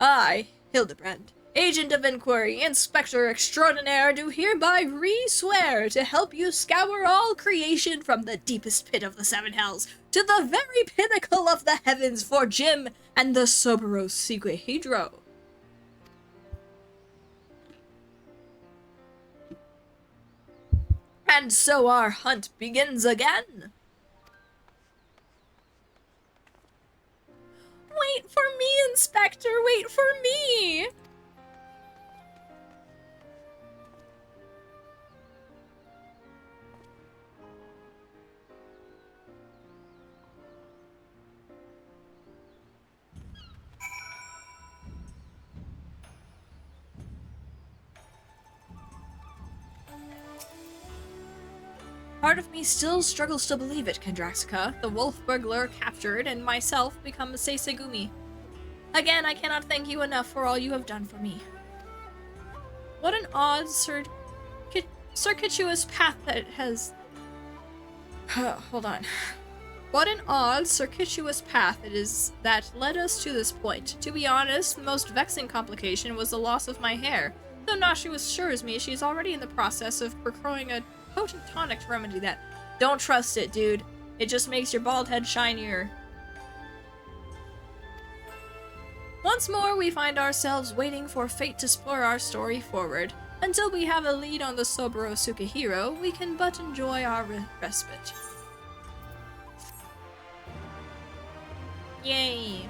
I, Hildibrand, Agent of Inquiry, Inspector Extraordinaire, do hereby re-swear to help you scour all creation from the deepest pit of the Seven Hells to the very pinnacle of the heavens for Jim and the Soburo Sukehiro. And so our hunt begins again. Wait for me, Inspector! Wait for me! Part of me still struggles to believe it, Kendraxica. The wolf burglar captured and myself become a Seisegumi. Again, I cannot thank you enough for all you have done for me. What an odd, circuitous path that has... Hold on. What an odd, circuitous path it is that led us to this point. To be honest, the most vexing complication was the loss of my hair. Though Nashu assures me she's already in the process of procuring a potent tonic to remedy that. Don't trust it, dude. It just makes your bald head shinier. Once more, we find ourselves waiting for fate to spur our story forward. Until we have a lead on the Soburo Sukehiro, we can but enjoy our respite. Yay!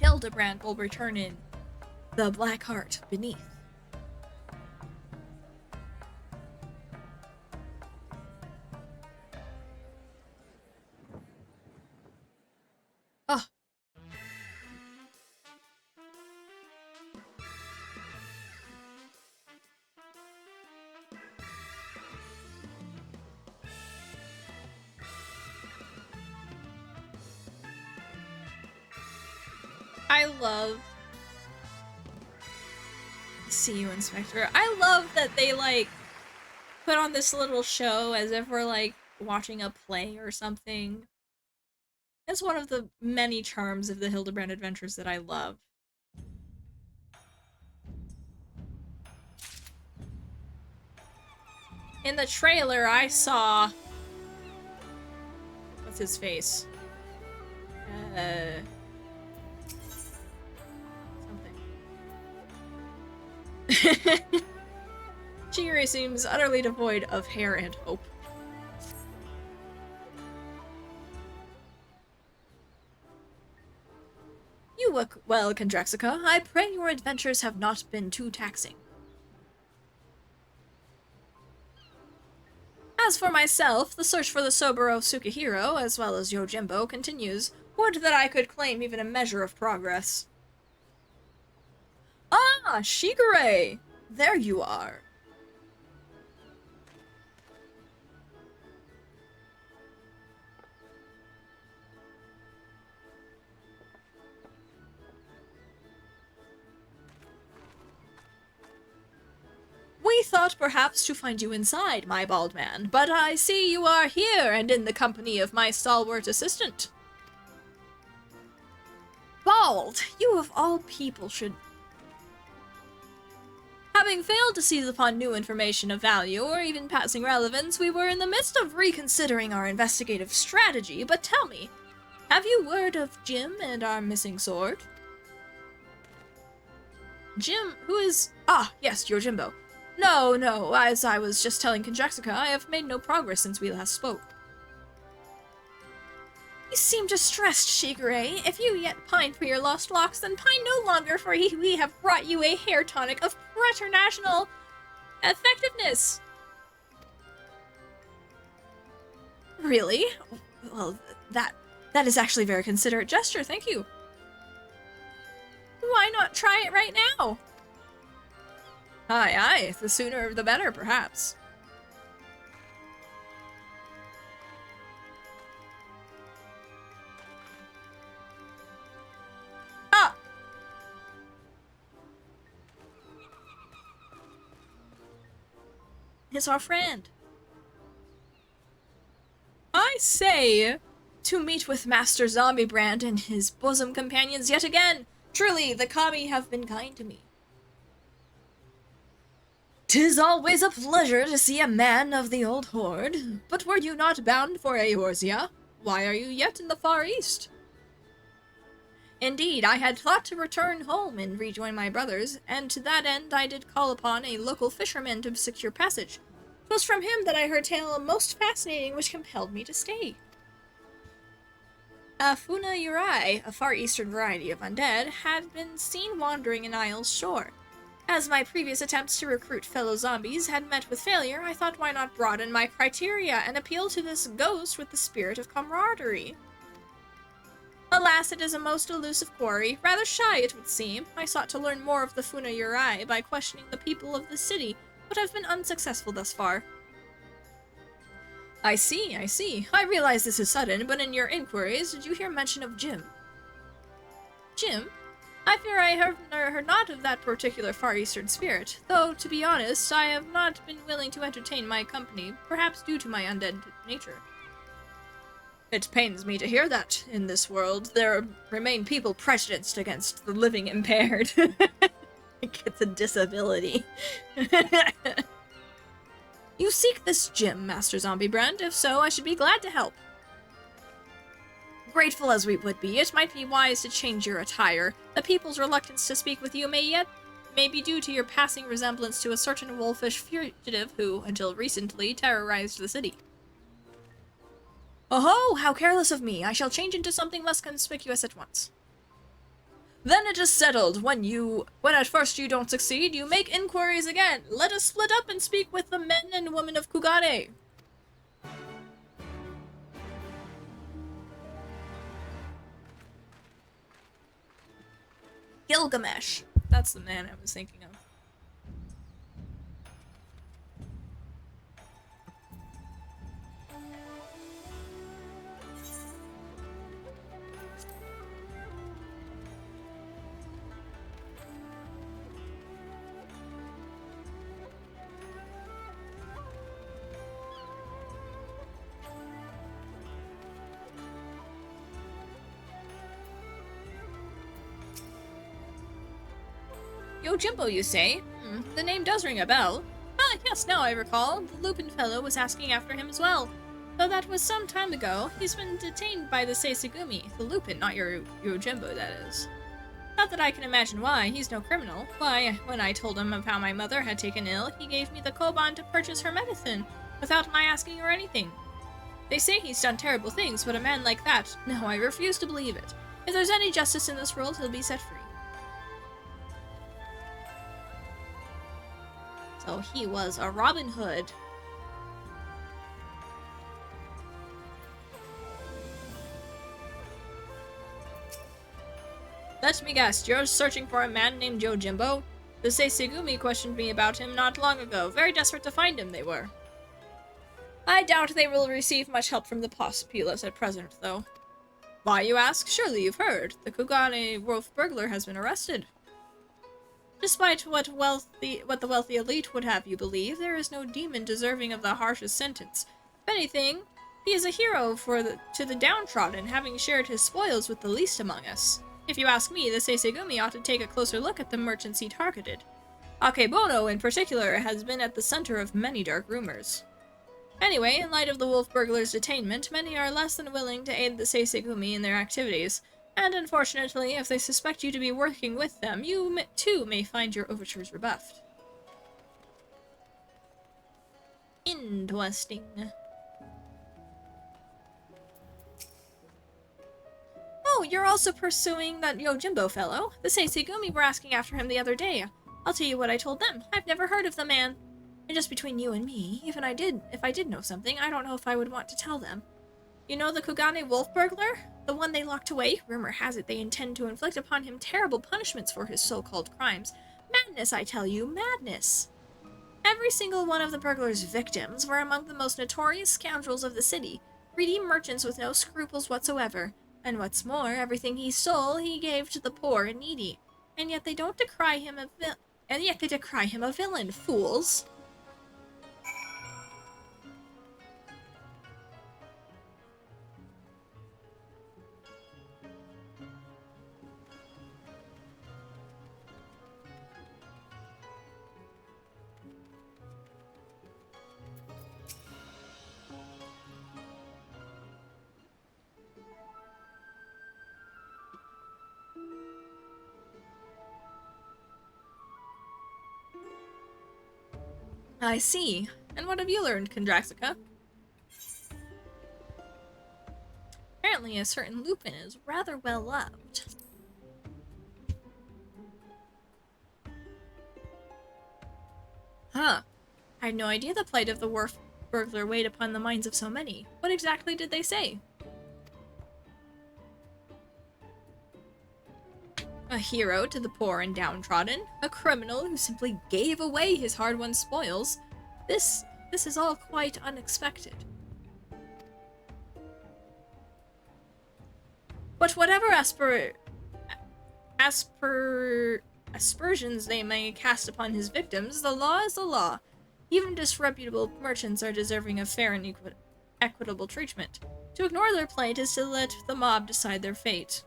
Hildibrand will return in the Black Heart Beneath. Oh. I love... See you, Inspector. I love that they, like, put on this little show as if we're, like, watching a play or something. It's one of the many charms of the Hildibrand adventures that I love. In the trailer, I saw... What's his face? Shigure seems utterly devoid of hair and hope. You look well, Kendraxica. I pray your adventures have not been too taxing. As for myself, the search for the Soburo Sukehiro, as well as Yojimbo, continues. Would that I could claim even a measure of progress. Ah, Shigure! There you are. We thought perhaps to find you inside, my bald man, but I see you are here and in the company of my stalwart assistant. appalled. You of all people should... Having failed to seize upon new information of value or even passing relevance, we were in the midst of reconsidering our investigative strategy, but tell me, have you word of Jim and our missing sword? Jim, who is... Ah, yes, Yojimbo. No, as I was just telling Conjaxica, I have made no progress since we last spoke. You seem distressed, Shigure. If you yet pine for your lost locks, then pine no longer, for we have brought you a hair tonic of preternational effectiveness. Really? Well, that is actually a very considerate gesture, thank you. Why not try it right now? Aye, the sooner the better, perhaps. Ah! It's our friend. I say, to meet with Master Zombiebrand and his bosom companions yet again. Truly, the kami have been kind to me. 'Tis always a pleasure to see a man of the old horde. But were you not bound for Eorzea? Why are you yet in the Far East? Indeed, I had thought to return home and rejoin my brothers, and to that end I did call upon a local fisherman to secure passage. 'Twas from him that I heard tale most fascinating which compelled me to stay. A Funa Yurai, a far eastern variety of undead, had been seen wandering in Isle's shore. As my previous attempts to recruit fellow zombies had met with failure, I thought why not broaden my criteria and appeal to this ghost with the spirit of camaraderie. Alas, it is a most elusive quarry, rather shy it would seem. I sought to learn more of the Funa Yurai by questioning the people of the city, but have been unsuccessful thus far. I see. I realize this is sudden, but in your inquiries, did you hear mention of Jim? Jim? I fear I heard not of that particular Far Eastern spirit, though, to be honest, I have not been willing to entertain my company, perhaps due to my undead nature. It pains me to hear that, in this world, there remain people prejudiced against the living impaired. It's a disability. You seek this Jim, Master Zombiebrand. If so, I should be glad to help. Grateful as we would be, it might be wise to change your attire. The people's reluctance to speak with you may be due to your passing resemblance to a certain wolfish fugitive who, until recently, terrorized the city. Oh, how careless of me! I shall change into something less conspicuous at once. Then it is settled. When at first you don't succeed, you make inquiries again. Let us split up and speak with the men and women of Kugane. Gilgamesh. That's the man I was thinking of. Yojimbo, you say? The name does ring a bell. Ah, yes, now I recall. The Lupin fellow was asking after him as well. Though that was some time ago, he's been detained by the Seisugumi. The Lupin, not your Yojimbo, that is. Not that I can imagine why, he's no criminal. Why, when I told him of how my mother had taken ill, he gave me the koban to purchase her medicine, without my asking or anything. They say he's done terrible things, but a man like that, no, I refuse to believe it. If there's any justice in this world, he'll be set free. So he was a Robin Hood. Let me guess, you're searching for a man named Yojimbo? The Seisugumi questioned me about him not long ago. Very desperate to find him, they were. I doubt they will receive much help from the populace at present, though. Why, you ask? Surely you've heard. The Kugane wolf burglar has been arrested. Despite what the wealthy elite would have you believe, there is no demon deserving of the harshest sentence. If anything, he is a hero to the downtrodden, having shared his spoils with the least among us. If you ask me, the Seisegumi ought to take a closer look at the merchants he targeted. Akebono, in particular, has been at the center of many dark rumors. Anyway, in light of the wolf burglar's detainment, many are less than willing to aid the Seisegumi in their activities, and unfortunately, if they suspect you to be working with them, you too may find your overtures rebuffed. Interesting. Oh, you're also pursuing that Yojimbo fellow? The Seisegumi were asking after him the other day. I'll tell you what I told them. I've never heard of the man. And just between you and me, if I did know something, I don't know if I would want to tell them. You know the Kugane wolf burglar? The one they locked away? Rumor has it they intend to inflict upon him terrible punishments for his so-called crimes. Madness, I tell you, madness! Every single one of the burglar's victims were among the most notorious scoundrels of the city, greedy merchants with no scruples whatsoever. And what's more, everything he stole he gave to the poor and needy. And yet they don't decry him a villain, fools! I see. And what have you learned, Kondraxica? Apparently a certain Lupin is rather well loved. Huh. I had no idea the plight of the wharf burglar weighed upon the minds of so many. What exactly did they say? A hero to the poor and downtrodden, a criminal who simply gave away his hard-won spoils. This is all quite unexpected. But whatever aspersions they may cast upon his victims, the law is the law. Even disreputable merchants are deserving of fair and equitable treatment. To ignore their plight is to let the mob decide their fate.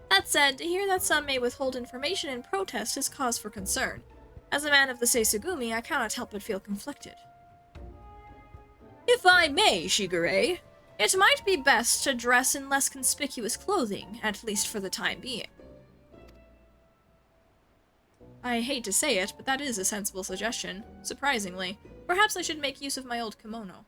That said, to hear that some may withhold information in protest is cause for concern. As a man of the Seisegumi, I cannot help but feel conflicted. If I may, Shigure, it might be best to dress in less conspicuous clothing, at least for the time being. I hate to say it, but that is a sensible suggestion. Surprisingly, perhaps I should make use of my old kimono.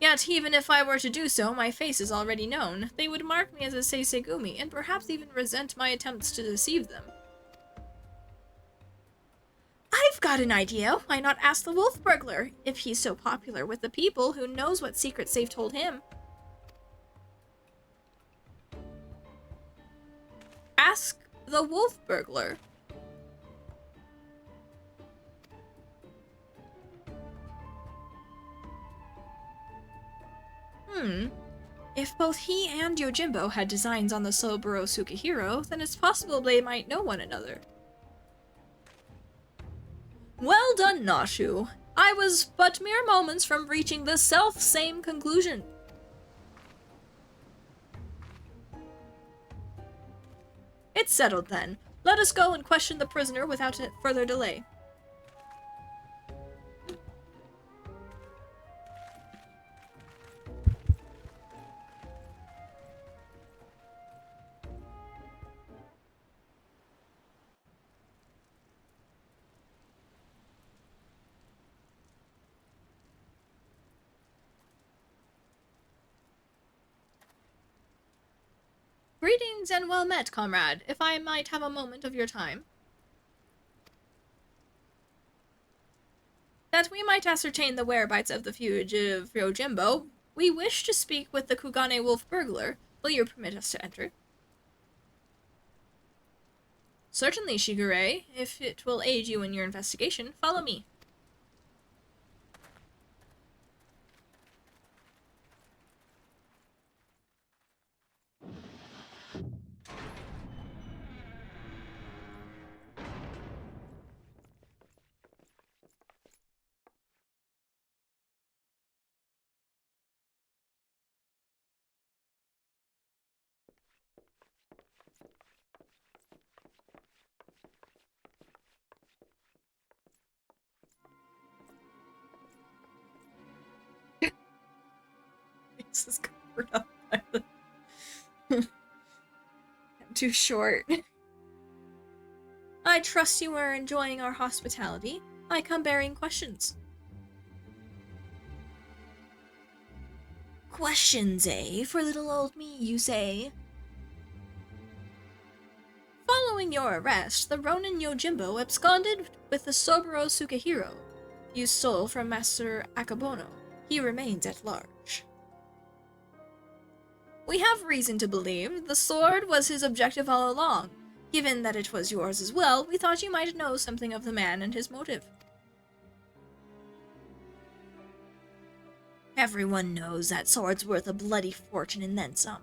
Yet, even if I were to do so, my face is already known. They would mark me as a Seisegumi, and perhaps even resent my attempts to deceive them. I've got an idea! Why not ask the wolf burglar, if he's so popular with the people, who knows what secrets they've told him? Ask the wolf burglar. If both he and Yojimbo had designs on the Soburo Sukihiro, then it's possible they might know one another. Well done, Nashu. I was but mere moments from reaching the self-same conclusion. It's settled then. Let us go and question the prisoner without further delay. Greetings and well met, comrade. If I might have a moment of your time. That we might ascertain the whereabouts of the fugitive Yojimbo, we wish to speak with the Kugane wolf burglar. Will you permit us to enter? Certainly, Shigure. If it will aid you in your investigation, follow me. This is covered up by the... I'm too short. I trust you are enjoying our hospitality. I come bearing questions. Questions, eh? For little old me, you say? Following your arrest, the Ronin Yojimbo absconded with the Soboro Sukehiro you stole from Master Akabono. He remains at large. We have reason to believe the sword was his objective all along. Given that it was yours as well, we thought you might know something of the man and his motive. Everyone knows that sword's worth a bloody fortune and then some.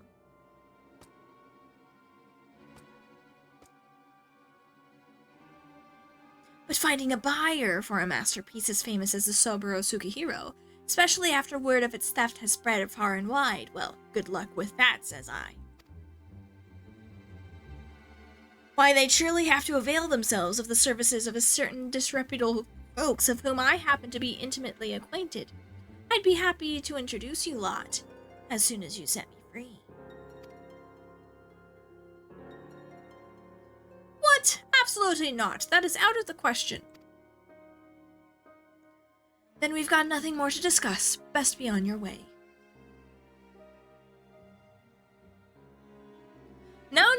But finding a buyer for a masterpiece as famous as the Soboro Sukehiro, especially after word of its theft has spread far and wide, well, good luck with that, says I. Why, they'd surely have to avail themselves of the services of a certain disreputable folks of whom I happen to be intimately acquainted. I'd be happy to introduce you lot, as soon as you set me free. What? Absolutely not. That is out of the question. Then we've got nothing more to discuss. Best be on your way.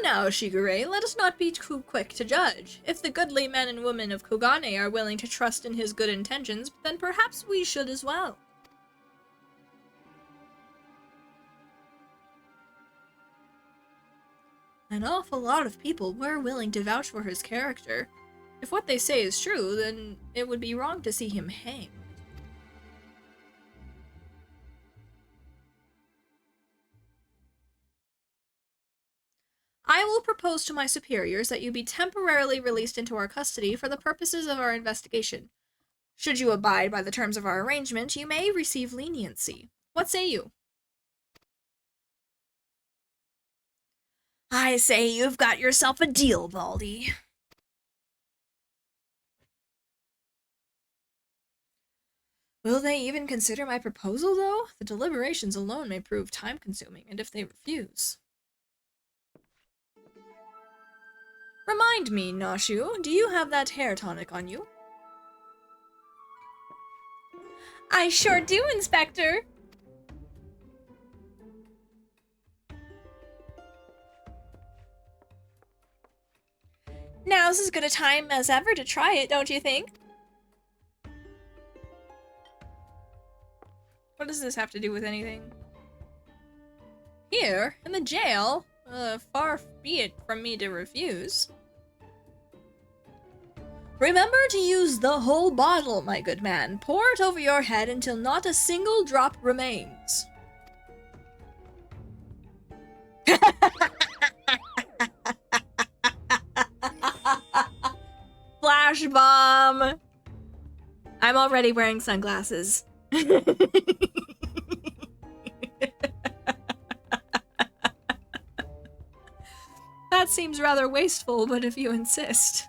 Now, Shigure, let us not be too quick to judge. If the goodly men and women of Kogane are willing to trust in his good intentions, then perhaps we should as well. An awful lot of people were willing to vouch for his character. If what they say is true, then it would be wrong to see him hanged. I will propose to my superiors that you be temporarily released into our custody for the purposes of our investigation. Should you abide by the terms of our arrangement, you may receive leniency. What say you? I say you've got yourself a deal, Baldy. Will they even consider my proposal, though? The deliberations alone may prove time-consuming, and if they refuse... Remind me, Nashu, do you have that hair tonic on you? I sure do, Inspector! Now's as good a time as ever to try it, don't you think? What does this have to do with anything? Here, in the jail? Far be it from me to refuse. Remember to use the whole bottle, my good man. Pour it over your head until not a single drop remains. Flash bomb! I'm already wearing sunglasses. That seems rather wasteful, but if you insist.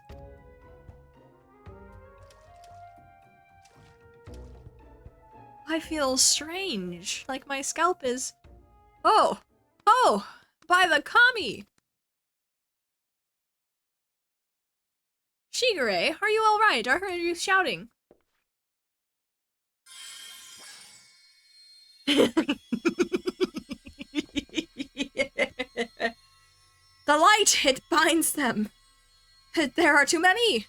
I feel strange, like my scalp is... Oh! By the kami! Shigure, are you alright? I heard you shouting. The light! It binds them! There are too many!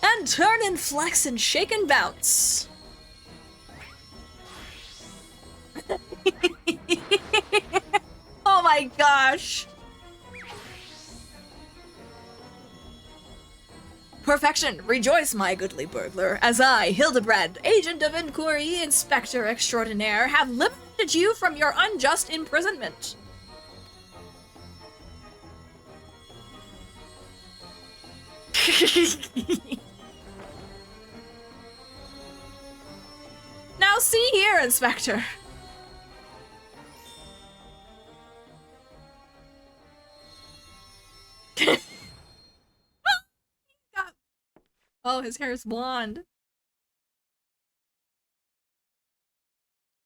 And turn and flex and shake and bounce! Oh my gosh! Perfection! Rejoice, my goodly burglar, as I, Hildibrand, agent of inquiry, inspector extraordinaire, have liberated you from your unjust imprisonment. Now see here, Inspector. no, his hair is blonde.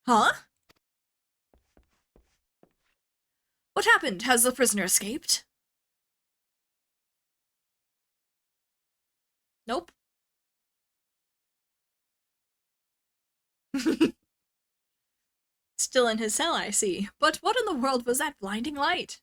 Huh? What happened? Has the prisoner escaped? Nope. Still in his cell, I see. But what in the world was that blinding light?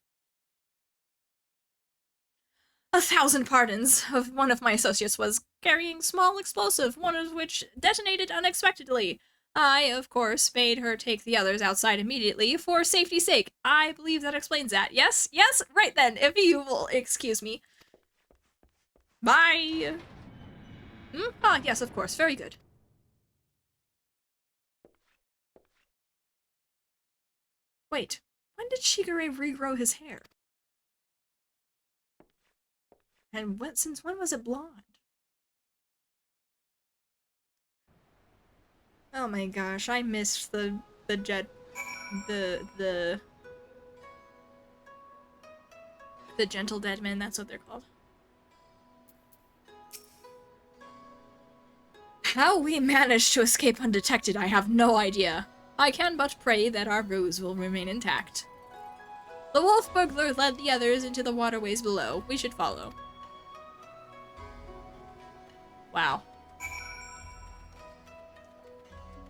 1,000 pardons. One of my associates was carrying small explosive, one of which detonated unexpectedly. I, of course, made her take the others outside immediately for safety's sake. I believe that explains that. Yes? Yes? Right then, if you will excuse me. Bye! Ah, yes, of course. Very good. Wait, when did Shigure regrow his hair? And since when was it blonde? Oh my gosh, I missed the gentle dead men, that's what they're called. How we managed to escape undetected, I have no idea. I can but pray that our ruse will remain intact. The wolf burglar led the others into the waterways below. We should follow. Wow.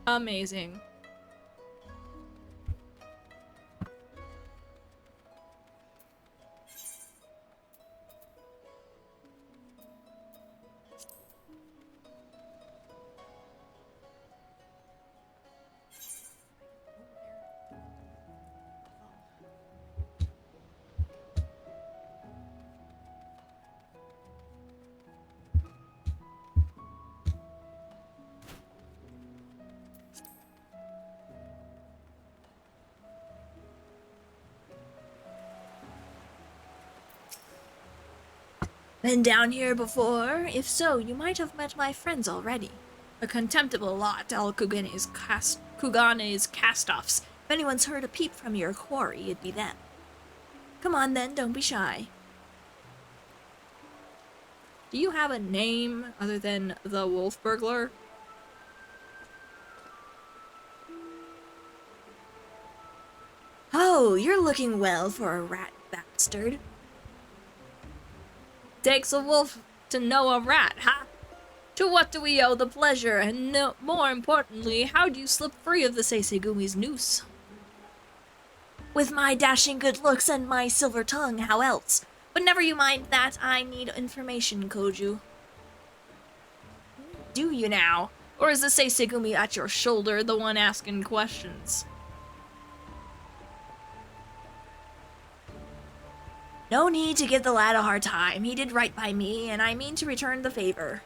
Amazing. Been down here before? If so, you might have met my friends already. A contemptible lot, all Kugane's cast-offs. If anyone's heard a peep from your quarry, it'd be them. Come on then, don't be shy. Do you have a name other than the wolf burglar? Oh, you're looking well for a rat bastard. Takes a wolf to know a rat, huh? To what do we owe the pleasure, and more importantly, how'd you slip free of the Seisegumi's noose? With my dashing good looks and my silver tongue, how else? But never you mind that, I need information, Koju. Do you now? Or is the Seisegumi at your shoulder the one asking questions? No need to give the lad a hard time. He did right by me, and I mean to return the favor.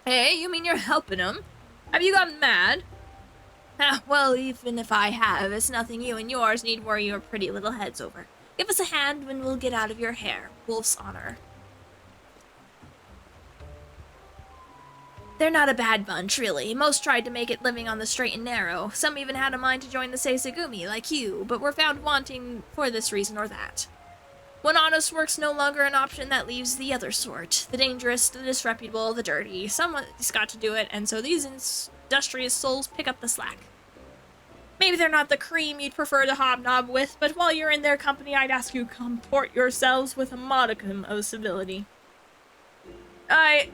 Hey, you mean you're helping him? Have you gotten mad? Well, even if I have, it's nothing you and yours need worry your pretty little heads over. Give us a hand when we'll get out of your hair. Wolf's honor. They're not a bad bunch, really. Most tried to make it living on the straight and narrow. Some even had a mind to join the Seisegumi, like you, but were found wanting for this reason or that. When honest work's no longer an option, that leaves the other sort. The dangerous, the disreputable, the dirty. Someone's got to do it, and so these industrious souls pick up the slack. Maybe they're not the cream you'd prefer to hobnob with, but while you're in their company, I'd ask you comport yourselves with a modicum of civility. I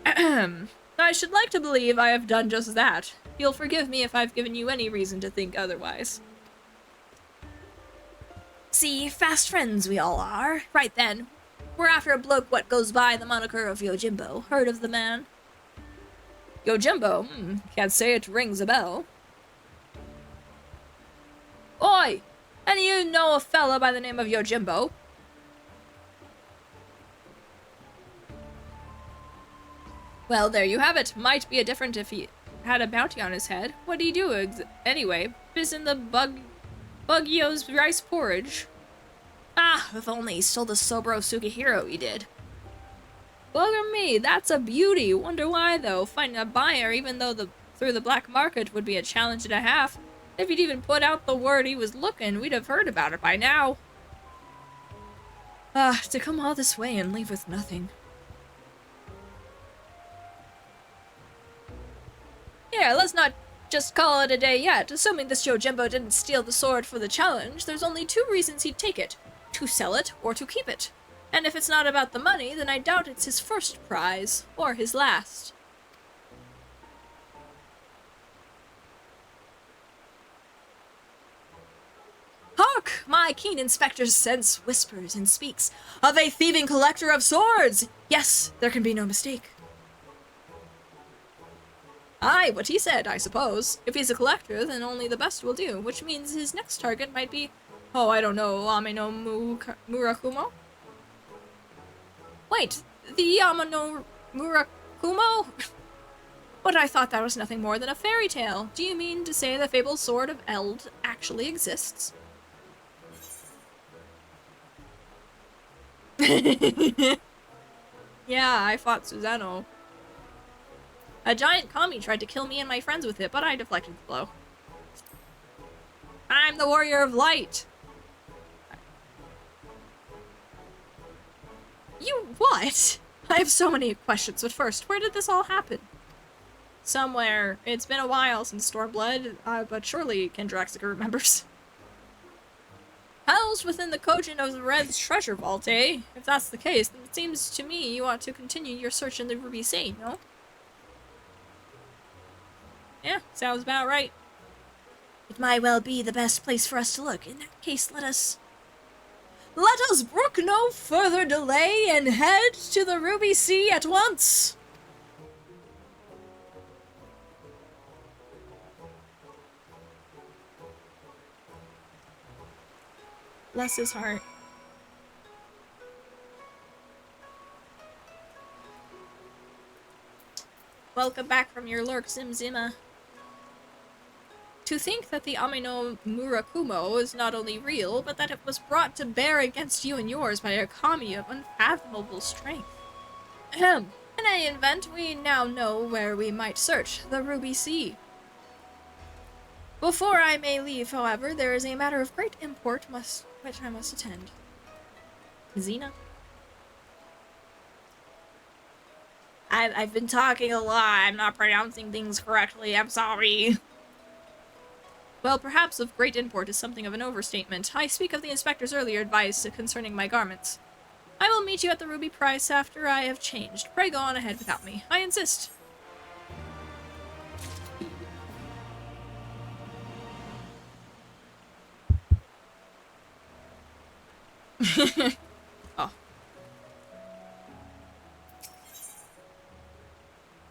should like to believe I have done just that. You'll forgive me if I've given you any reason to think otherwise. See, fast friends we all are. Right then, we're after a bloke what goes by the moniker of Yojimbo. Heard of the man? Yojimbo? Can't say it rings a bell. Oi! And you know a fella by the name of Yojimbo? Well, there you have it. Might be a different if he had a bounty on his head. What do you do anyway? Is in the Bugyo's rice porridge. Ah, if only he stole the Sobro Sugihiro he did. Bugger me, that's a beauty. Wonder why, though. Finding a buyer, even though through the black market would be a challenge and a half. If he'd even put out the word he was looking, we'd have heard about it by now. To come all this way and leave with nothing. There, let's not just call it a day yet. Assuming this Yojimbo didn't steal the sword for the challenge, there's only 2 reasons he'd take it. To sell it, or to keep it. And if it's not about the money, then I doubt it's his first prize, or his last. Hark! My keen inspector's sense whispers and speaks of a thieving collector of swords! Yes, there can be no mistake. Aye, what he said, I suppose. If he's a collector, then only the best will do, which means his next target might be, oh, I don't know, Ameno Murakumo? Wait, the Ameno Murakumo? But I thought that was nothing more than a fairy tale. Do you mean to say the fabled sword of Eld actually exists? Yeah, I fought Susanoo. A giant kami tried to kill me and my friends with it, but I deflected the blow. I'm the warrior of light! You what? I have so many questions, but first, where did this all happen? Somewhere. It's been a while since Stormblood, but surely Kendraxica remembers. Housed within the Kojin of the Red's treasure vault, eh? If that's the case, then it seems to me you ought to continue your search in the Ruby Sea, no? Yeah, sounds about right. It might well be the best place for us to look. In that case, let us brook no further delay and head to the Ruby Sea at once! Bless his heart. Welcome back from your lurk, Zimzima. To think that the Ameno Murakumo is not only real, but that it was brought to bear against you and yours by a kami of unfathomable strength. Ahem. In any event, we now know where we might search, the Ruby Sea. Before I may leave, however, there is a matter of great import which I must attend. Xena? I've been talking a lot. I'm not pronouncing things correctly. I'm sorry. Well, perhaps of great import is something of an overstatement. I speak of the inspector's earlier advice concerning my garments. I will meet you at the Ruby Price after I have changed. Pray go on ahead without me. I insist. Oh.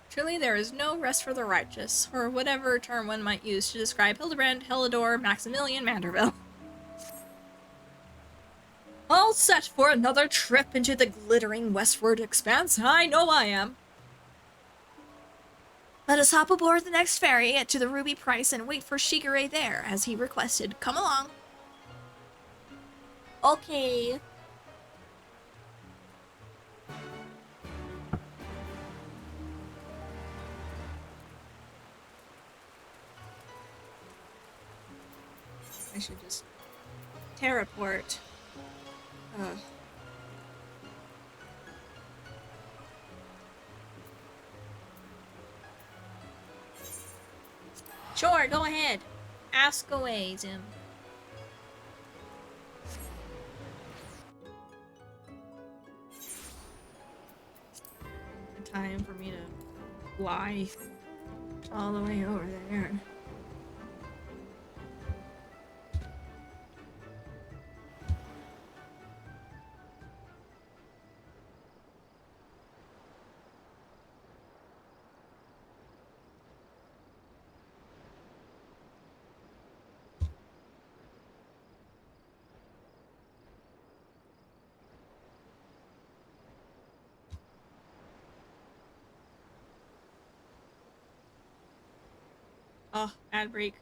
Truly, there is no rest for the righteous, or whatever term one might use to describe Hildibrand, Helidor, Maximilian Manderville. All set for another trip into the glittering westward expanse? I know I am. Let us hop aboard the next ferry to the Ruby Price and wait for Shigure there, as he requested. Come along. Okay. I should just teleport. Sure, go ahead. Ask away, Zim. Time for me to fly all the way over there. Oh, ad break.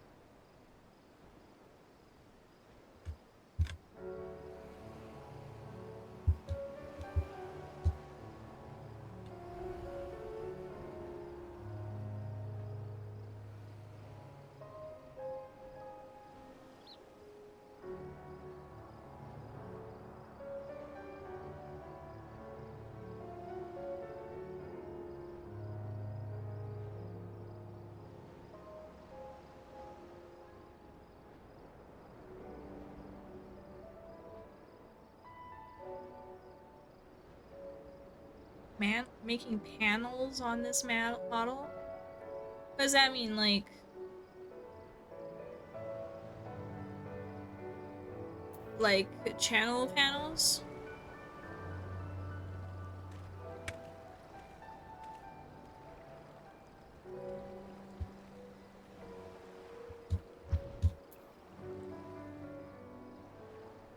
making panels on this model? What does that mean, like... channel panels?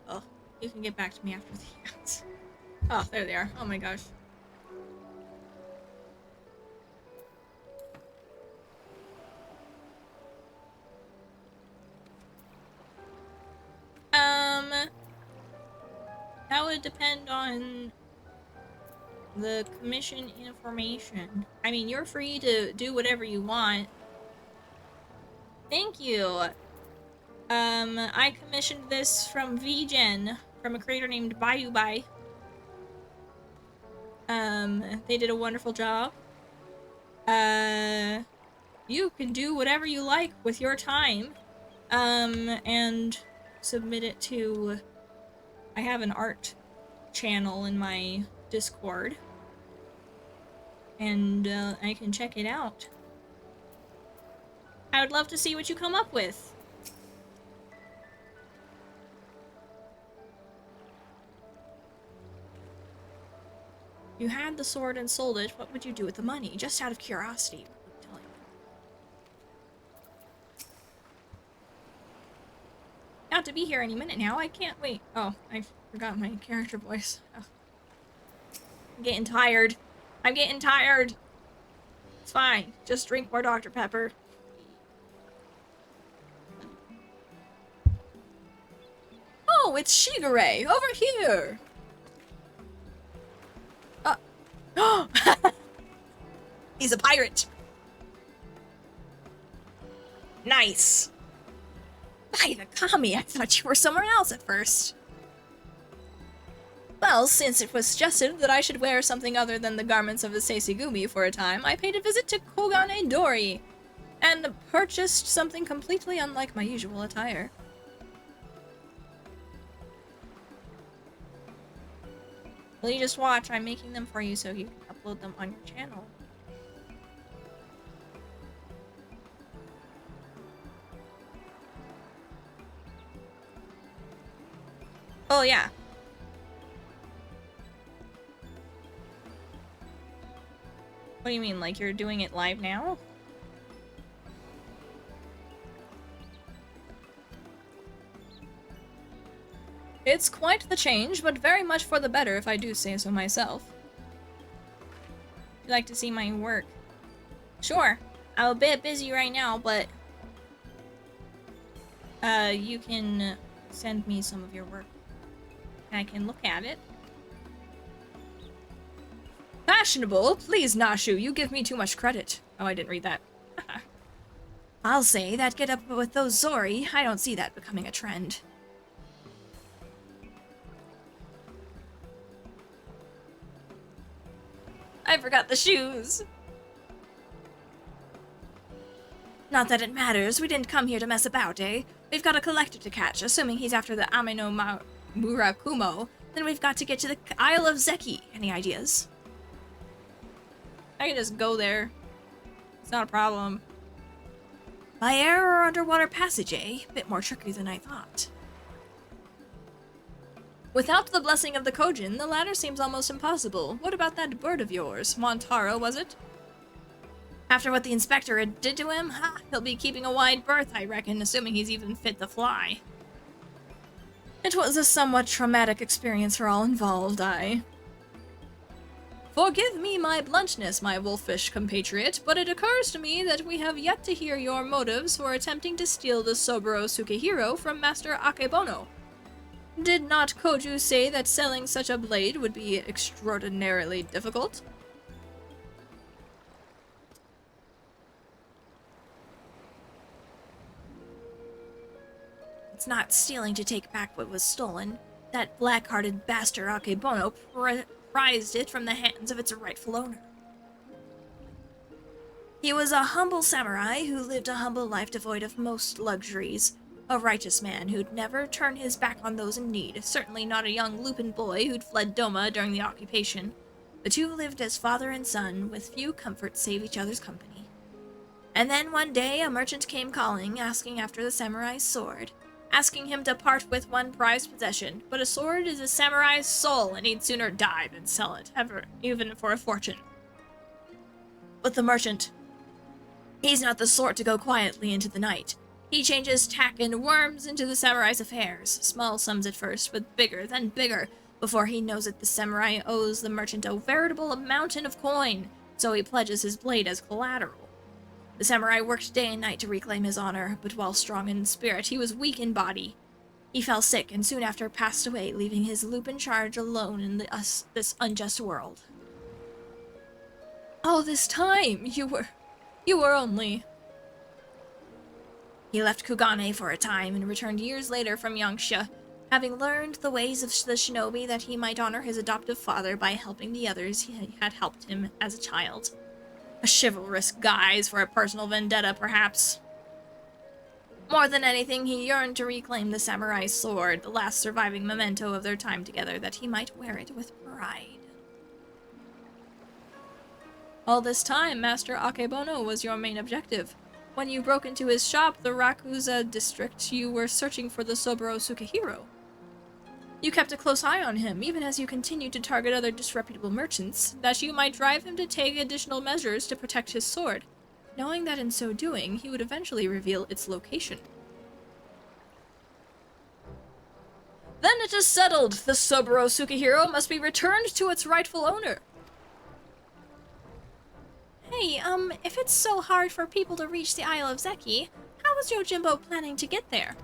Oh, you can get back to me after the ads. Oh, there they are. Oh my gosh. That would depend on the commission information. I mean, you're free to do whatever you want. Thank you. I commissioned this from VGen, from a creator named Bayubai. They did a wonderful job. You can do whatever you like with your time. And submit it to... I have an art channel in my Discord. And, I can check it out. I would love to see what you come up with. You had the sword and sold it, what would you do with the money? Just out of curiosity. Got to be here any minute now, I can't wait. Oh, I forgot my character voice. Oh. I'm getting tired. I'm getting tired. It's fine, just drink more Dr. Pepper. Oh, it's Shigure, over here! Oh! He's a pirate! Nice! By the kami, I thought you were somewhere else at first. Well, since it was suggested that I should wear something other than the garments of a Seisigumi for a time, I paid a visit to Kogane Dori, and purchased something completely unlike my usual attire. Well, you just watch, I'm making them for you so you can upload them on your channel. Oh, yeah. What do you mean, like you're doing it live now? It's quite the change, but very much for the better if I do say so myself. Would you like to see my work? Sure. I'm a bit busy right now, but... you can send me some of your work. And I can look at it. Fashionable? Please, Nashu, you give me too much credit. Oh, I didn't read that. I'll say, that get up with those Zori, I don't see that becoming a trend. I forgot the shoes. Not that it matters, we didn't come here to mess about, eh? We've got a collector to catch, assuming he's after the Ameno Murakumo, then we've got to get to the Isle of Zeki. Any ideas? I can just go there. It's not a problem. By air or underwater passage, eh? Bit more tricky than I thought. Without the blessing of the Kojin, the latter seems almost impossible. What about that bird of yours? Montaro, was it? After what the inspector had did to him, he'll be keeping a wide berth, I reckon, assuming he's even fit to fly. It was a somewhat traumatic experience for all involved, Forgive me my bluntness, my wolfish compatriot, but it occurs to me that we have yet to hear your motives for attempting to steal the Soburo Sukehiro from Master Akebono. Did not Koju say that selling such a blade would be extraordinarily difficult? It's not stealing to take back what was stolen. That black-hearted bastard Akebono prized it from the hands of its rightful owner. He was a humble samurai who lived a humble life devoid of most luxuries. A righteous man who'd never turn his back on those in need, certainly not a young Lupin boy who'd fled Doma during the occupation. The two lived as father and son, with few comforts save each other's company. And then one day a merchant came calling, asking after the samurai's sword, asking him to part with one prized possession, but a sword is a samurai's soul, and he'd sooner die than sell it, ever, even for a fortune. But the merchant, he's not the sort to go quietly into the night. He changes tack and worms into the samurai's affairs, small sums at first, but bigger, then bigger. Before he knows it, the samurai owes the merchant a veritable mountain of coin, so he pledges his blade as collateral. The samurai worked day and night to reclaim his honor, but while strong in spirit, he was weak in body. He fell sick and soon after passed away, leaving his lupin charge alone in this unjust world. All this time, you were only... He left Kugane for a time and returned years later from Yangsha, having learned the ways of the shinobi that he might honor his adoptive father by helping the others he had helped him as a child. A chivalrous guise for a personal vendetta, perhaps. More than anything, he yearned to reclaim the samurai's sword, the last surviving memento of their time together, that he might wear it with pride. All this time, Master Akebono was your main objective. When you broke into his shop, the Rakuza district, you were searching for the Soboro Sukehiro. You kept a close eye on him, even as you continued to target other disreputable merchants, that you might drive him to take additional measures to protect his sword, knowing that in so doing, he would eventually reveal its location. Then it is settled. The Soboro Sukehiro must be returned to its rightful owner. Hey, if it's so hard for people to reach the Isle of Zeki, how was Yojimbo planning to get there?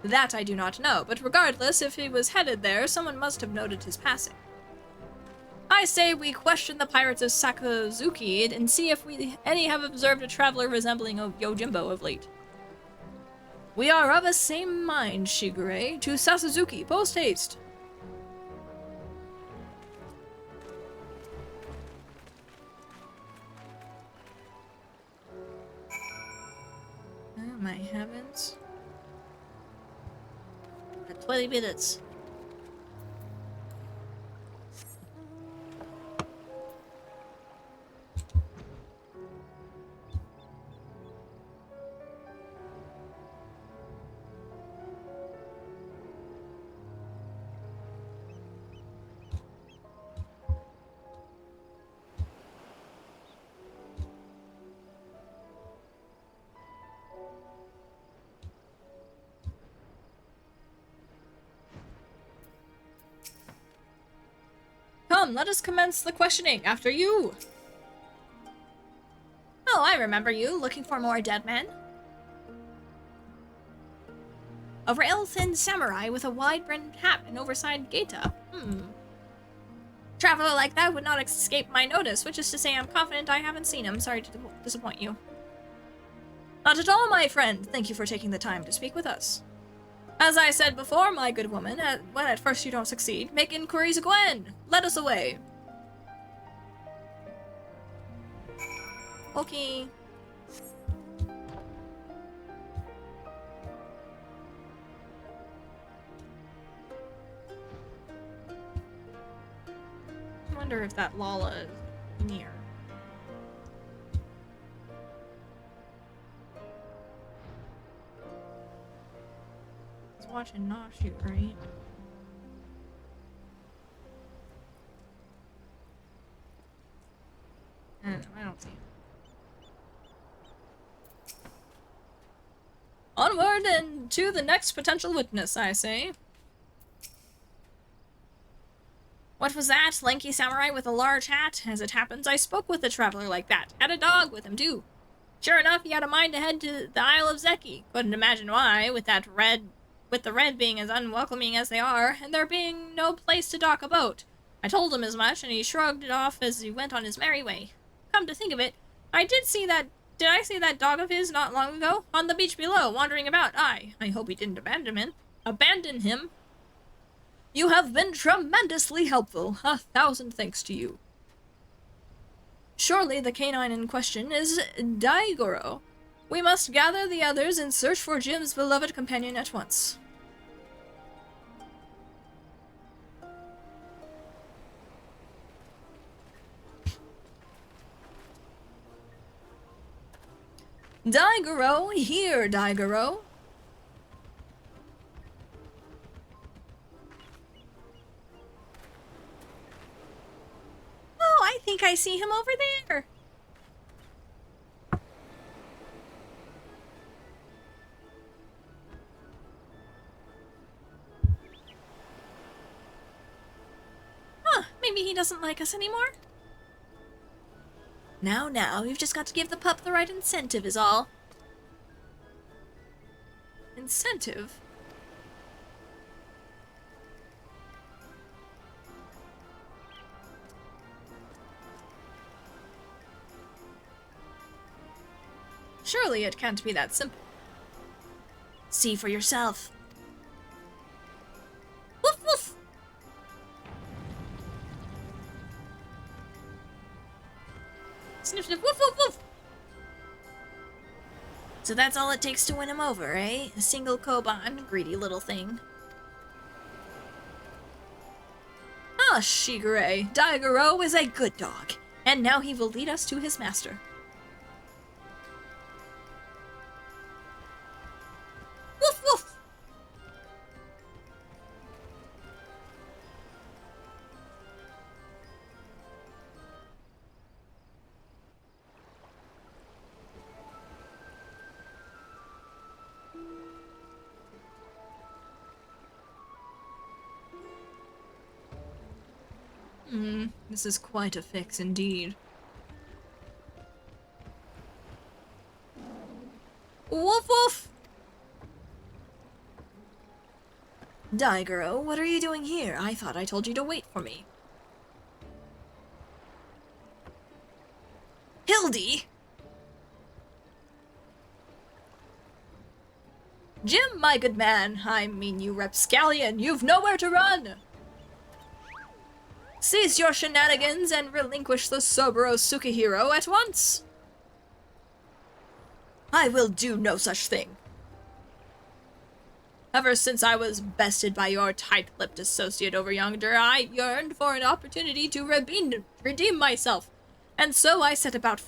That I do not know, but regardless, if he was headed there, someone must have noted his passing. I say we question the pirates of Sakazuki and see if any have observed a traveler resembling Yojimbo of late. We are of a same mind, Shigure. To Sakazuki, post-haste. Oh my heavens. 20 minutes. Come, let us commence the questioning after you. Oh, I remember you, looking for more dead men. A rail-thin samurai with a wide-brimmed hat and oversized gaita. Traveler like that would not escape my notice, which is to say I'm confident I haven't seen him. Sorry to disappoint you. Not at all, my friend. Thank you for taking the time to speak with us. As I said before, my good woman, when at first you don't succeed, make inquiries again. Let us away. Okay. I wonder if that Lala is near. Watching Nah shoot, right? I don't see him. Onward and to the next potential witness, I say. What was that? Lanky samurai with a large hat? As it happens, I spoke with a traveler like that. Had a dog with him, too. Sure enough, he had a mind to head to the Isle of Zeki. Couldn't imagine why, with the red being as unwelcoming as they are, and there being no place to dock a boat. I told him as much, and he shrugged it off as he went on his merry way. Come to think of it, did I see that dog of his not long ago? On the beach below, wandering about. I hope he didn't abandon him. You have been tremendously helpful. 1,000 thanks to you. Surely the canine in question is Daigoro. We must gather the others and search for Jim's beloved companion at once. Daigoro, here, Daigoro. Oh, I think I see him over there. Huh, maybe he doesn't like us anymore. Now, you've just got to give the pup the right incentive is all. Incentive? Surely it can't be that simple. See for yourself. Woof woof! Sniff sniff woof woof woof! So that's all it takes to win him over, eh? A single koban, greedy little thing. Ah, Shigure, Daigoro is a good dog, and now he will lead us to his master. Woof woof! This is quite a fix indeed. Woof woof! Daigoro, what are you doing here? I thought I told you to wait for me. Hildy! Jim, my good man, I mean you rapscallion, you've nowhere to run! Cease your shenanigans and relinquish the Soburo Tsukihiro at once! I will do no such thing. Ever since I was bested by your tight-lipped associate over yonder, I yearned for an opportunity to redeem myself, and so I set about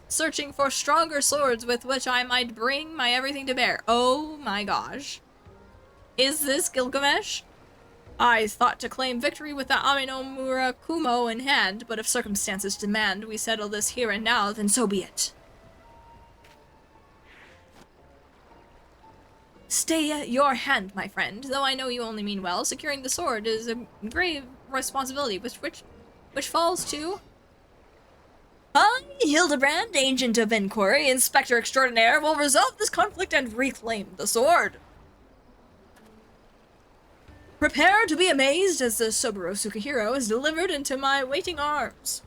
searching for stronger swords with which I might bring my everything to bear. Oh my gosh. Is this Gilgamesh? I thought to claim victory with the Aminomura Kumo in hand, but if circumstances demand we settle this here and now, then so be it. Stay your hand, my friend. Though I know you only mean well, securing the sword is a grave responsibility, which falls to... I, Hildibrand, Agent of Inquiry, Inspector Extraordinaire, will resolve this conflict and reclaim the sword. Prepare to be amazed as the Soburo Tsukihiro is delivered into my waiting arms.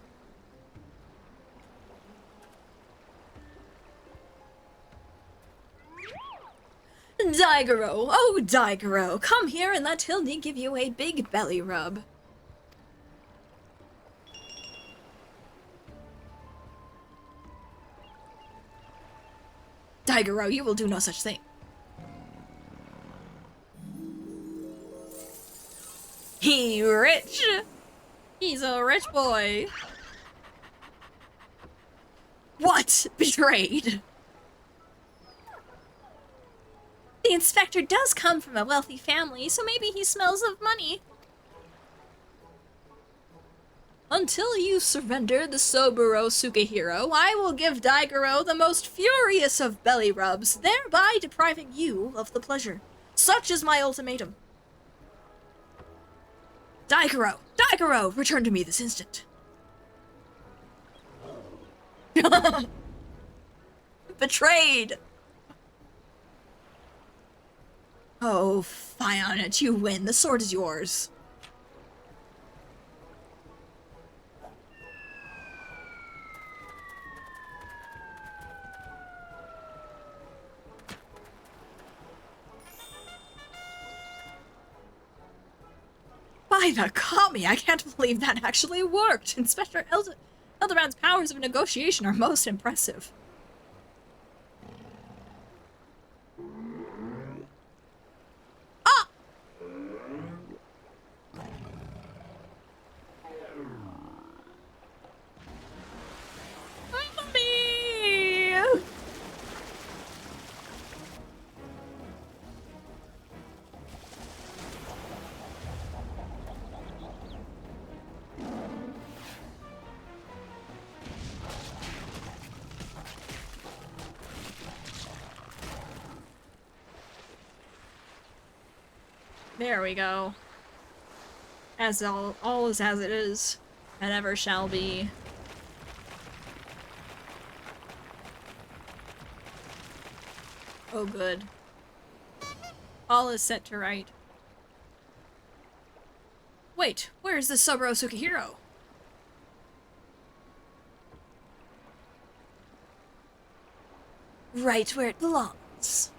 Daigoro, oh Daigoro, come here and let Hildy give you a big belly rub. Daigoro, you will do no such thing. He rich. He's a rich boy. What? Betrayed? The inspector does come from a wealthy family, so maybe he smells of money. Until you surrender the Soburo Tsukihiro, I will give Daigoro the most furious of belly rubs, thereby depriving you of the pleasure. Such is my ultimatum. Daigoro! Daigoro! Return to me this instant. Betrayed! Oh, fie on it, you win. The sword is yours. By the kami, I can't believe that actually worked. Inspector Hildibrand's powers of negotiation are most impressive. Ah! Help me! There we go. As all is as it is, and ever shall be. Oh good. All is set to right. Wait, where's the Saburo Sukihiro? Right where it belongs.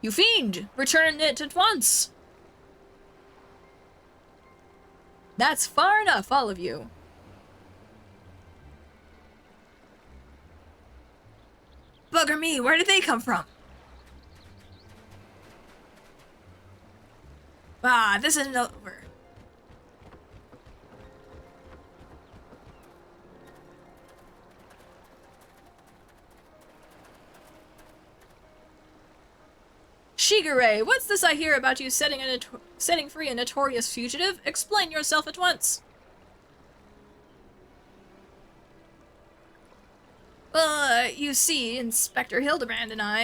You fiend! Return it at once! That's far enough, all of you. Bugger me, where did they come from? Ah, this isn't over. Shigure, what's this I hear about you setting free a notorious fugitive? Explain yourself at once. You see, Inspector Hildibrand and I,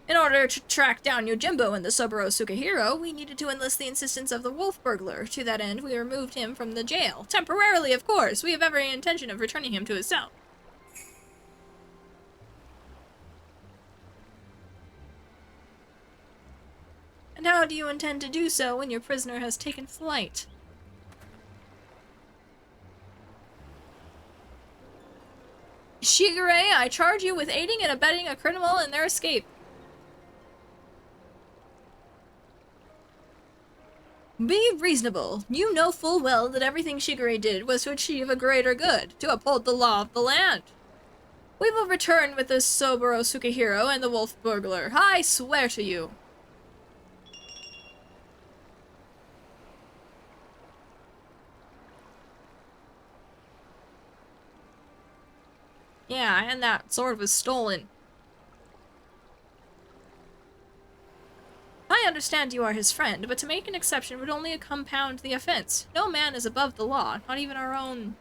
in order to track down Yojimbo and the Saburo Sukihiro, we needed to enlist the assistance of the wolf burglar. To that end, we removed him from the jail. Temporarily, of course. We have every intention of returning him to his cell. And how do you intend to do so when your prisoner has taken flight? Shigure, I charge you with aiding and abetting a criminal in their escape. Be reasonable. You know full well that everything Shigure did was to achieve a greater good, to uphold the law of the land. We will return with the Saburo Sukihiro and the wolf burglar. I swear to you. Yeah, and that sword was stolen. I understand you are his friend, but to make an exception would only compound the offense. No man is above the law, not even our own.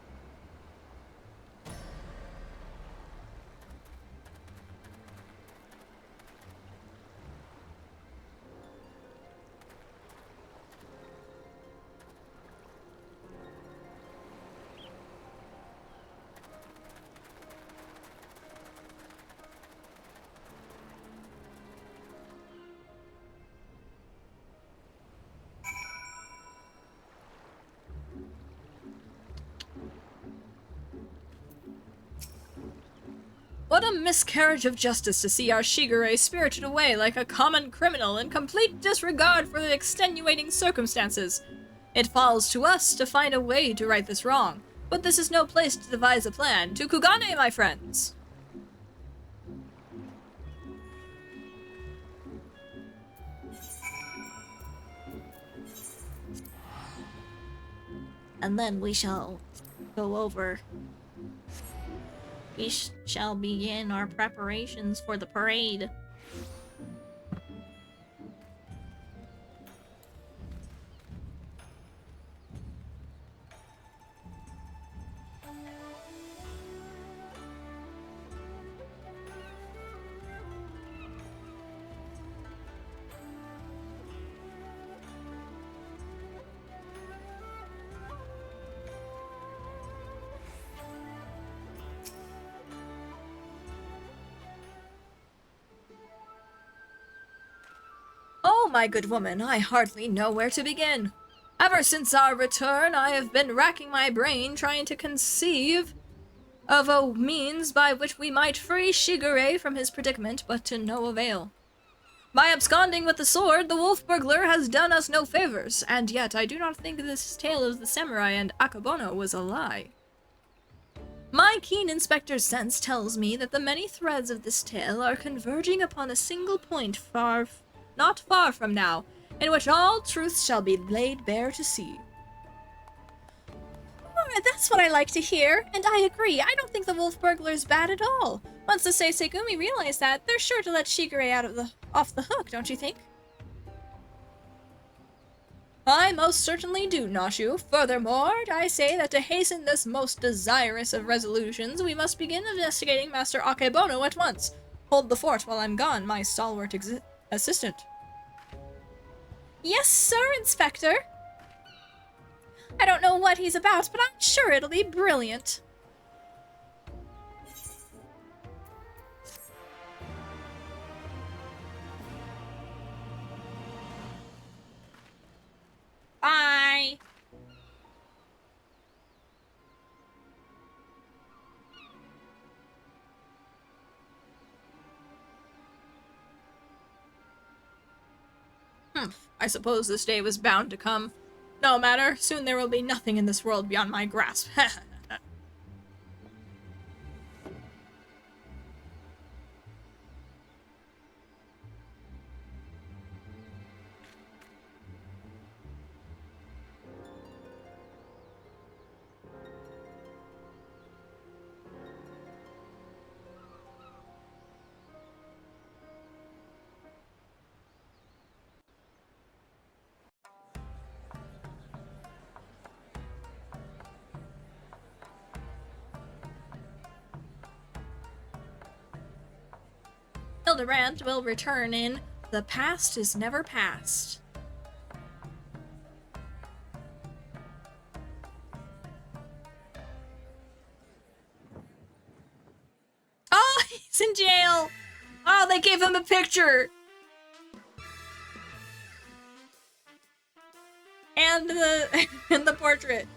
What a miscarriage of justice to see our Shigure spirited away like a common criminal in complete disregard for the extenuating circumstances. It falls to us to find a way to right this wrong, but this is no place to devise a plan. To Kugane, my friends! And then we shall go over. We shall begin our preparations for the parade. Oh, my good woman, I hardly know where to begin. Ever since our return, I have been racking my brain trying to conceive of a means by which we might free Shigure from his predicament, but to no avail. By absconding with the sword, the wolf burglar has done us no favors, and yet I do not think this tale of the samurai and Akebono was a lie. My keen inspector's sense tells me that the many threads of this tale are converging upon a single point not far from now, in which all truth shall be laid bare to see. That's what I like to hear, and I agree. I don't think the wolf burglar's bad at all. Once the Seisegumi realize that, they're sure to let Shigure off the hook, don't you think? I most certainly do, Nashu. Furthermore, I say that to hasten this most desirous of resolutions, we must begin investigating Master Akebono at once. Hold the fort while I'm gone, my stalwart Assistant. Yes, sir, Inspector. I don't know what he's about, but I'm sure it'll be brilliant. Bye! I suppose this day was bound to come. No matter, soon there will be nothing in this world beyond my grasp. Hildibrand will return in The Past is Never Past. Oh, he's in jail! Oh, they gave him a picture! And the and the portrait.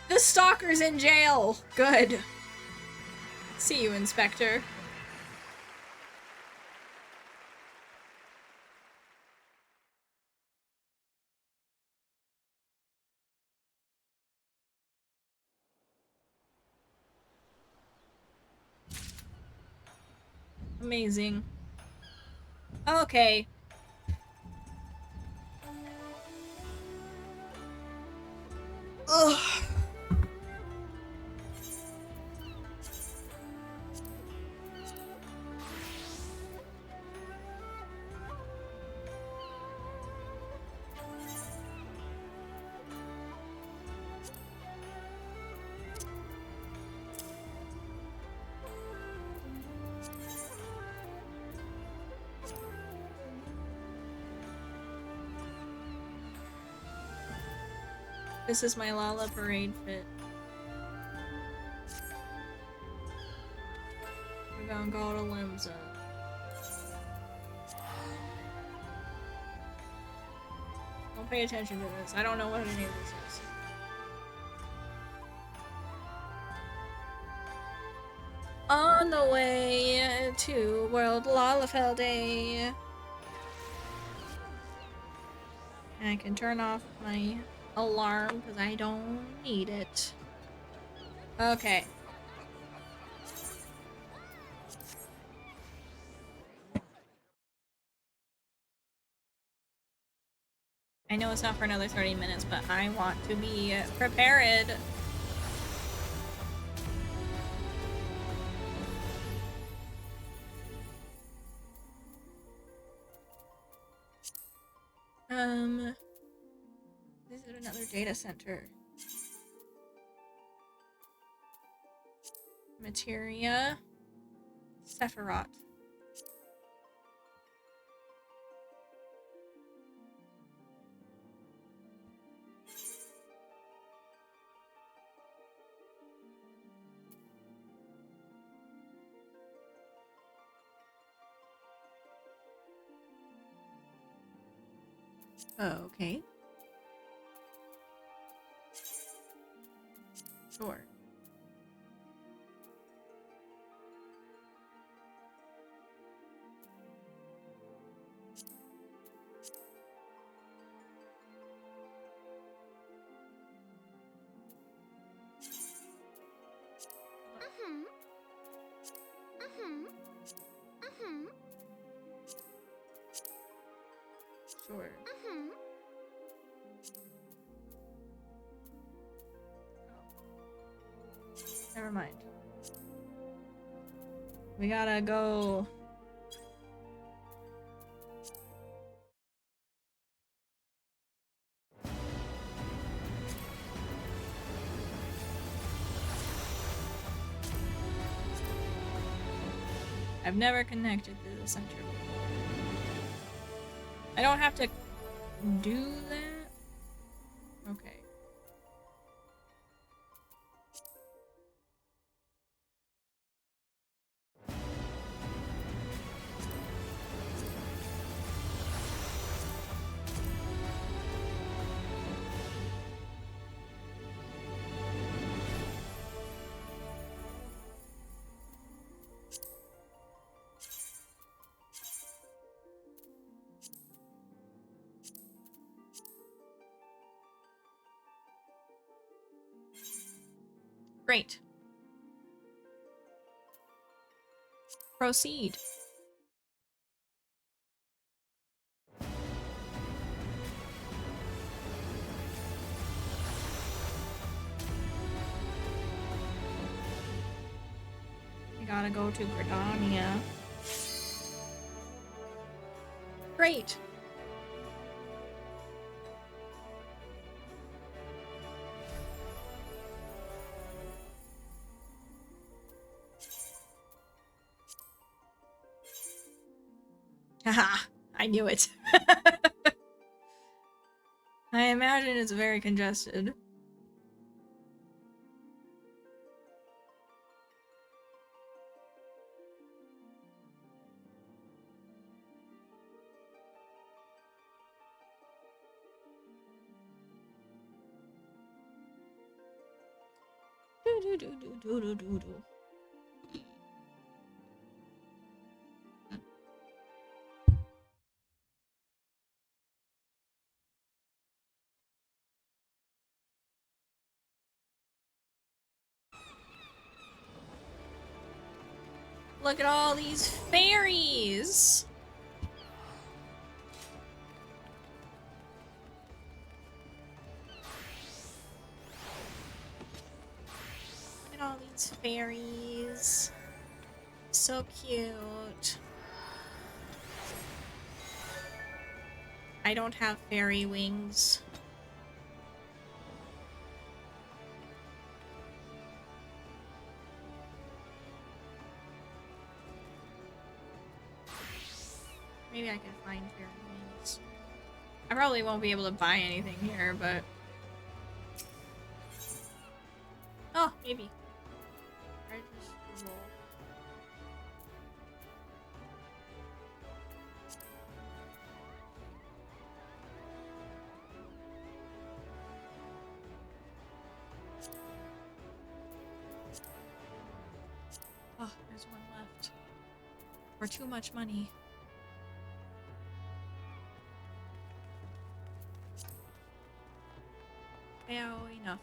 The stalker's in jail! Good. See you, Inspector. Amazing. Okay. Ugh. This is my Lala parade fit. We're gonna go to Limsa. Don't pay attention to this. I don't know what any of this is. On the way to World Lalafell Day. I can turn off my alarm because I don't need it. Okay. I know it's not for another 30 minutes, but I want to be prepared. Visit another data center. Materia. Sephiroth. Oh, okay. Sure. Sure. Never mind. We gotta go. I've never connected to the center before. I don't have to do that? Okay. Great. Proceed. We gotta go to Gridania. Great. Haha, I knew it. I imagine it's very congested. Do do do do do do do. Look at all these fairies! Look at all these fairies. So cute. I don't have fairy wings. Maybe I can find fairy wings. I probably won't be able to buy anything here, but... Oh, maybe. I just roll. Oh, there's one left. For too much money. Yeah, enough.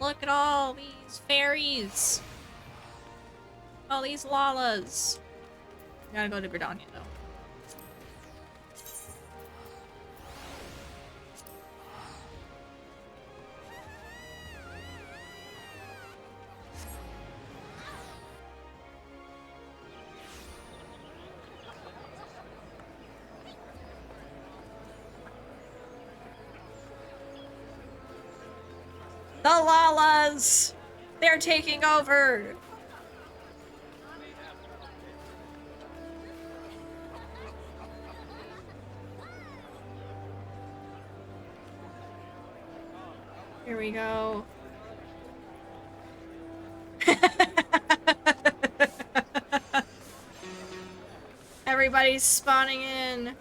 Look at all these fairies! All these Lalas! Gotta go to Gridania though. The Lalas! They're taking over! Here we go. Everybody's spawning in.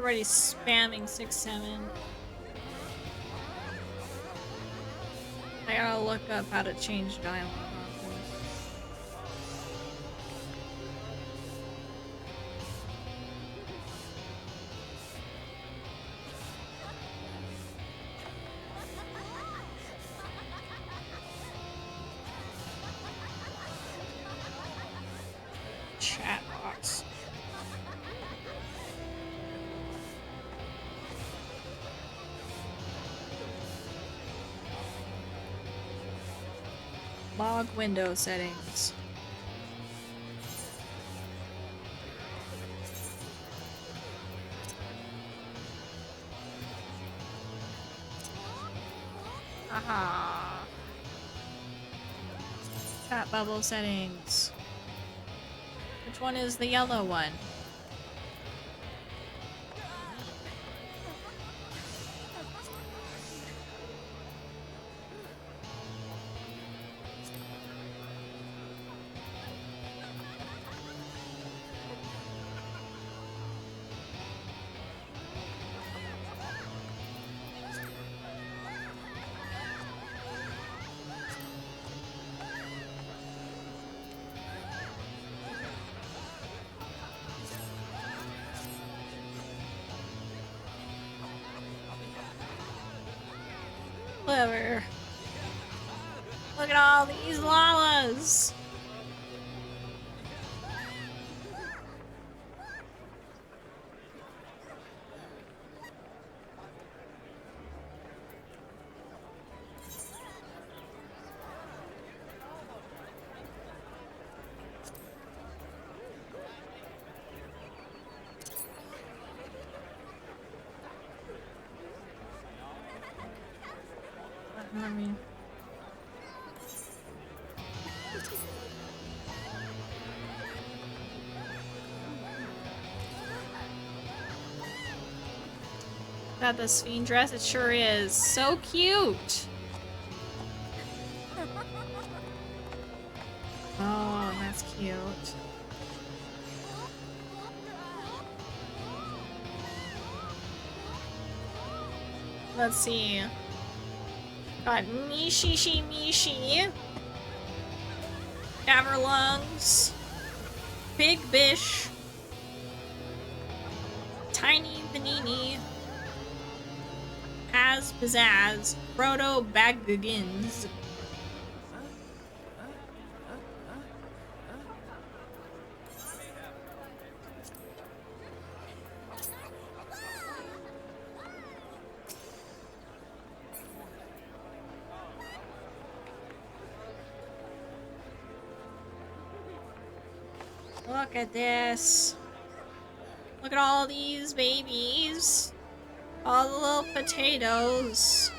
Everybody's spamming 6-7. I gotta look up how to change dialogue on this. Chat box. Log window settings. Aha. Chat bubble settings. Which one is the yellow one? Clever. Look at all these Lalas. I mean, got this fiend dress. It sure is so cute. Oh, that's cute. Let's see. Got Mishi, Caverlungs, Big Bish, Tiny Panini, Paz Pizzazz, Proto Baggins. Look at this. Look at all these babies. All the little potatoes.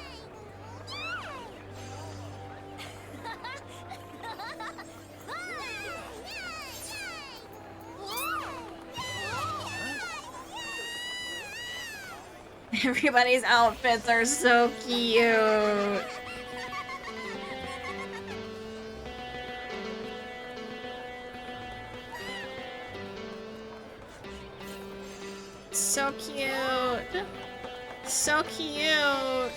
Everybody's outfits are so cute. So cute. So cute.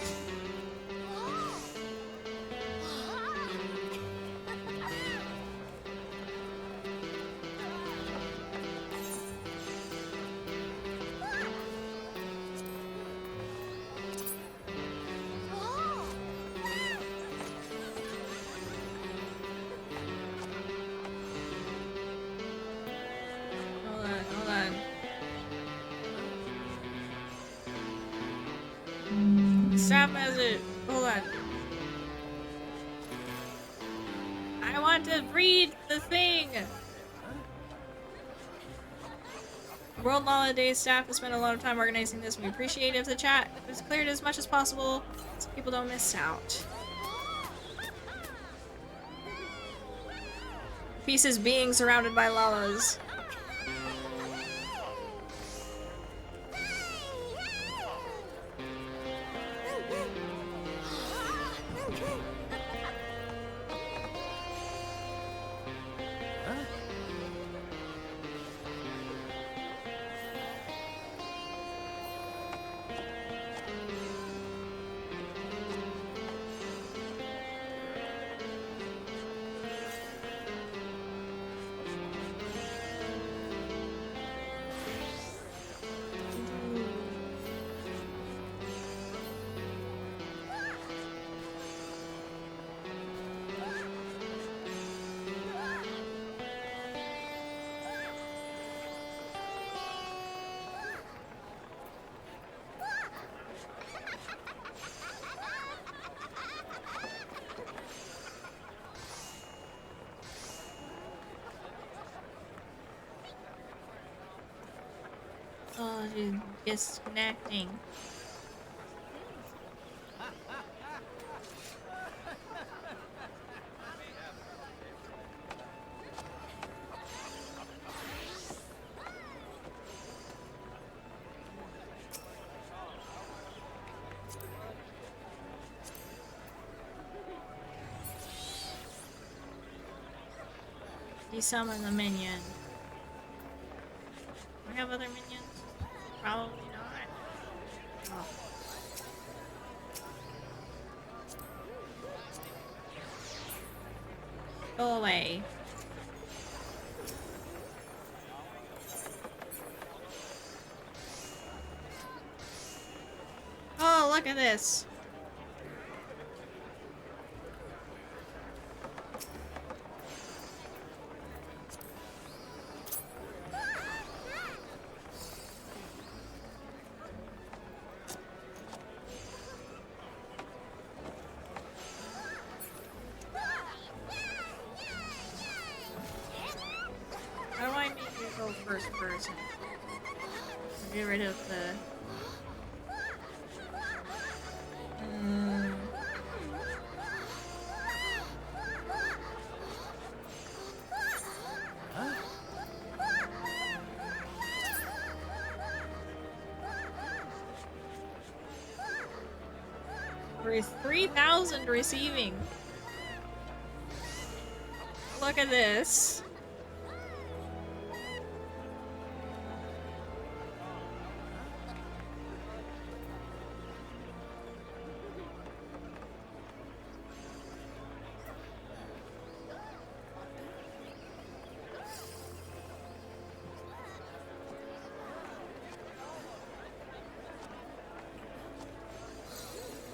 Hold on. Staff message. Hold on. I want to read the thing. World Lala Day staff has spent a lot of time organizing this. We appreciate it if the chat is cleared as much as possible so people don't miss out. Pieces being surrounded by Lalas. Oh, she's disconnecting. Desummon the minion. Do I have other minions? Probably not. Oh. Go away. Oh, look at this. How do I make you go first person? Get rid of the... We're 3,000 receiving. Look at this.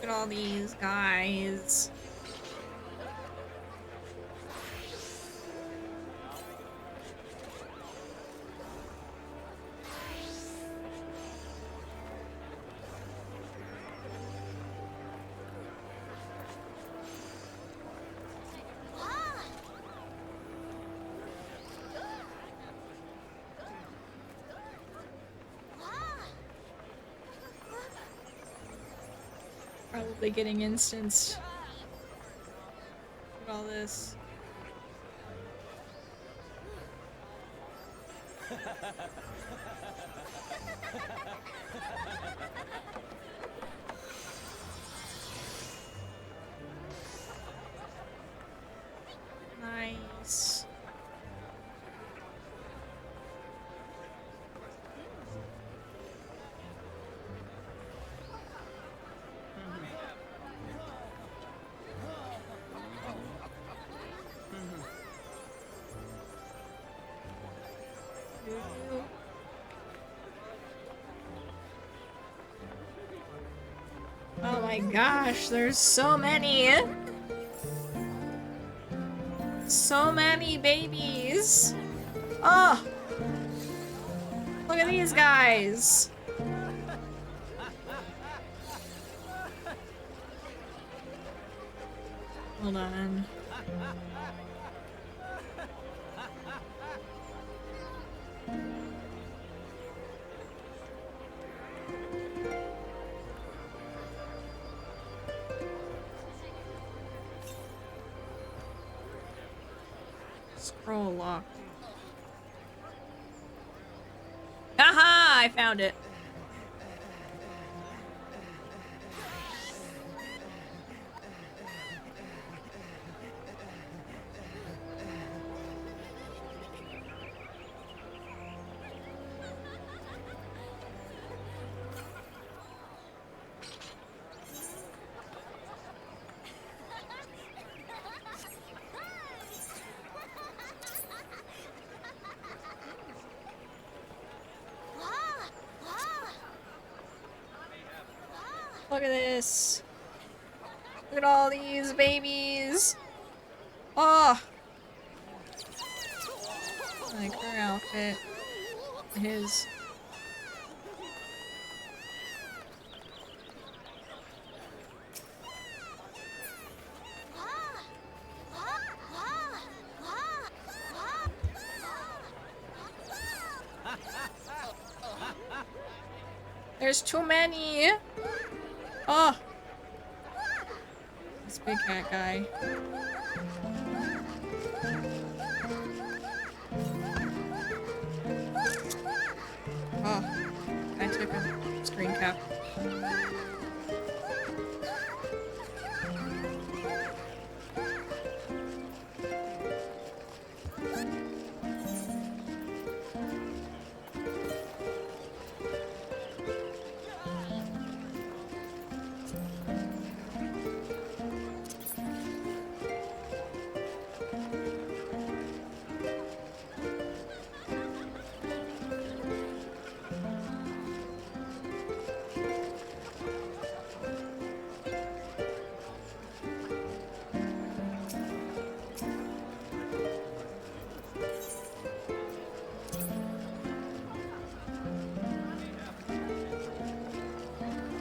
Look at all these guys. Probably getting instanced. Look at all this. Nice. Oh my gosh, there's so many! So many babies! Oh! Look at these guys! Hold on. Scroll locked. Haha! I found it. Look at this. Look at all these babies. Oh! Like her outfit. His. There's too many. Oh. This big cat guy. Oh. I took a screen cap.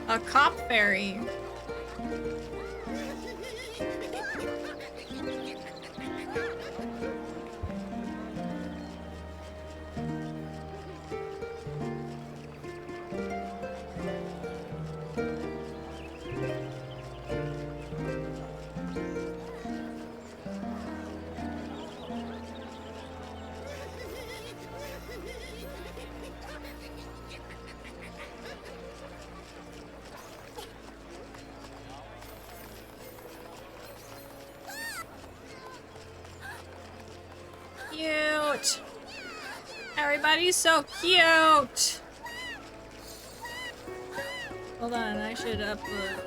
A cop fairy. Cute. Everybody's so cute. Hold on, I should upload.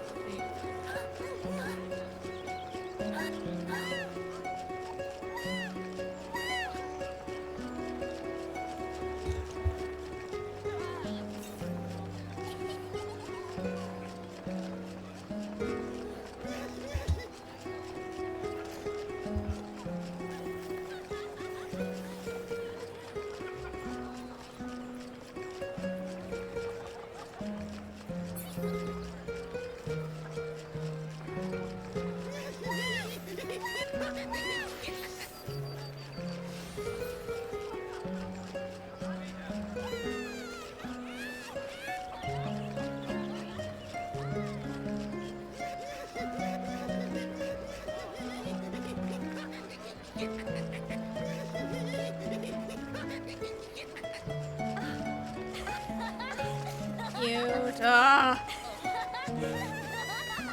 Cute. Ah.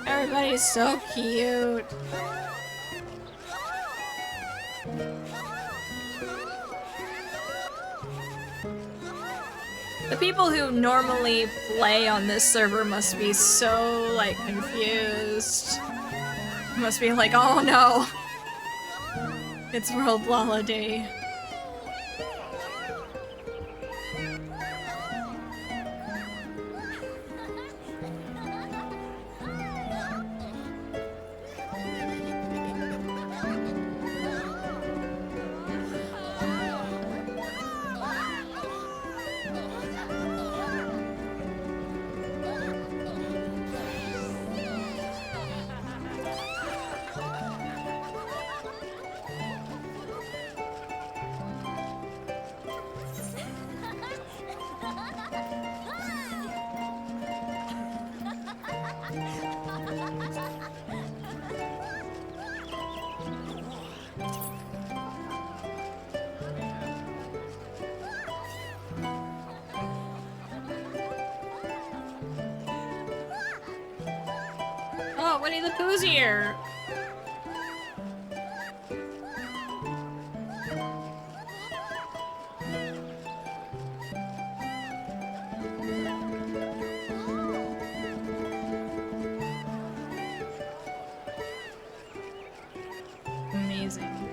Everybody's so cute. The people who normally play on this server must be so, like, confused. Must be like, oh no. It's World Lala Day. Oh, Winnie the Pooh's here! Amazing.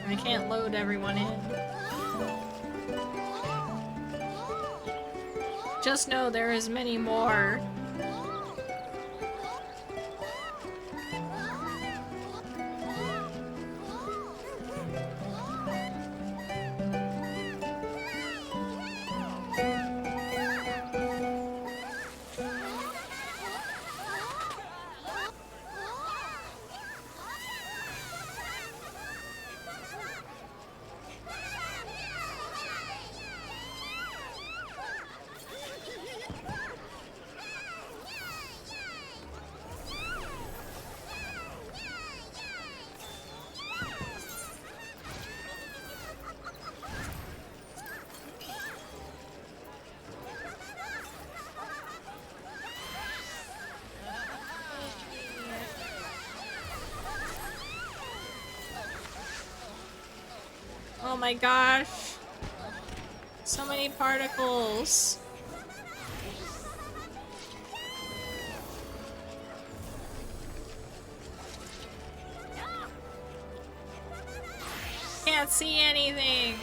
I can't load everyone in. Just know there is many more. Oh my gosh. So many particles. Can't see anything.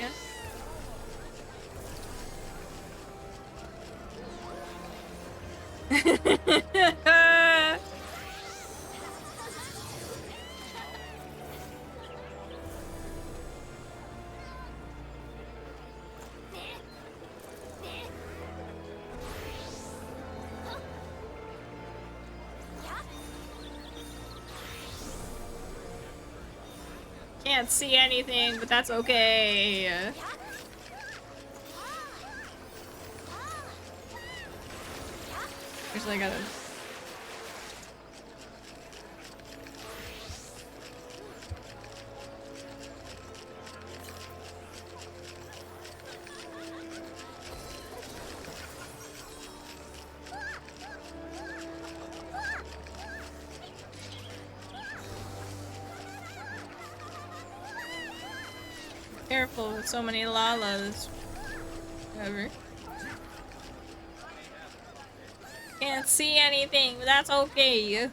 Can't see anything, but that's okay. Actually, I gotta... Careful with so many Lalas. Whatever. Can't see anything, but that's okay.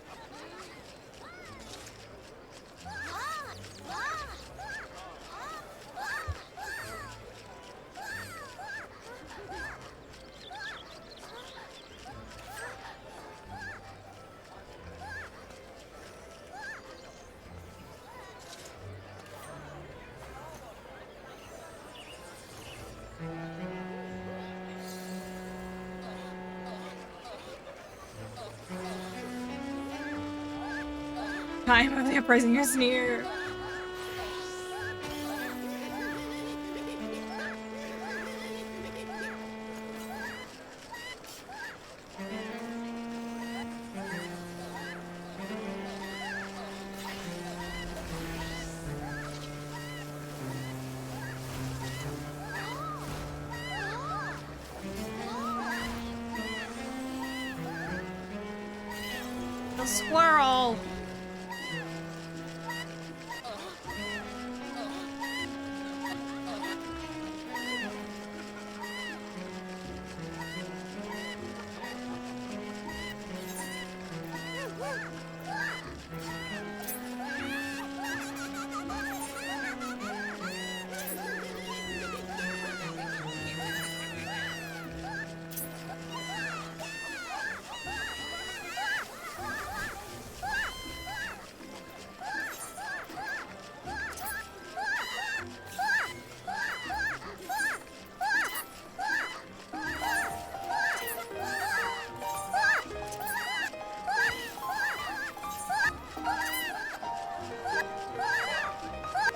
Time of the uprising is near. A squirrel.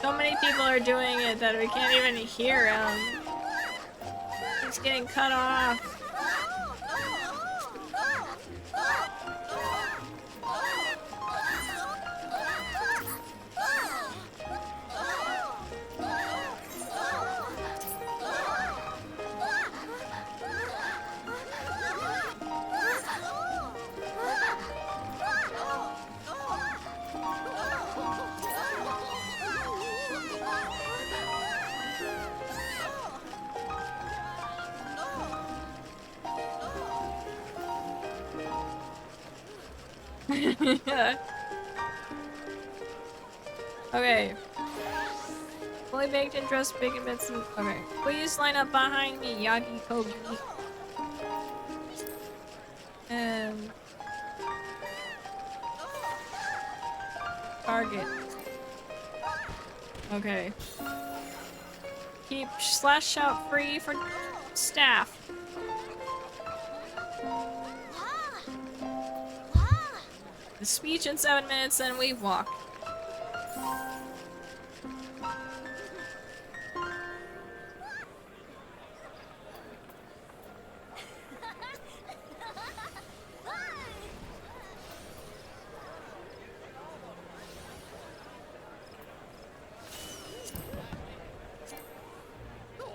So many people are doing it that we can't even hear him. He's getting cut off. Okay. Fully baked and dressed bacon bits and... Okay. Please line up behind me, Yagi Kogi. And... Target. Okay. Keep slash shout free for staff. The speech in 7 minutes, then we walk.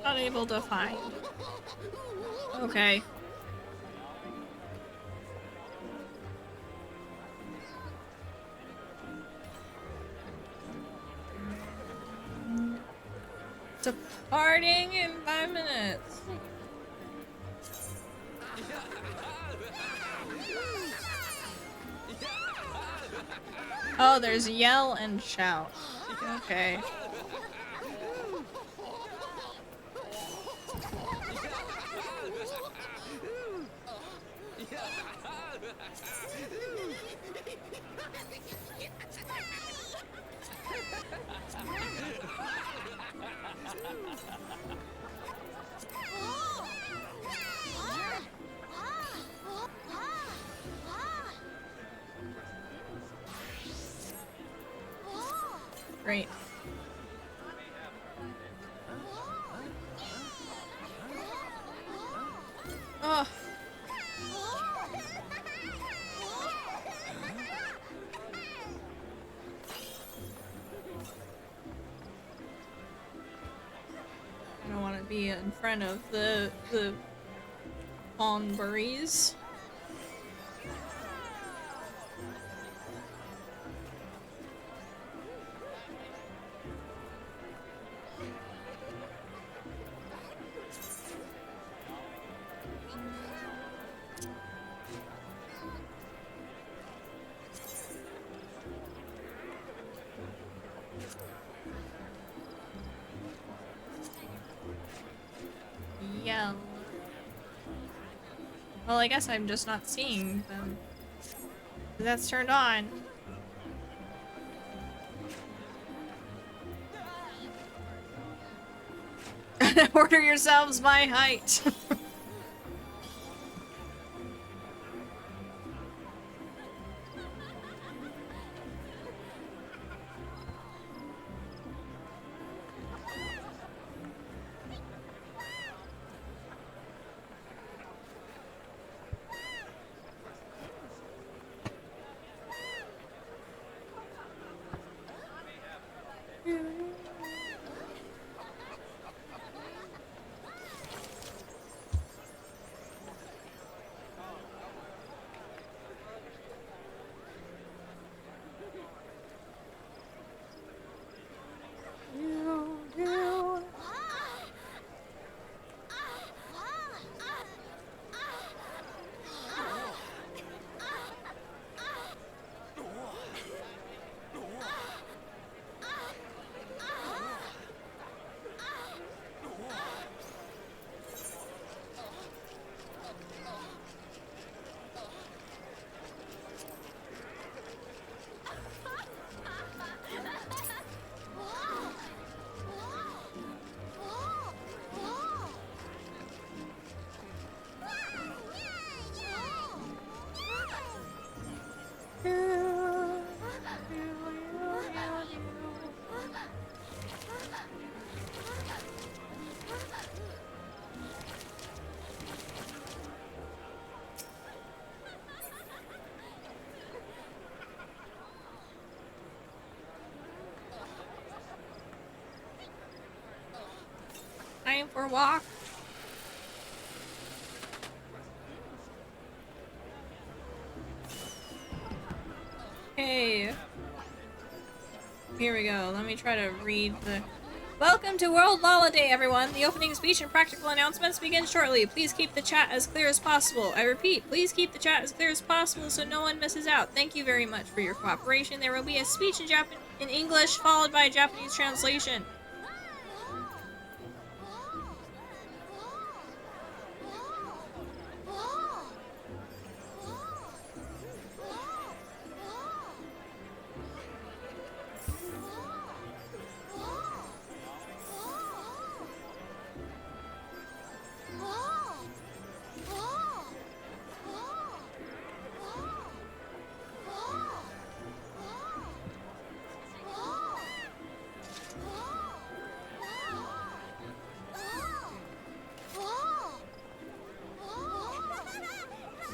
Not able to find. Okay. Departing in 5 minutes. Oh, there's yell and shout. Okay. Great. Oh. I don't want to be in front of the Thornberries. Yell. Well, I guess I'm just not seeing them. That's turned on. Order yourselves my height. Time for a walk. Hey. Here we go. Let me try to read the... Welcome to World Lala Day, everyone! The opening speech and practical announcements begin shortly. Please keep the chat as clear as possible. I repeat, please keep the chat as clear as possible so no one misses out. Thank you very much for your cooperation. There will be a speech in English followed by a Japanese translation.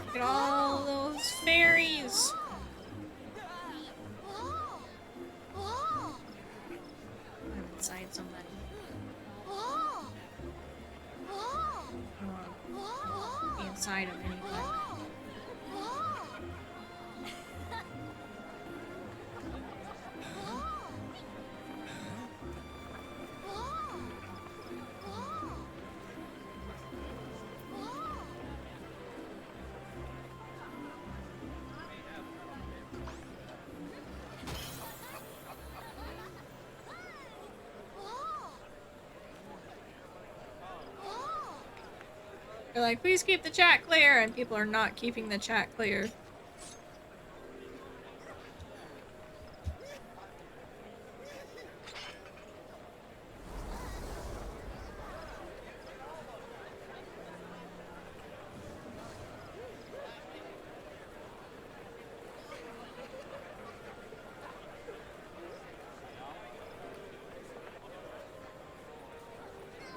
Look at all those fairies! I'm inside somebody. I don't want to be inside of anybody. They're like, please keep the chat clear, and people are not keeping the chat clear.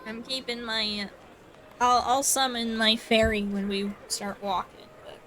I'm keeping my... I'll summon my fairy when we start walking, but...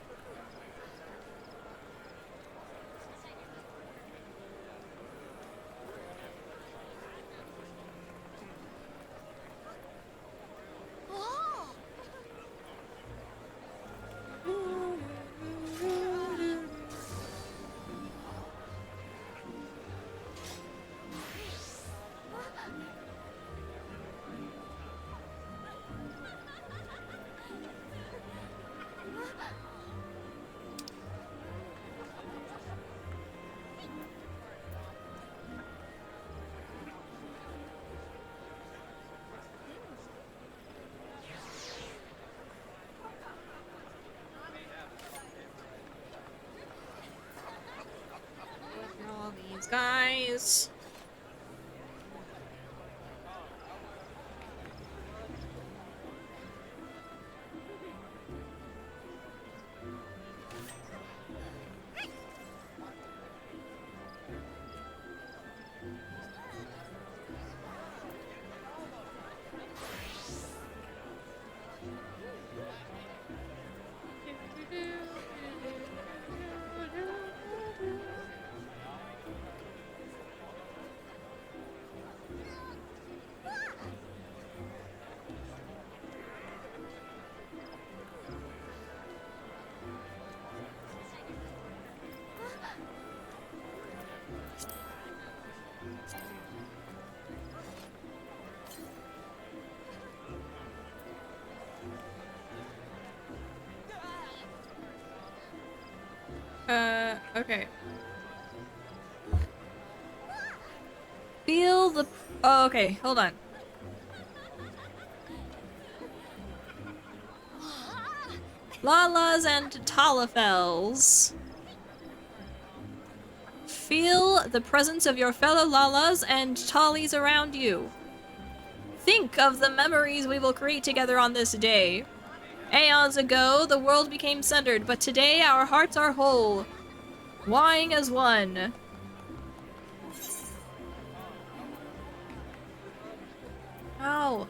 all these guys. Okay. Feel the... Oh, okay, hold on. Lalas and Lalafells. Feel the presence of your fellow Lalas and Tallies around you. Think of the memories we will create together on this day. Aeons ago, the world became sundered, but today our hearts are whole, whying as one. Ow.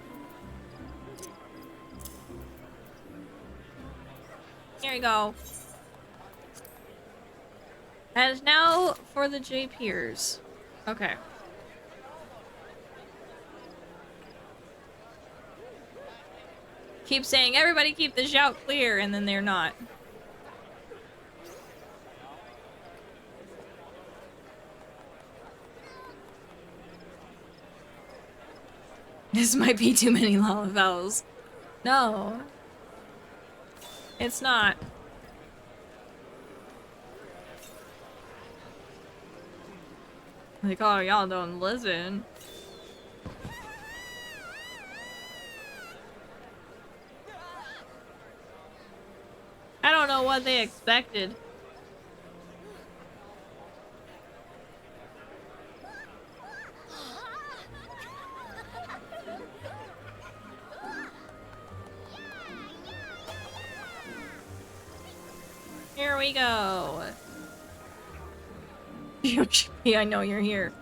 Here we go. And now for the JPers. Okay. Keep saying, everybody keep the shout clear, and then they're not. This might be too many Lalafells. No. It's not. Like, oh, y'all don't listen. I don't know what they expected. Here we go. I know you're here.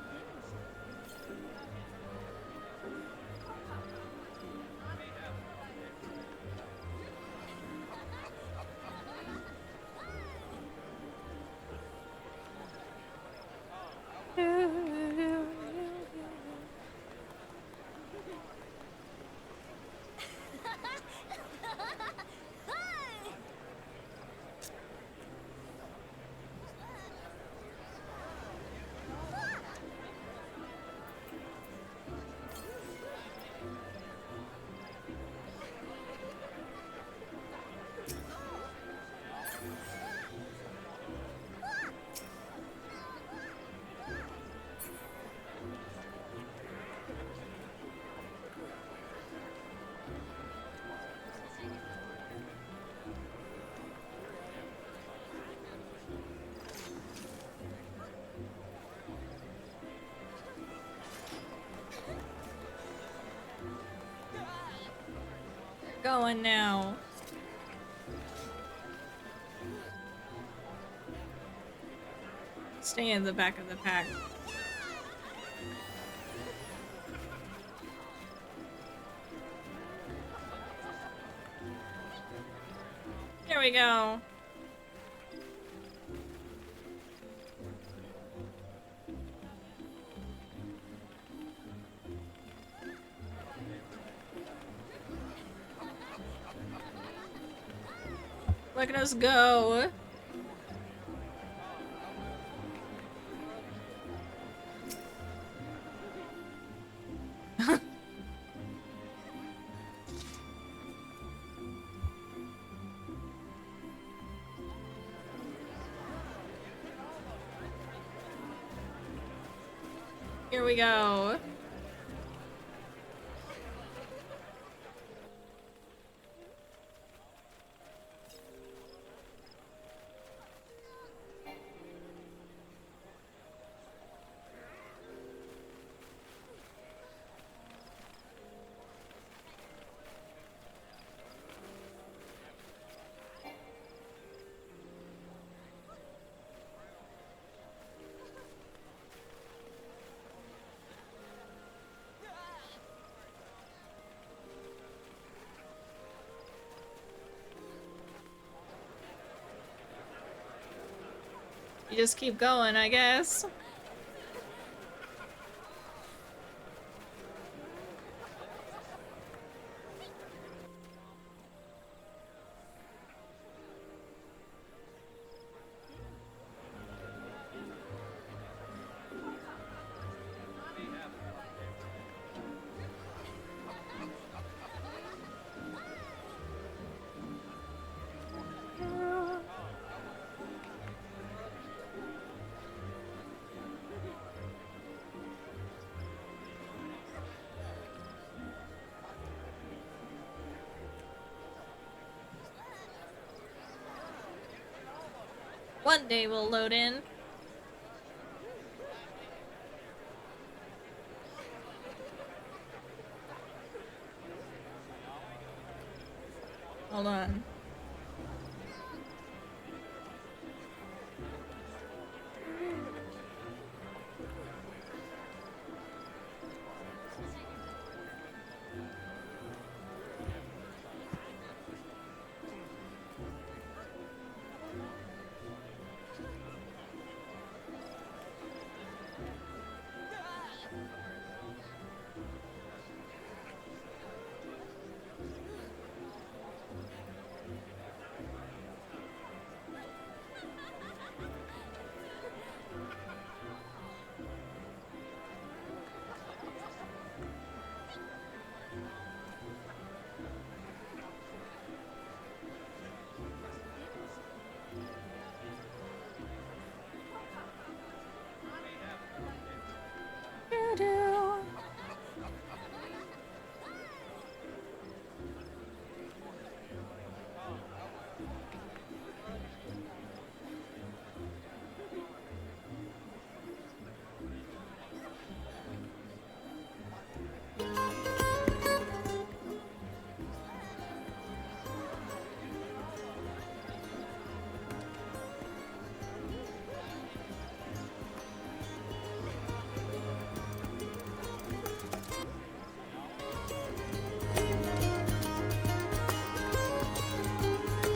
going now. Stay in the back of the pack. There we go. Look at us go. Here we go. You just keep going, I guess. One day we'll load in. Hold on.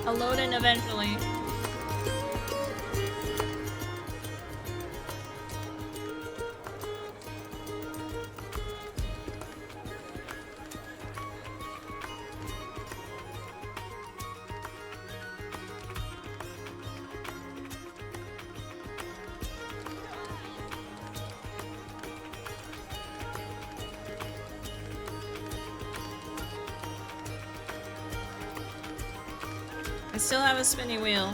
I'll load in eventually. I still have a spinny wheel.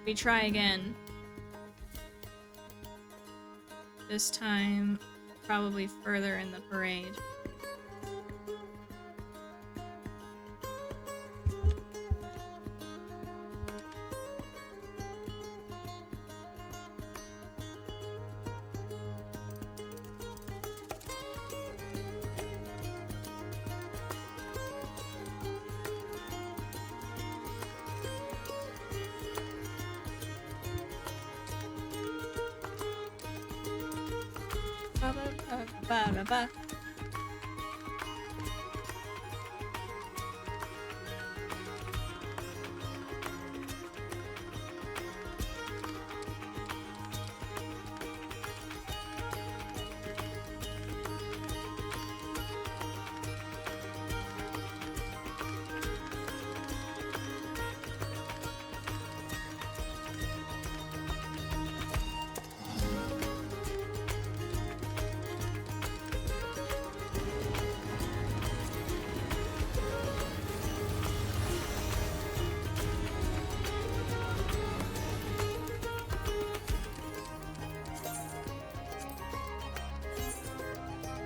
We try again. This time, probably further in the parade. Ba-ba-ba-ba-ba.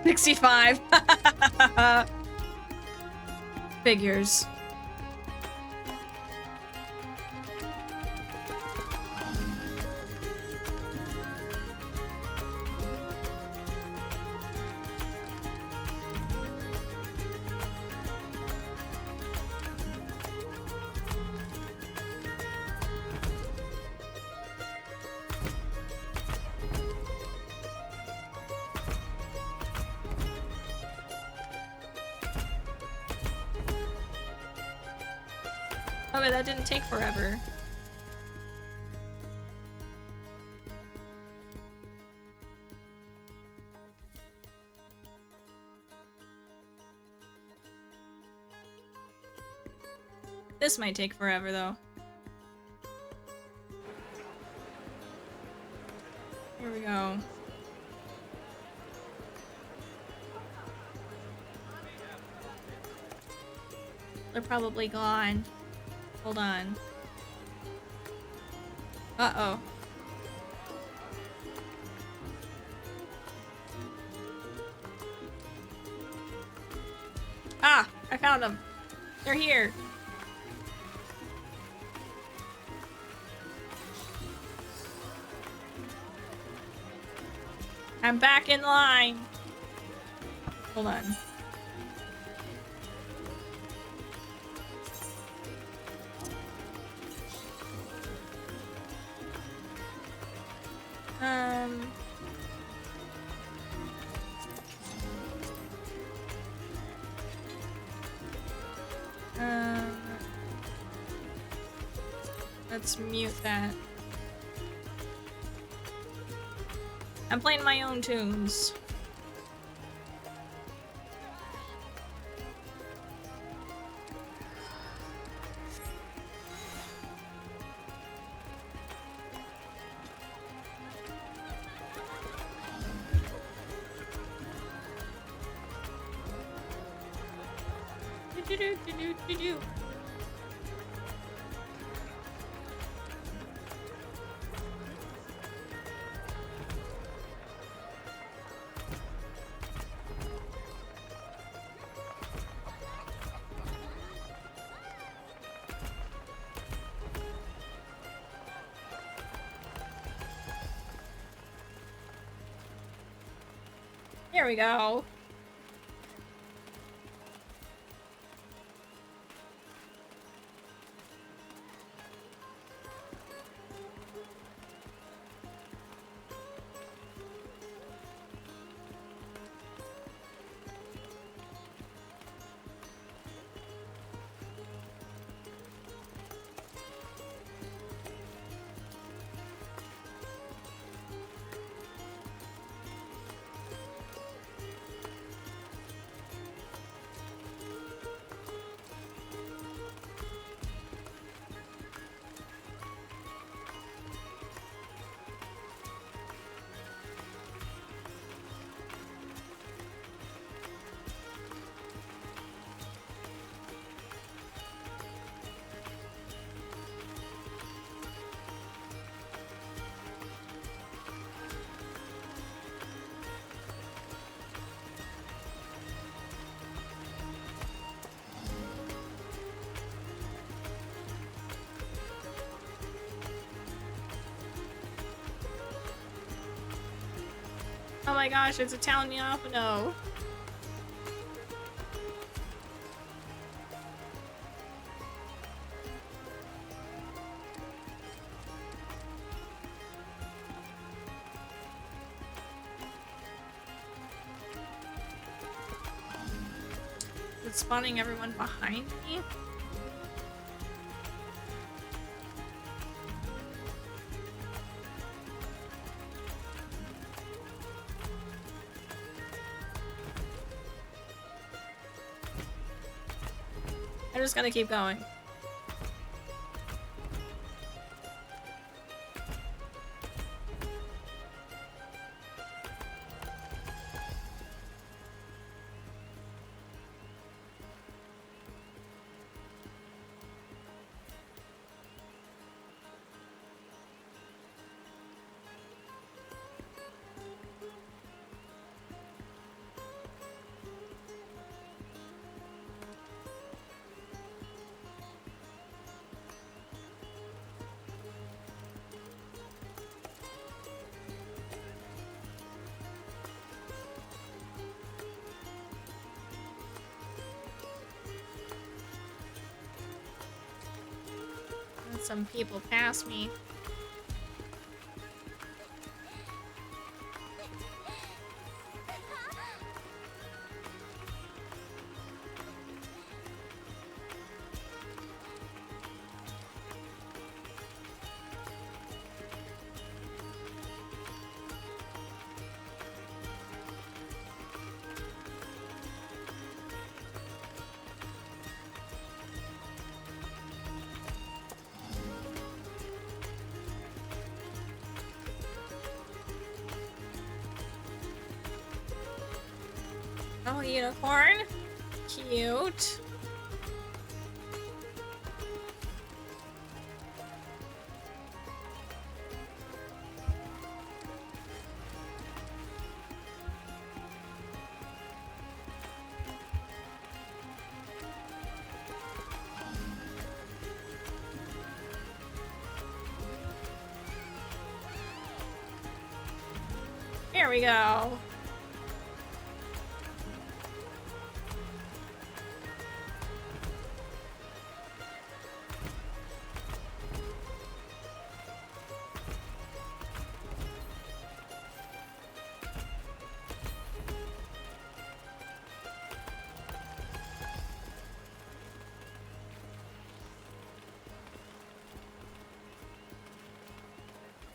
$65. Figures. Oh, but that didn't take forever. This might take forever, though. Here we go. They're probably gone. Hold on. Uh-oh. Ah! I found them. They're here. I'm back in line. Hold on. Let's mute that. I'm playing my own tunes. Do-do-do-do-do-do-do. Here we go. Oh my gosh, it's Italiano. No. It's spawning everyone behind me. I'm just gonna keep going. Some people pass me. Oh, unicorn. Cute. Here we go.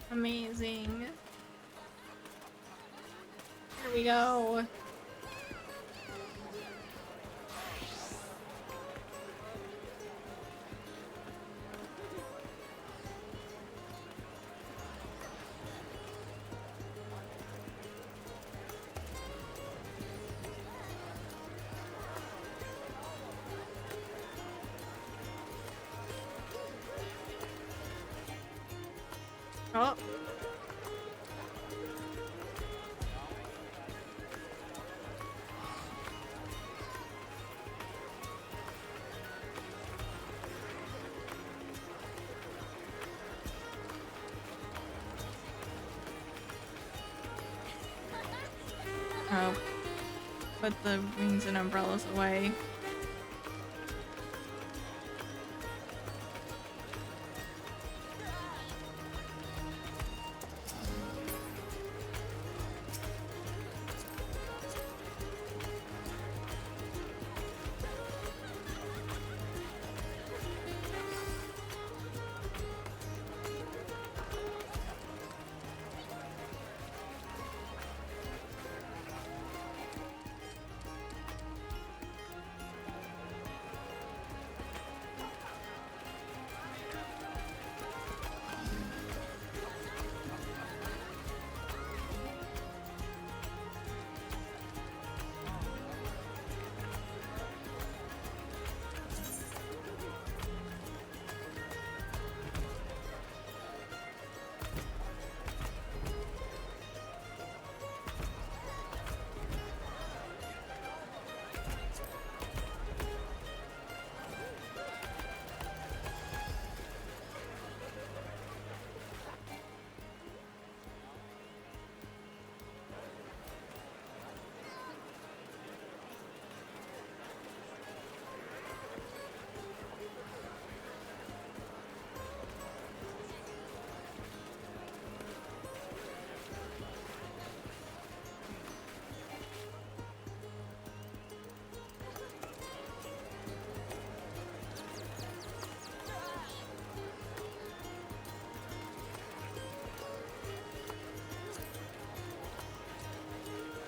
Amazing. Here we go. Oh. Oh. Put the wings and umbrellas away.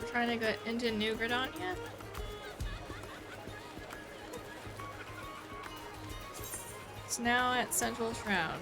We're trying to get into New Gridania? It's now at Central Shroud.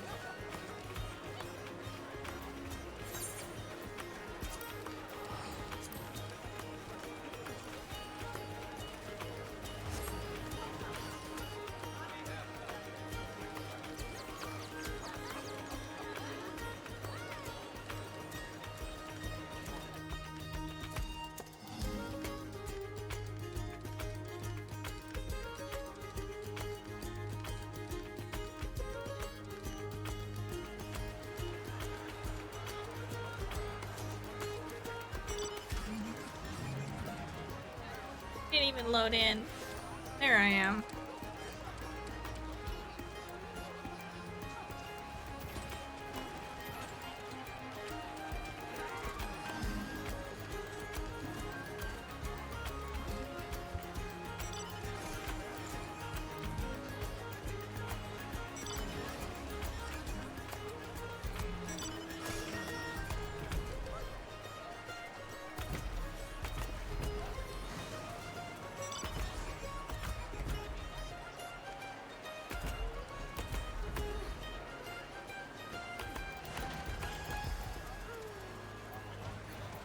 Didn't even load in. There I am.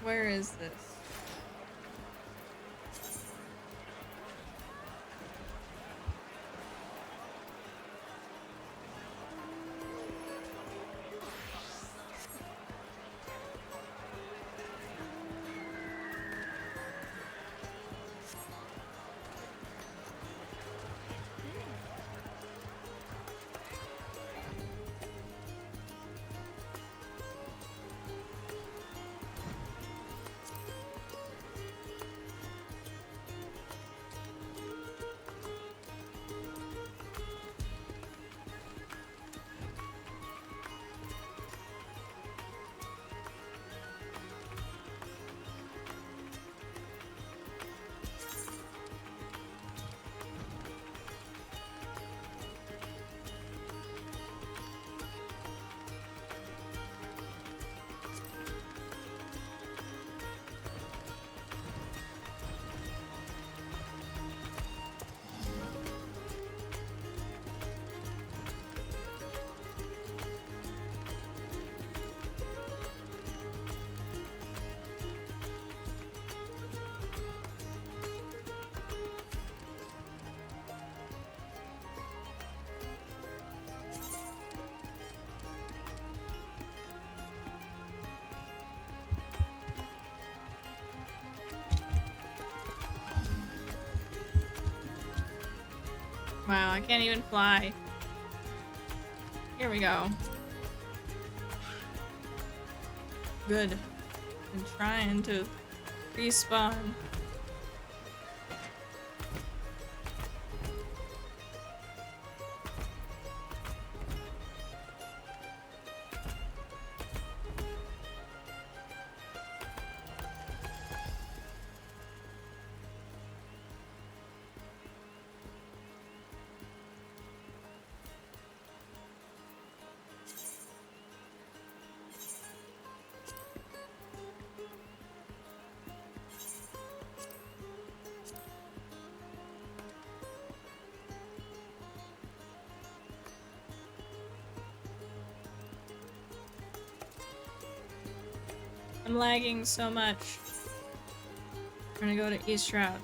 Where is this? Wow, I can't even fly. Here we go. Good. I'm trying to respawn. I'm lagging so much. I'm gonna go to East Shroud.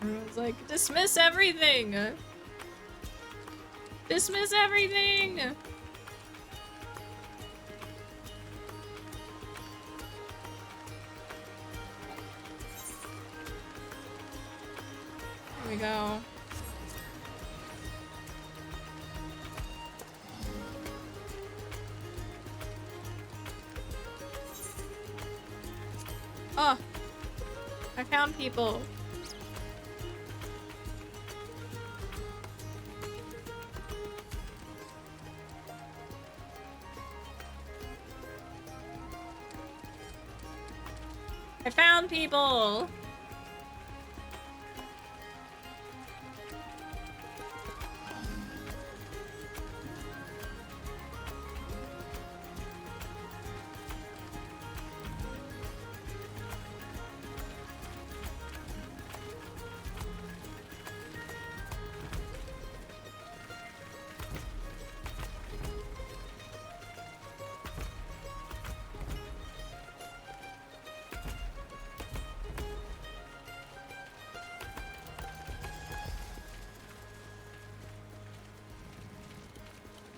Everyone's like, dismiss everything! Dismiss everything! Here we go. Oh! I found people. I found people!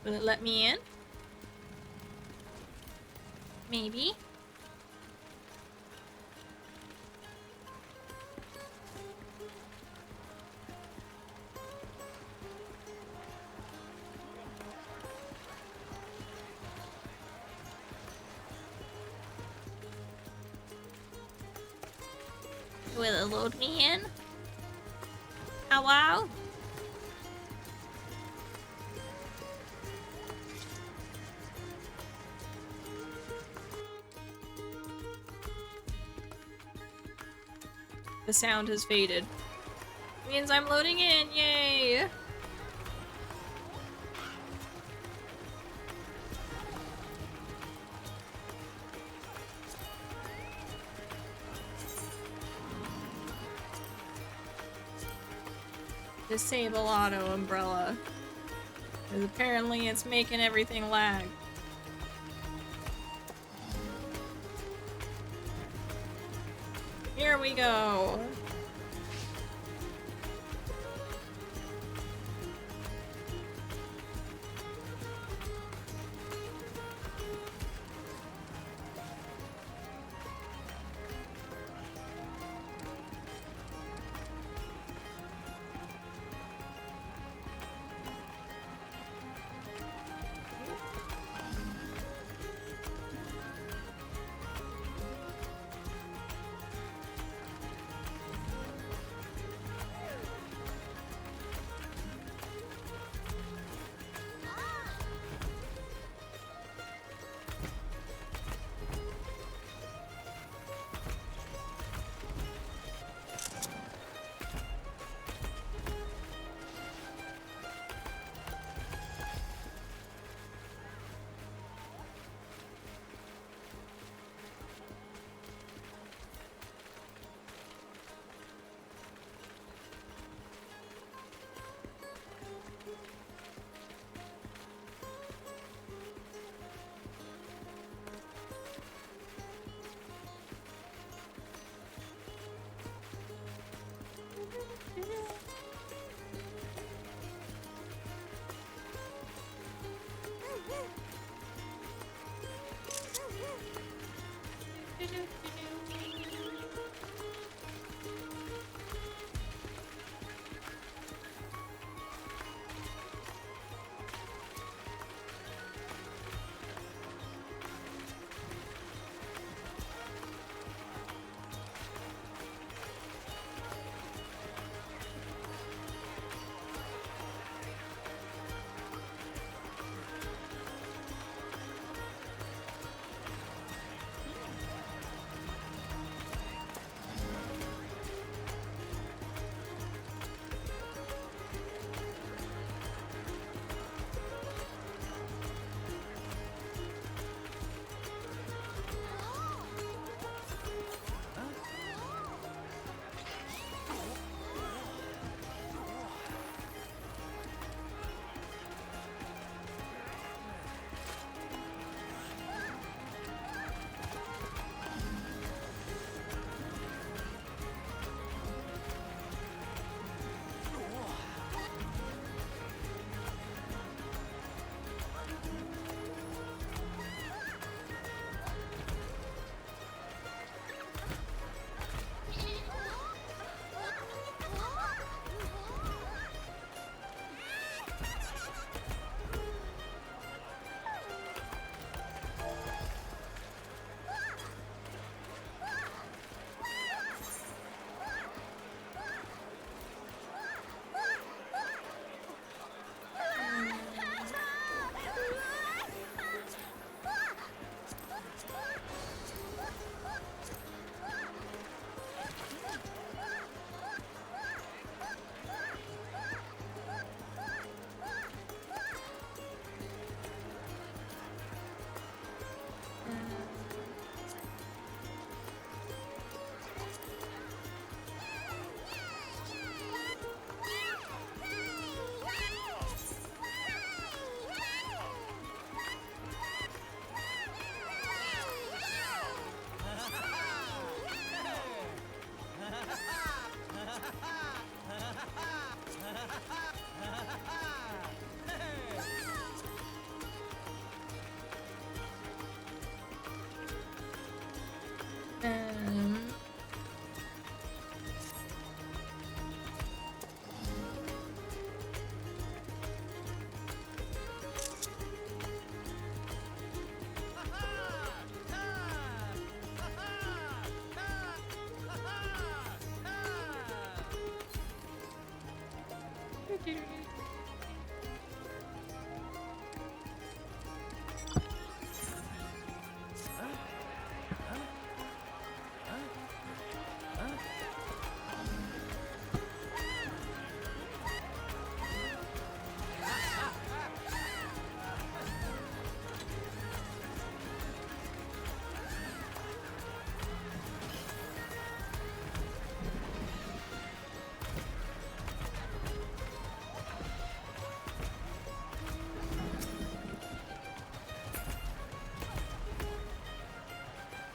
Will it let me in? Maybe. Will it load me in? Hello? The sound has faded. Means I'm loading in, yay! Disable auto umbrella. Because apparently it's making everything lag. Here we go.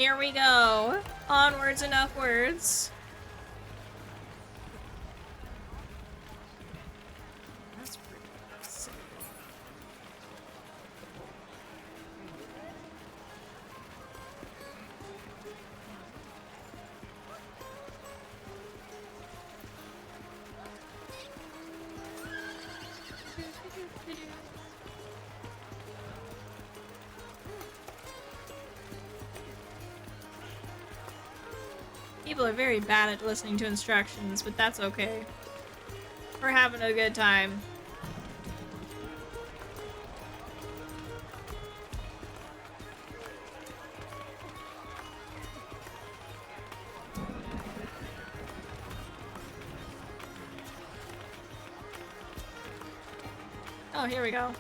Here we go. Onwards and upwards. That's pretty sick. People are very bad at listening to instructions, but that's okay. We're having a good time. Oh, here we go.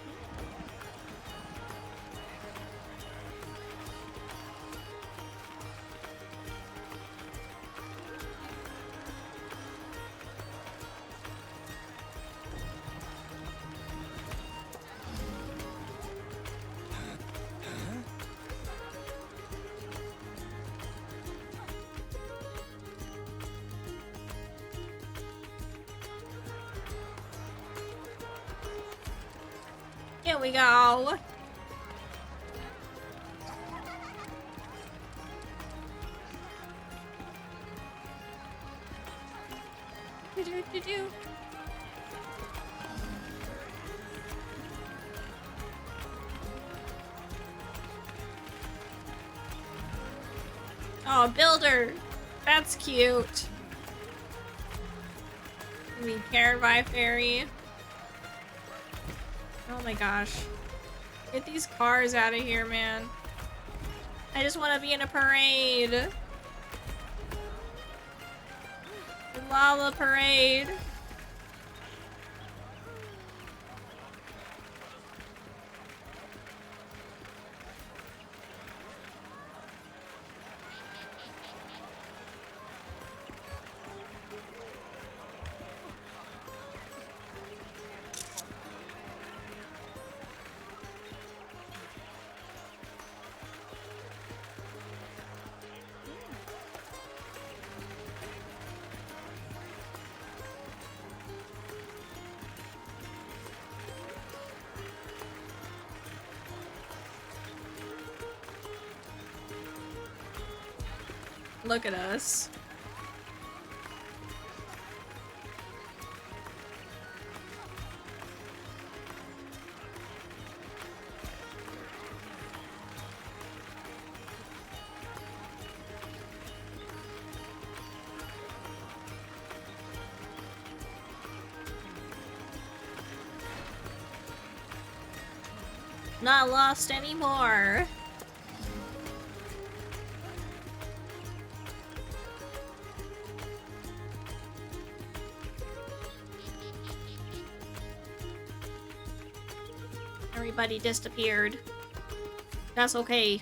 Here we go. Do-do-do-do. Oh, builder. That's cute. Be cared by fairy. Oh my gosh. Get these cars out of here, man. I just want to be in a parade. The Lala parade. Look at us. Not lost anymore. Everybody disappeared. That's okay.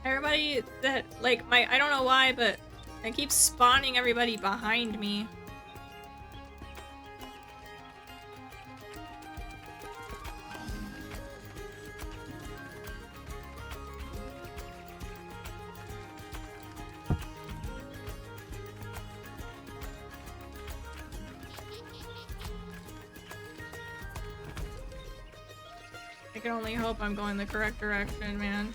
Everybody that, like, I don't know why, but I keep spawning everybody behind me. I can only hope I'm going the correct direction, man.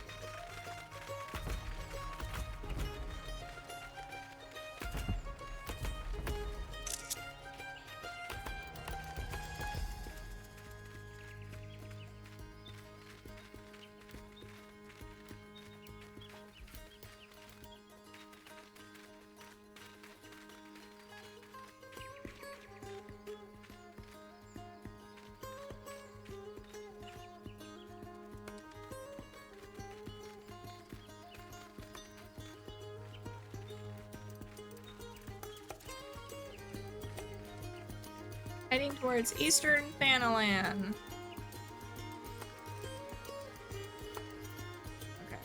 Heading towards Eastern Fanalan. Okay.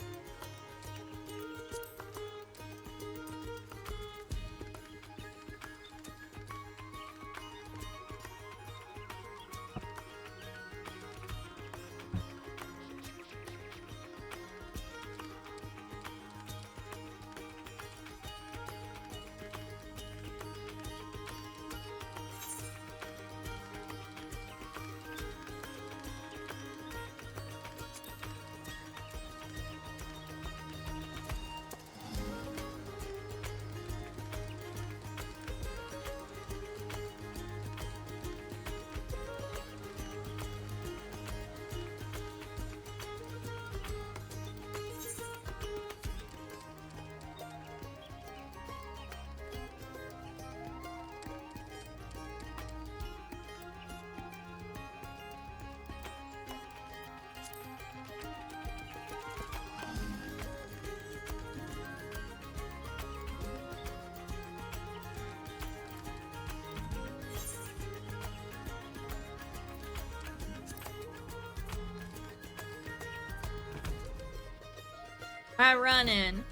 I'm running.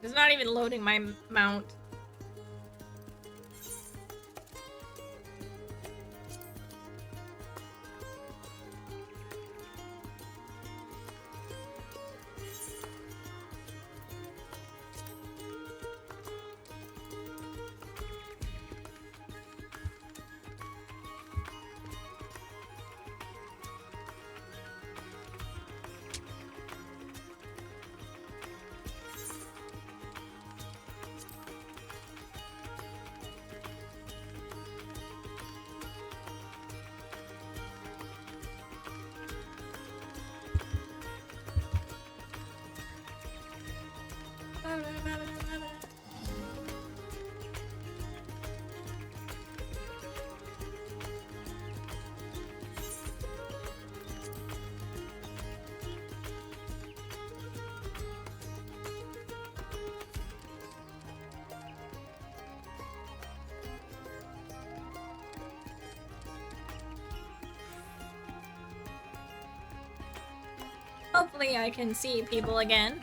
It's not even loading my mount. Hopefully I can see people again.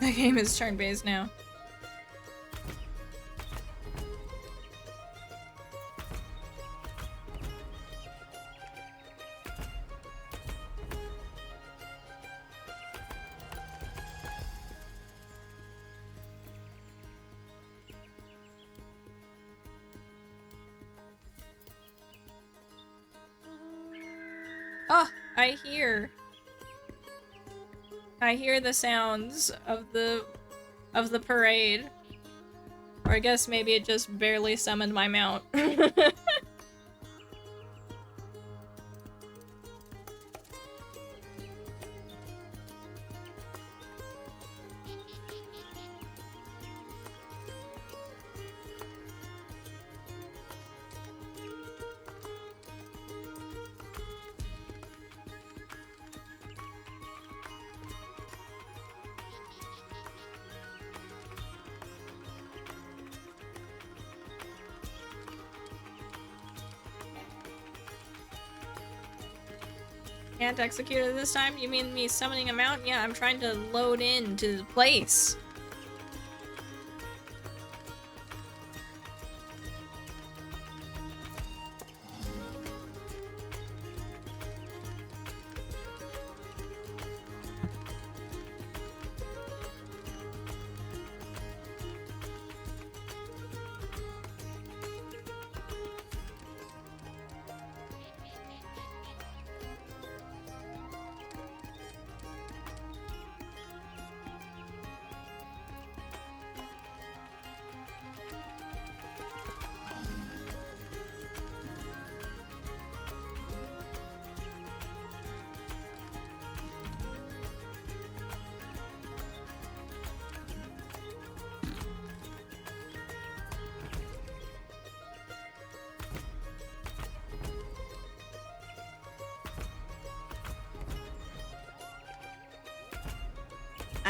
The game is turn-based now. Oh, I hear the sounds of the parade. Or I guess maybe it just barely summoned my mount. Can't execute it this time? You mean me summoning a mount? Yeah, I'm trying to load into the place.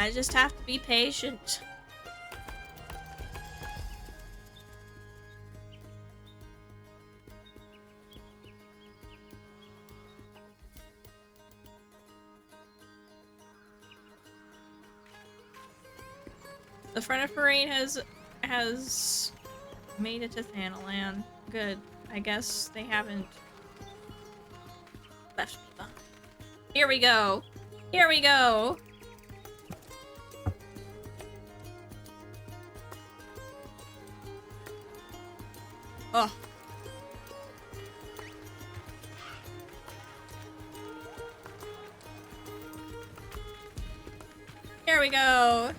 I just have to be patient. The front of parade has made it to Thanalan. Good. I guess they haven't left me behind. Here we go. Here we go. Oh. Here we go.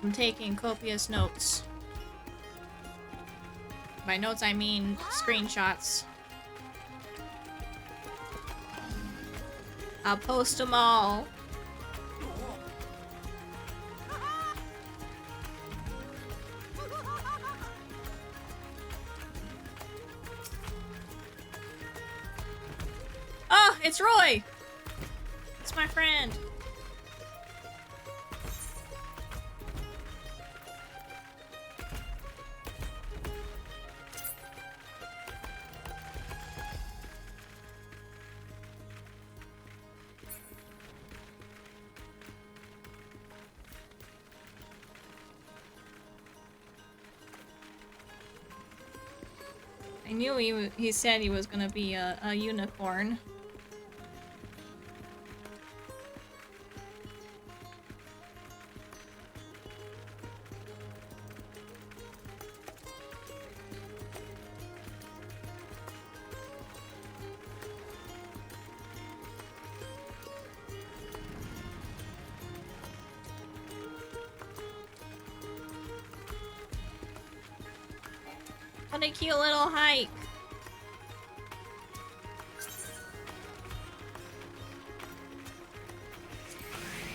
I'm taking copious notes. By notes, I mean screenshots. I'll post them all. Oh, it's Roy! It's my friend. I knew he said he was gonna be a unicorn. What a cute little hike.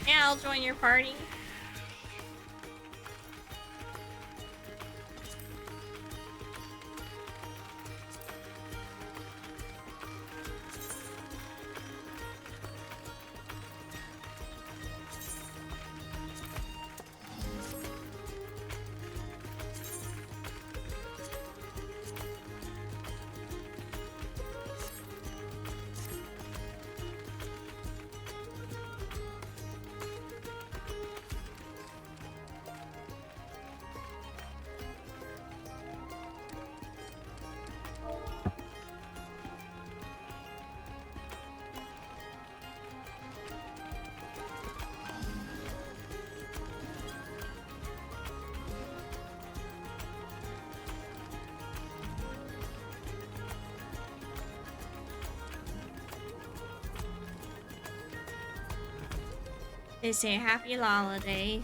Yeah, I'll join your party. They say happy Lala Day.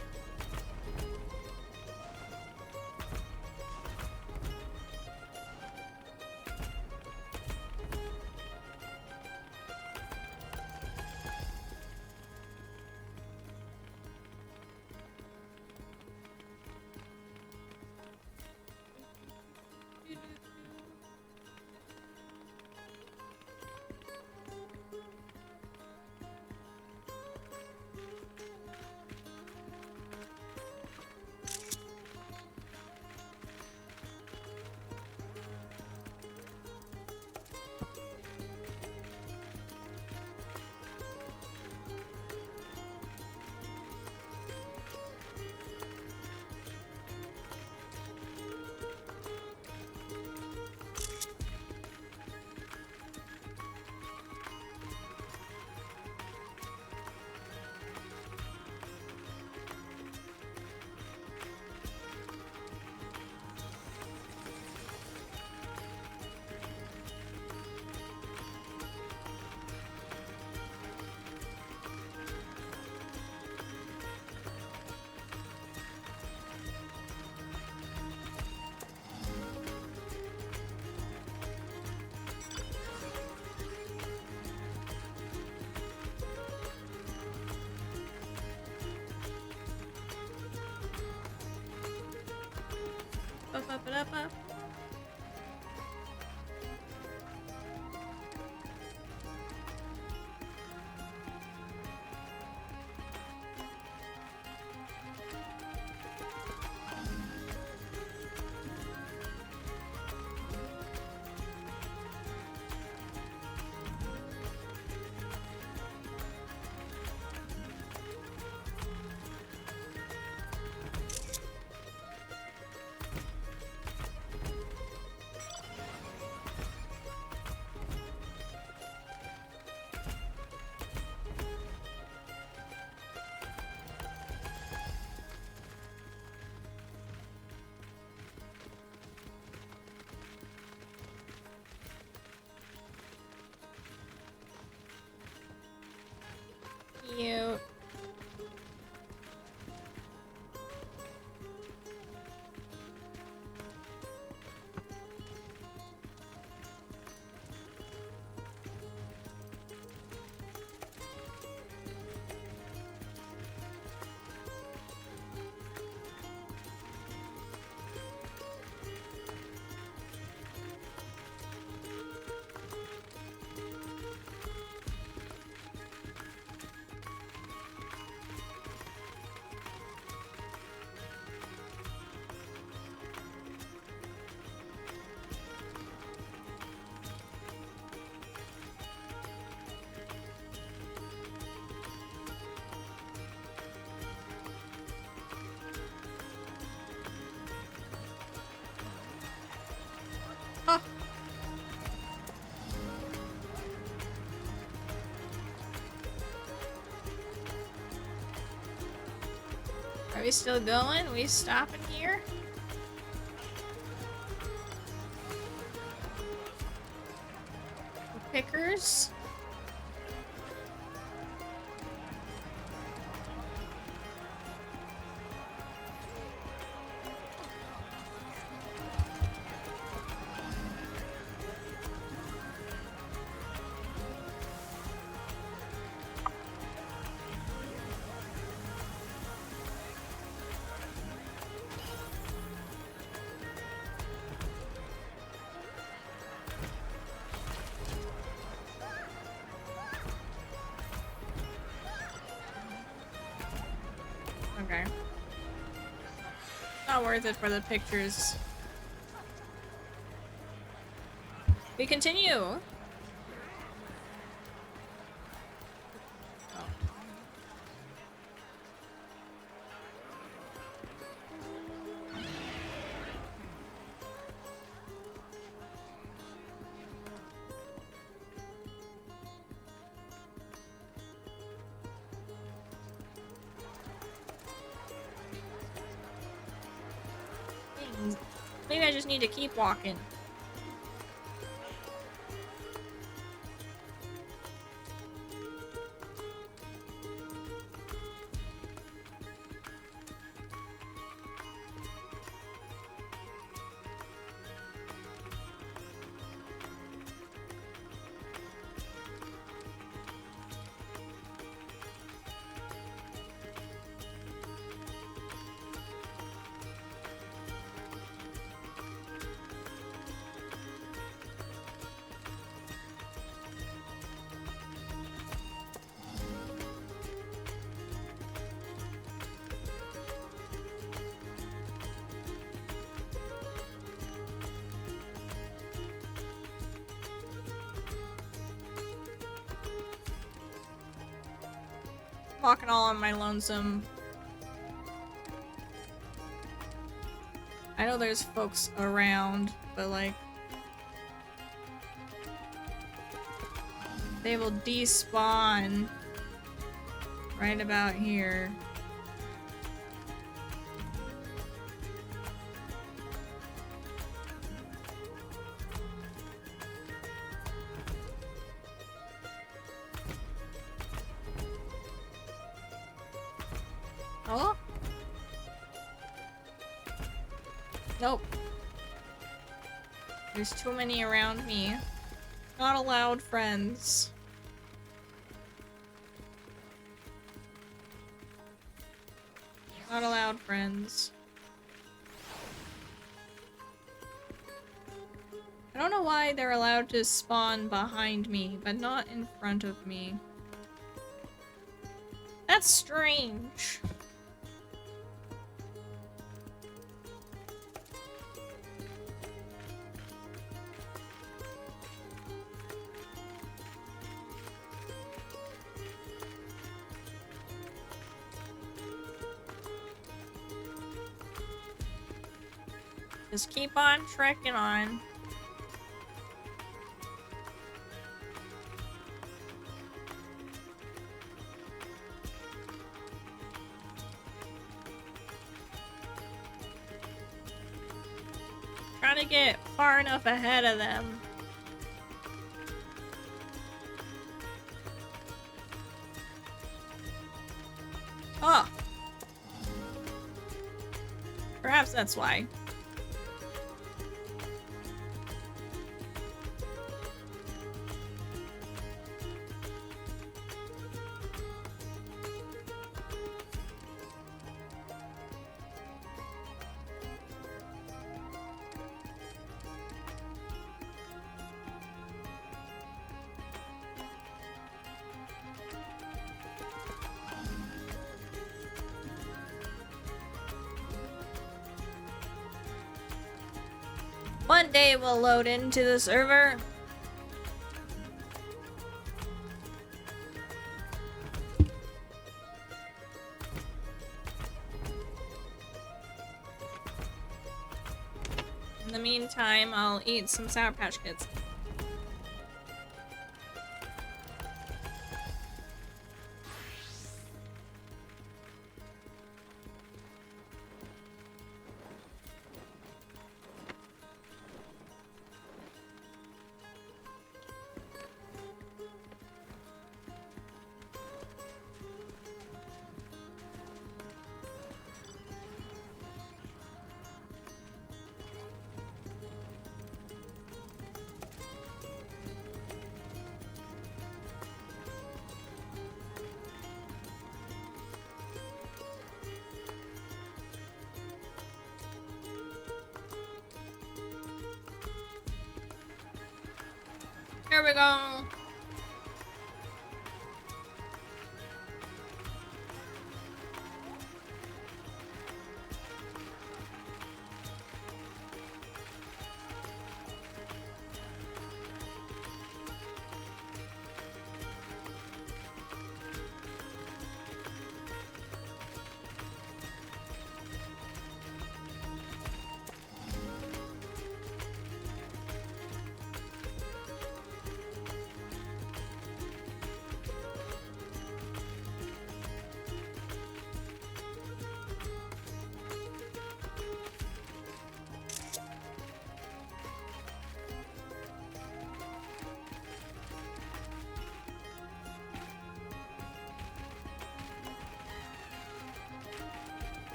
up, it up, up. Cute. Oh. Are we still going? We stopping here? The pickers? Okay. Not worth it for the pictures. We continue. Oh. Maybe I just need to keep walking. Walking all on my lonesome. I know there's folks around, but like they will despawn right about here. Oh? Nope. There's too many around me. Not allowed, friends. Not allowed, friends. I don't know why they're allowed to spawn behind me, but not in front of me. That's strange. Just keep on trekking on. Trying to get far enough ahead of them. Oh. Perhaps that's why. One day we'll load into the server. In the meantime, I'll eat some Sour Patch Kids. Here we go.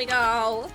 We go.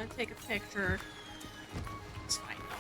want to take a picture. It's fine though.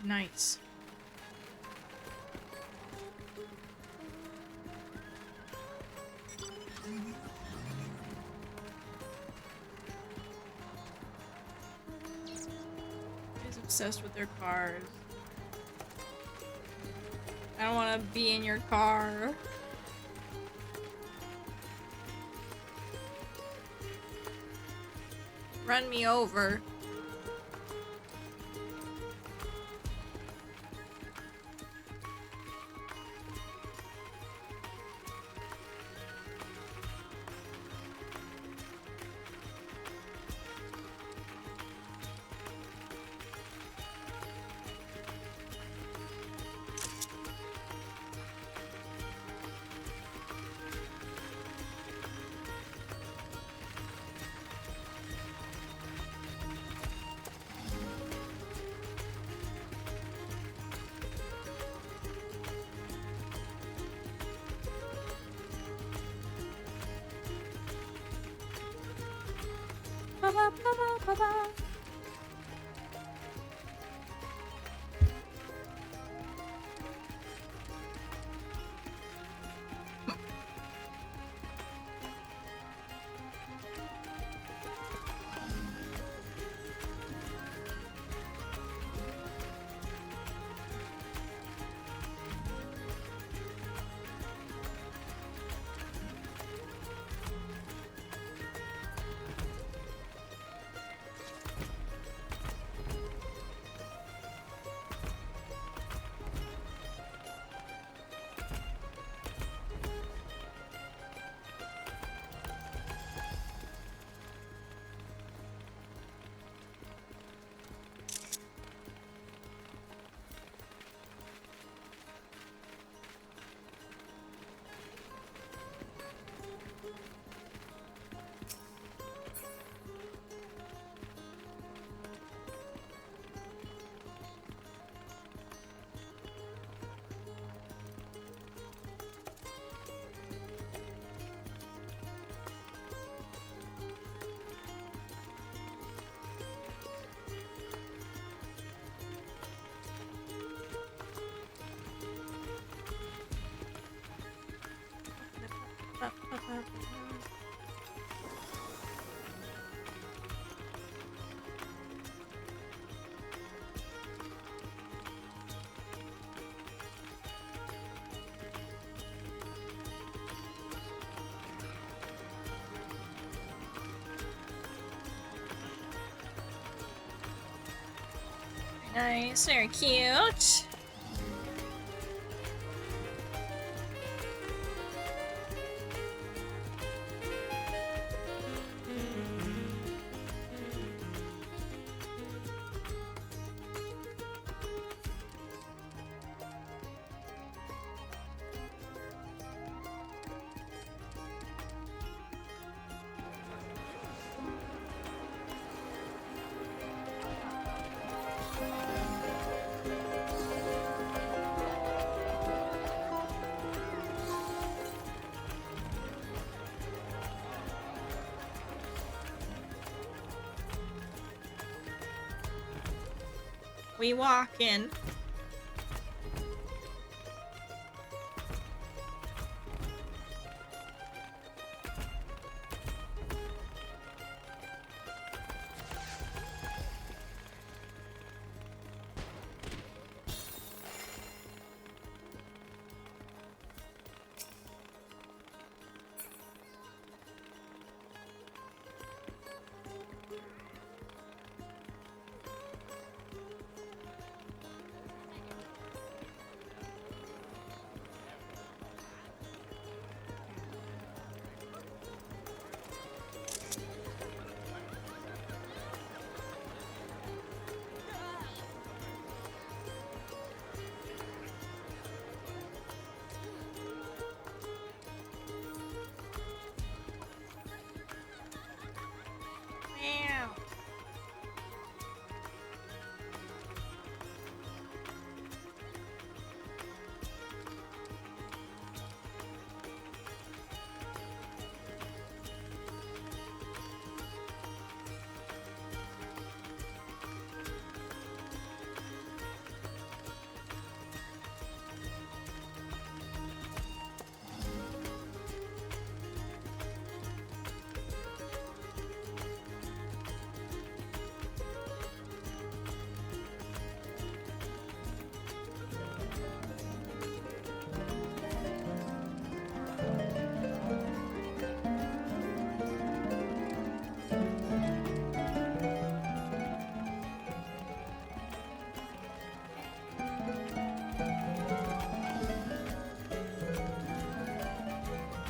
Nice. She's obsessed with their cars. I don't want to be in your car. Run me over. Nice, very cute. We walking. Meow.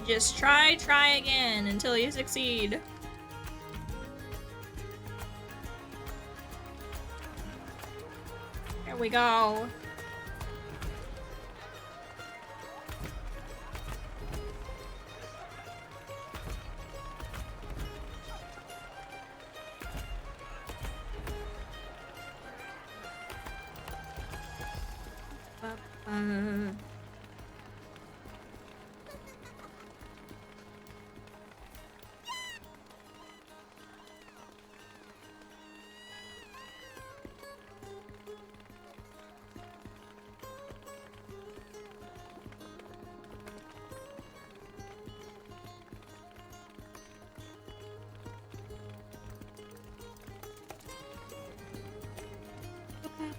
Just try again until you succeed. There we go.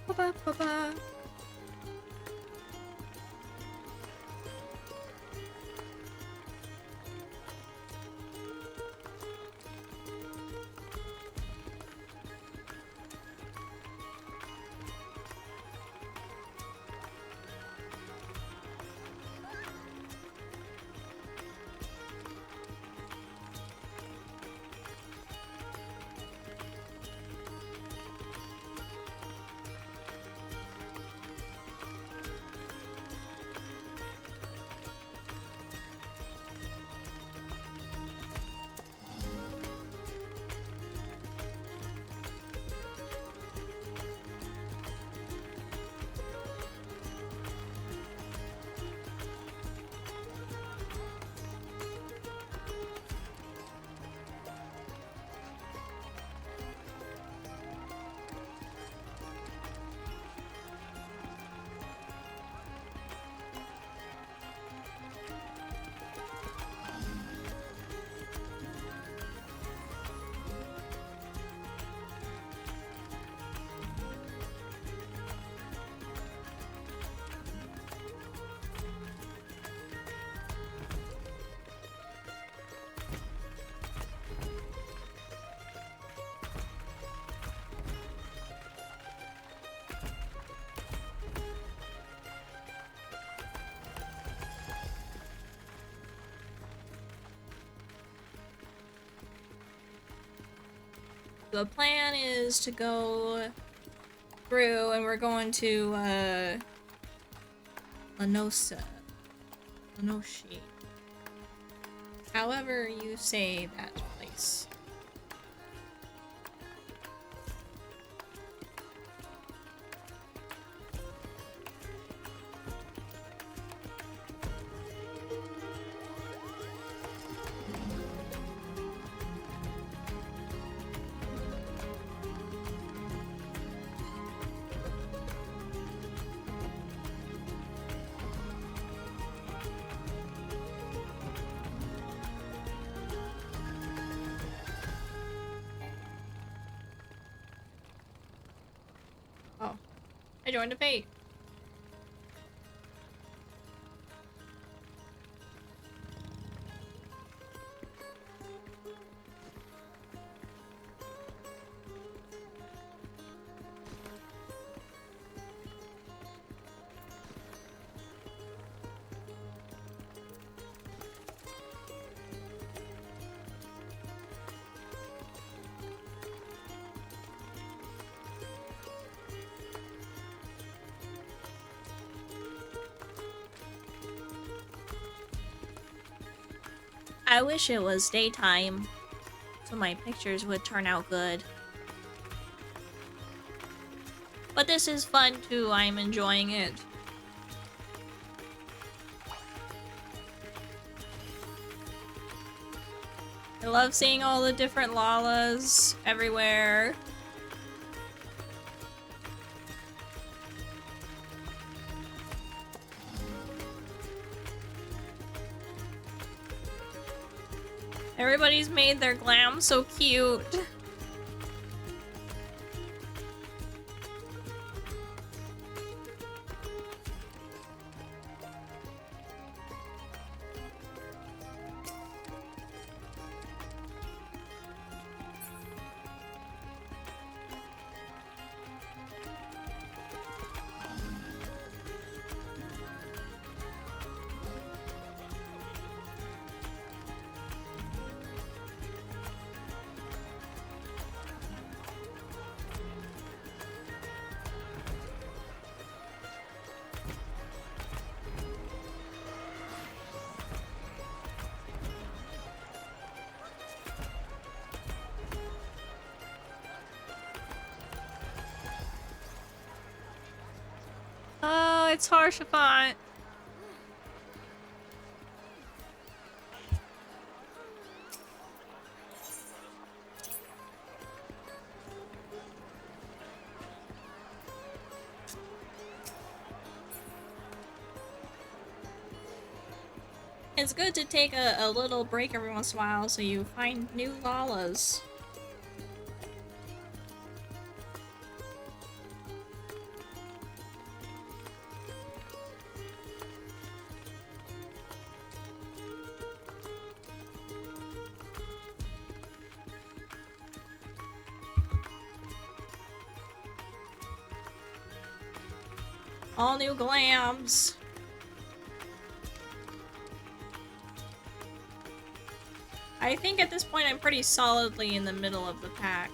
Ba-ba-ba-ba. The plan is to go through and we're going to Lanoshi. However you say that place. joined a fate. I wish it was daytime so my pictures would turn out good. But this is fun too, I'm enjoying it. I love seeing all the different Lalas everywhere. Everybody's made their glam so cute. Oh, it's Harshafont. It's good to take a little break every once in a while so you find new Lalas. All new glams. I think at this point I'm pretty solidly in the middle of the pack.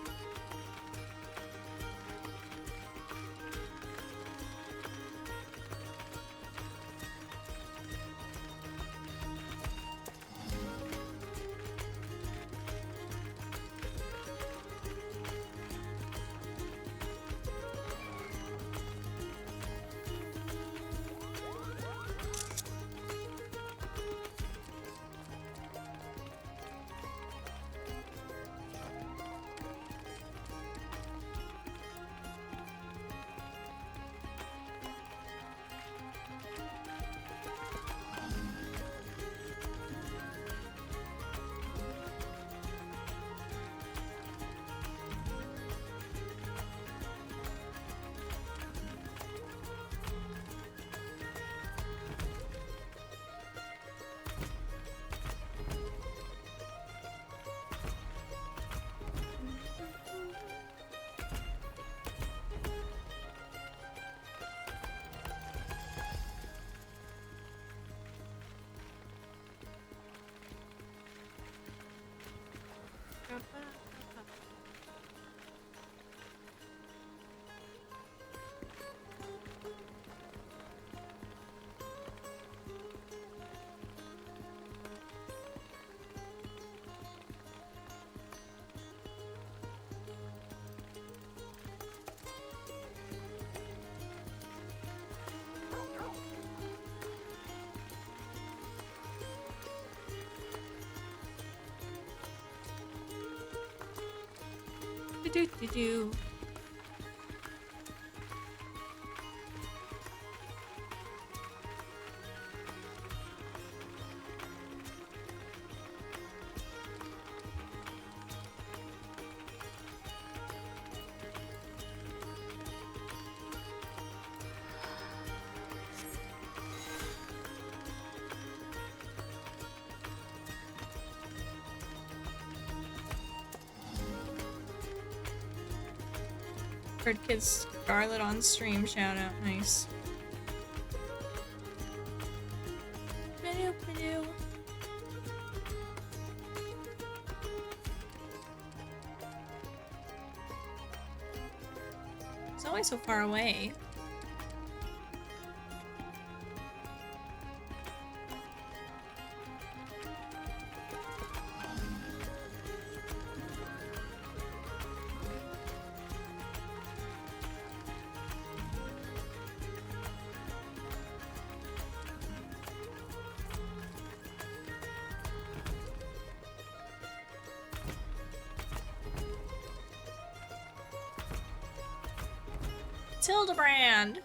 Do do do. Bird Kids Scarlet on stream shout out. Nice. It's always so far away. Hildibrand.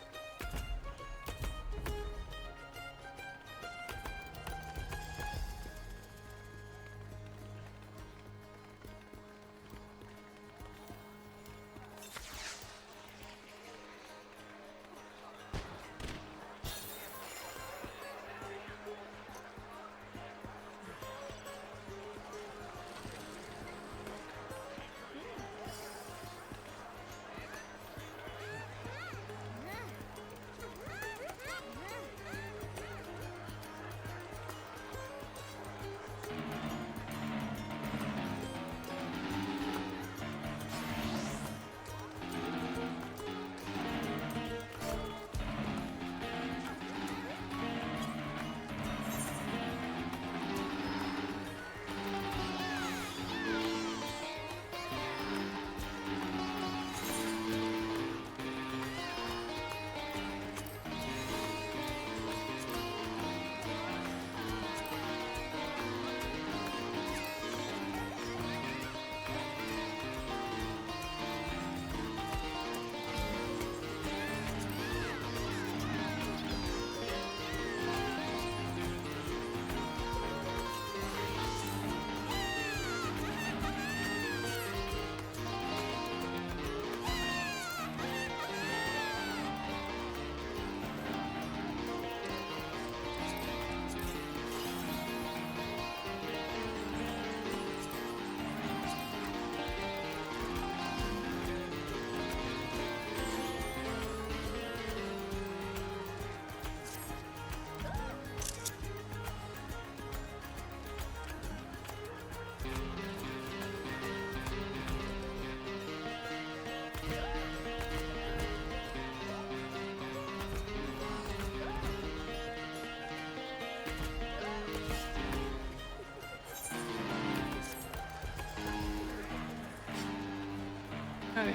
Okay.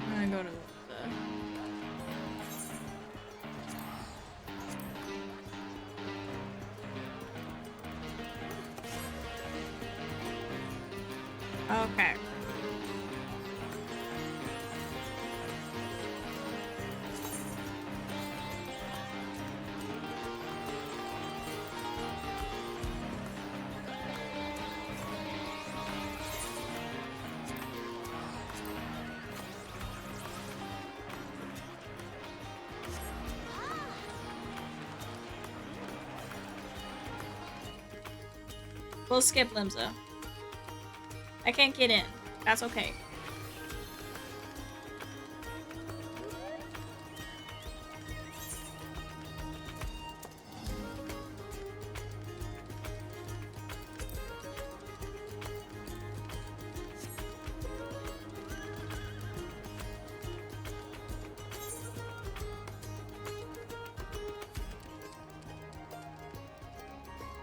I'm gonna go to the... Okay. We'll skip Limsa. I can't get in. That's okay.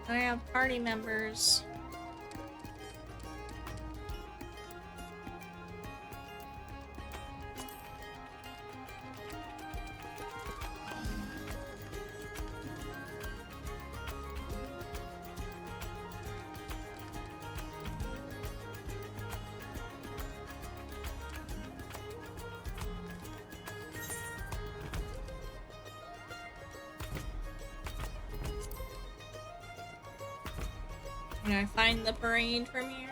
I have party members. Can I find the parade from here?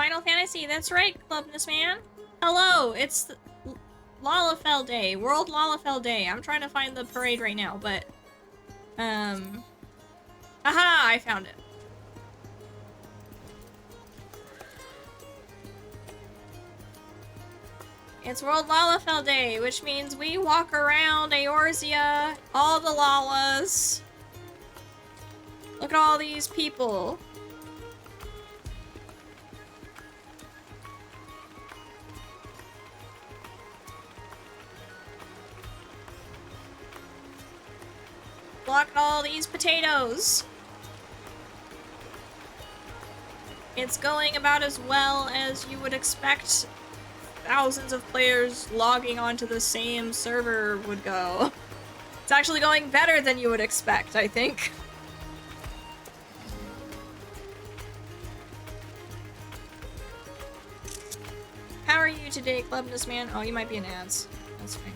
Final Fantasy. That's right, Clubness Man. Hello, it's Lalafell Day. World Lalafell Day. I'm trying to find the parade right now, but... Aha! I found it. It's World Lalafell Day, which means we walk around Eorzea, all the Lalas. Look at all these people. Look at all these potatoes. It's going about as well as you would expect thousands of players logging onto the same server would go. It's actually going better than you would expect, I think. How are you today, Clubness Man? Oh, you might be in ads. That's fine.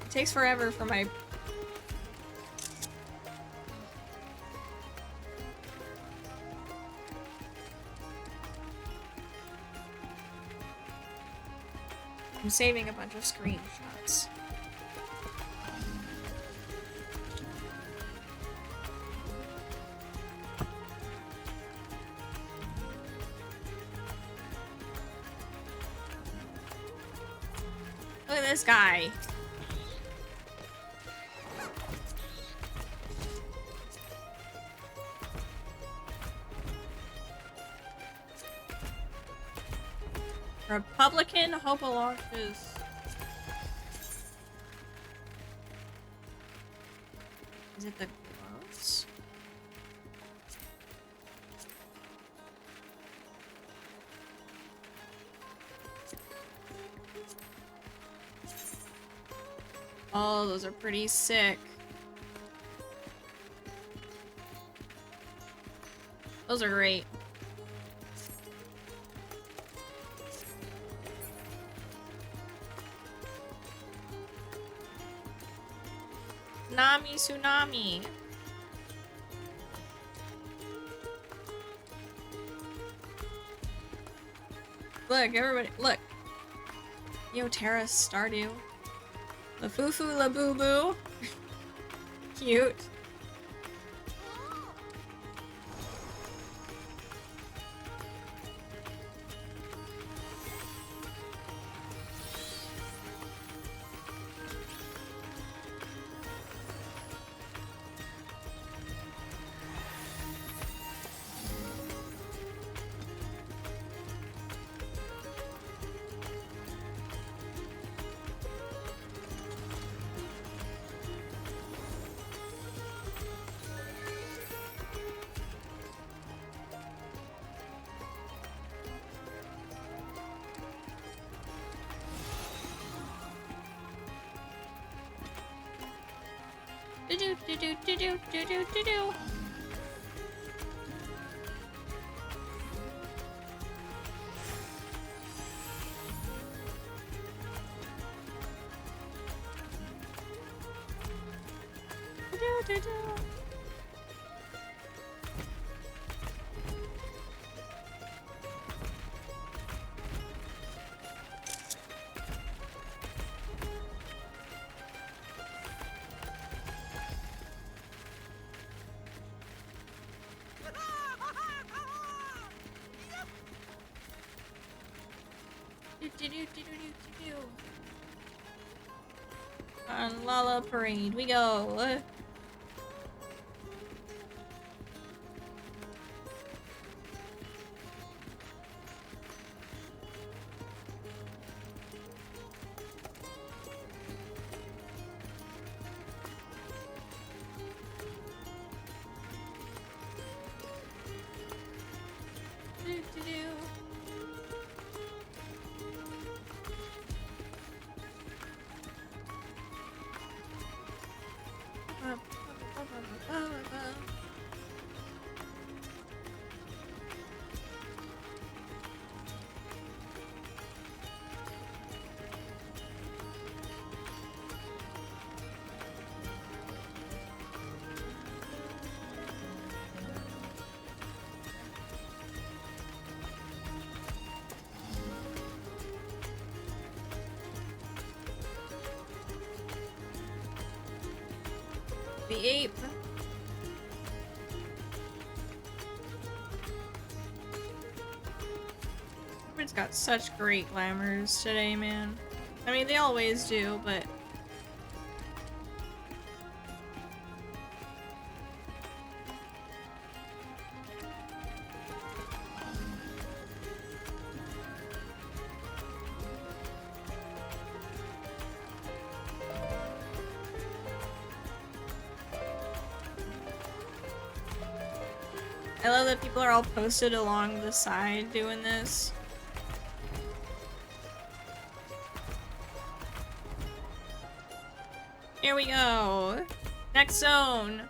It takes forever for my... I'm saving a bunch of screenshots. Look at this guy. Republican hope launches. Is it the gloves? Oh, those are pretty sick. Those are great. Tsunami. Look, everybody, look. Yo, Terra, Stardew. La Fufu, La Boo Boo. Cute. Do-do-do-do-do-do-do-do-do. Do-do-do-do. Do-do-do-do-do-do-do. On Lala Parade we go. Do-do-do. The ape. Everyone's got such great glamours today, man. I mean, they always do, but... I love that people are all posted along the side doing this. Here we go. Next zone.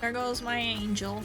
There goes my angel.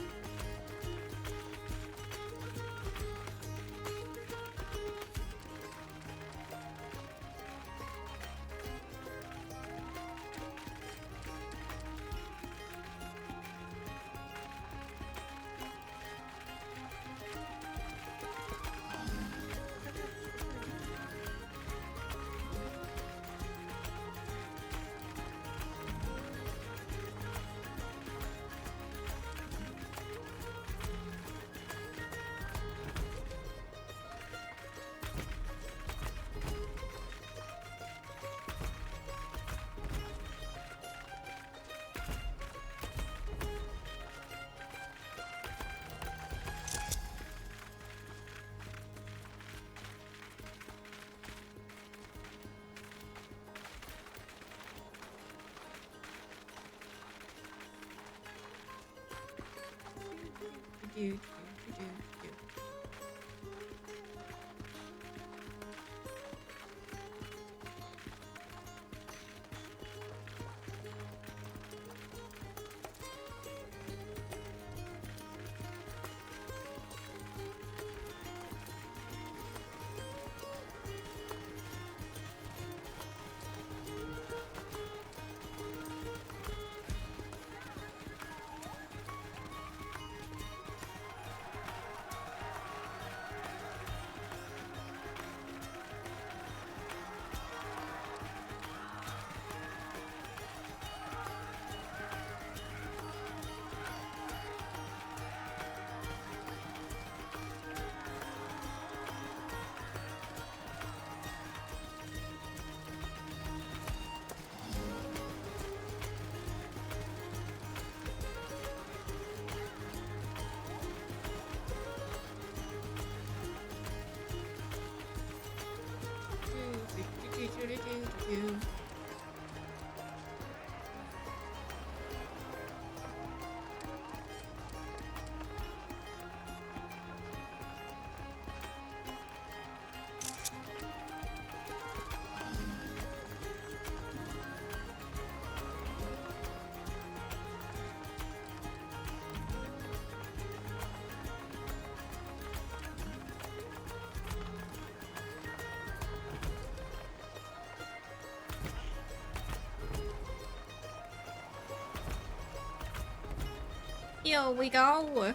Here we go.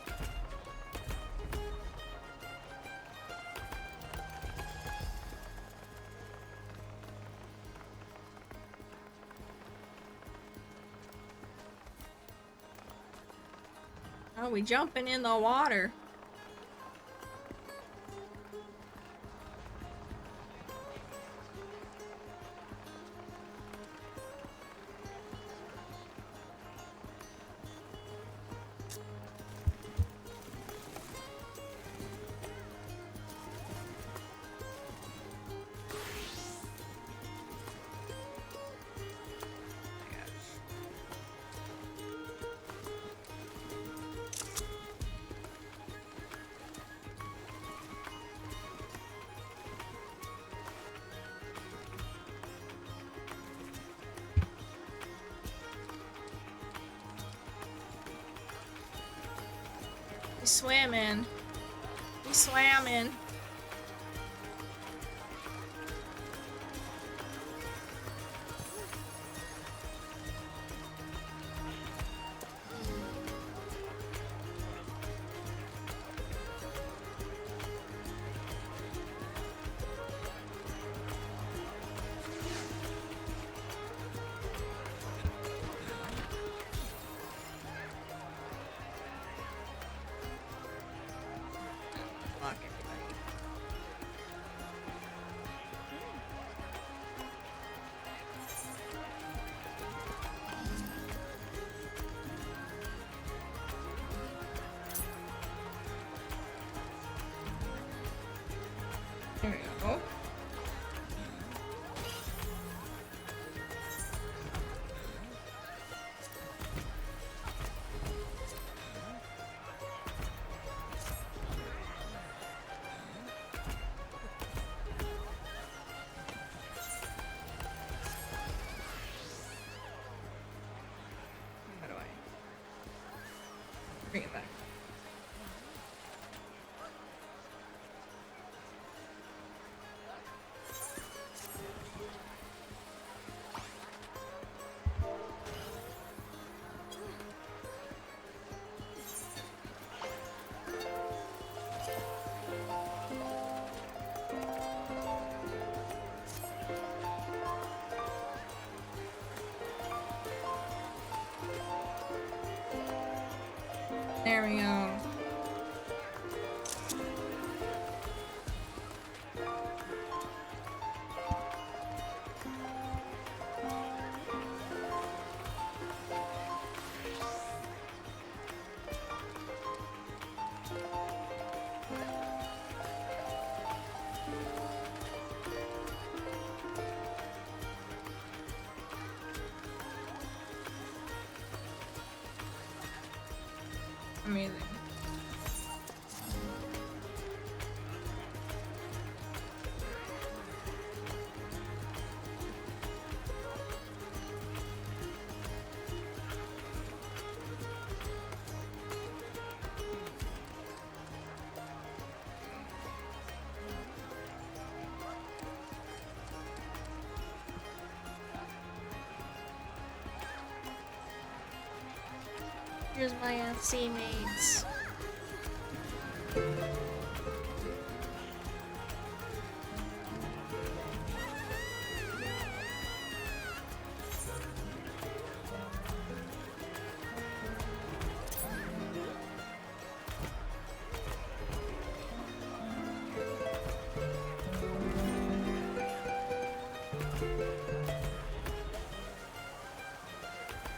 Oh, we jumping in the water. We swimming. We swamming. Fuck everybody. There we go. How do I bring it back? There we go. Amazing. Here's my sea mates.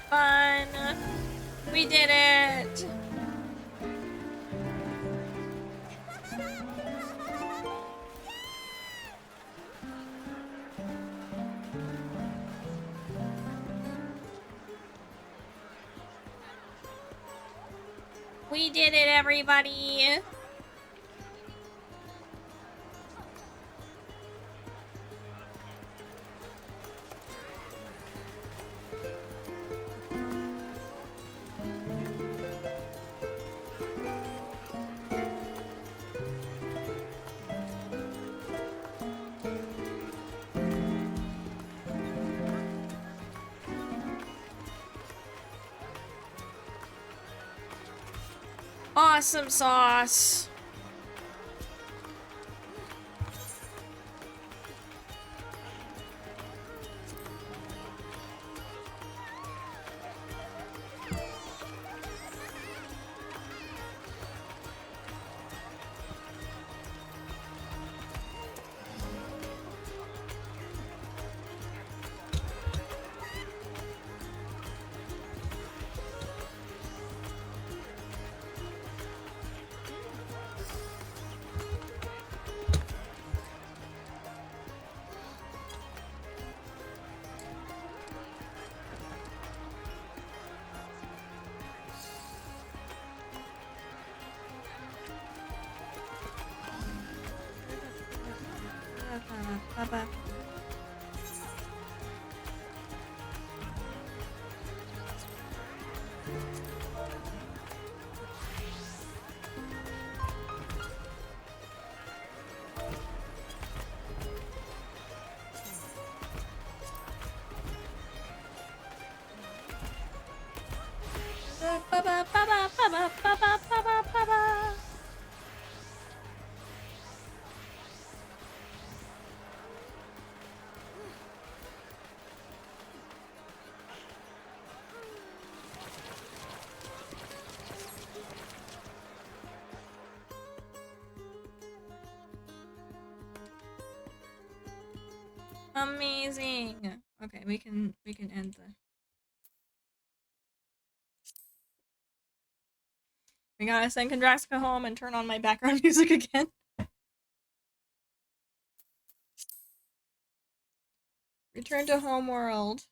Fun! We did it! We did it, everybody! Awesome sauce. ba. Amazing. Okay, we can end the. We gotta send Kondraska home and turn on my background music again. Return to home world.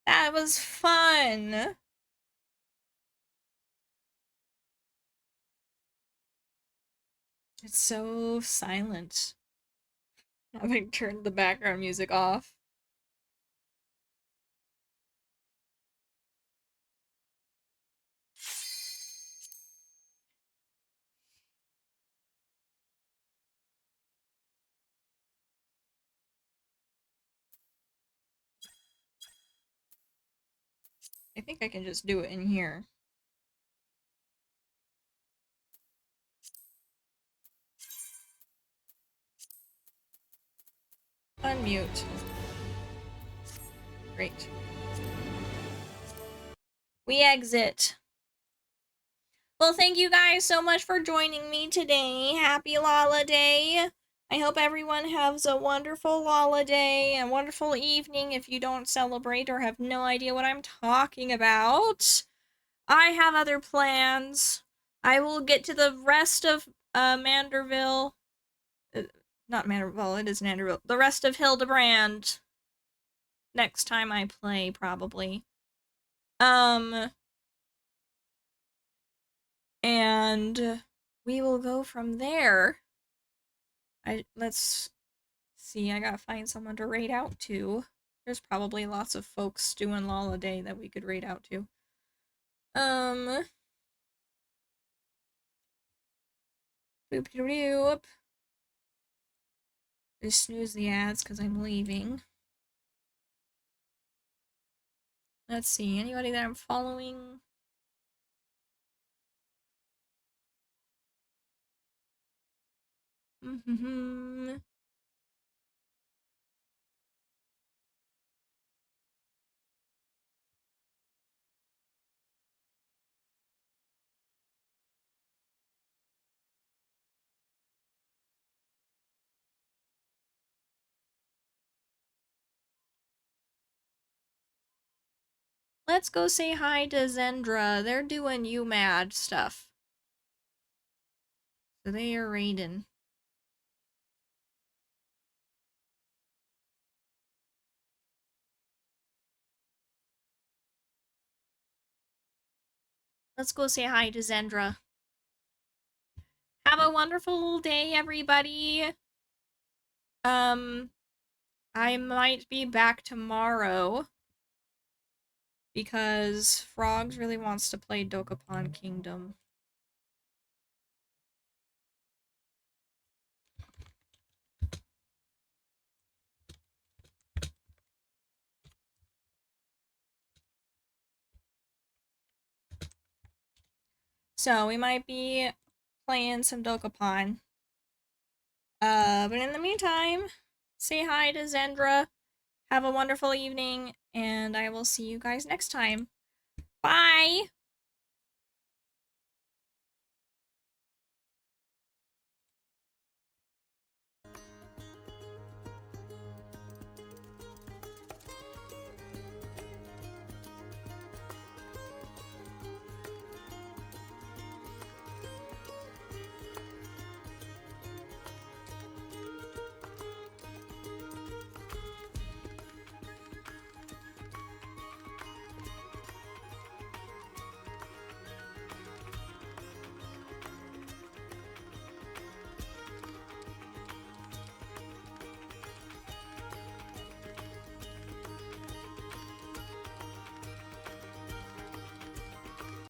That was fun. It's so silent. Having turned the background music off. I think I can just do it in here. Unmute. Great. We exit. Well, thank you guys so much for joining me today. Happy Lala Day. I hope everyone has a wonderful Lala Day and wonderful evening if you don't celebrate or have no idea what I'm talking about. I have other plans. I will get to the rest of Manderville. Not Manderville, it is Manderville. The rest of Hildibrand next time I play, probably. And we will go from there. Let's see, I gotta find someone to raid out to. There's probably lots of folks doing Lala Day that we could raid out to. Boop doop. Just snooze the ads because I'm leaving. Let's see, anybody that I'm following? Let's go say hi to Zendra. They're doing you mad stuff. So they are raiding. Let's go say hi to Zendra. Have a wonderful day, everybody. I might be back tomorrow because Frogs really wants to play Dokapon Kingdom. So we might be playing some Dokapon. But in the meantime, say hi to Zendra. Have a wonderful evening, and I will see you guys next time. Bye!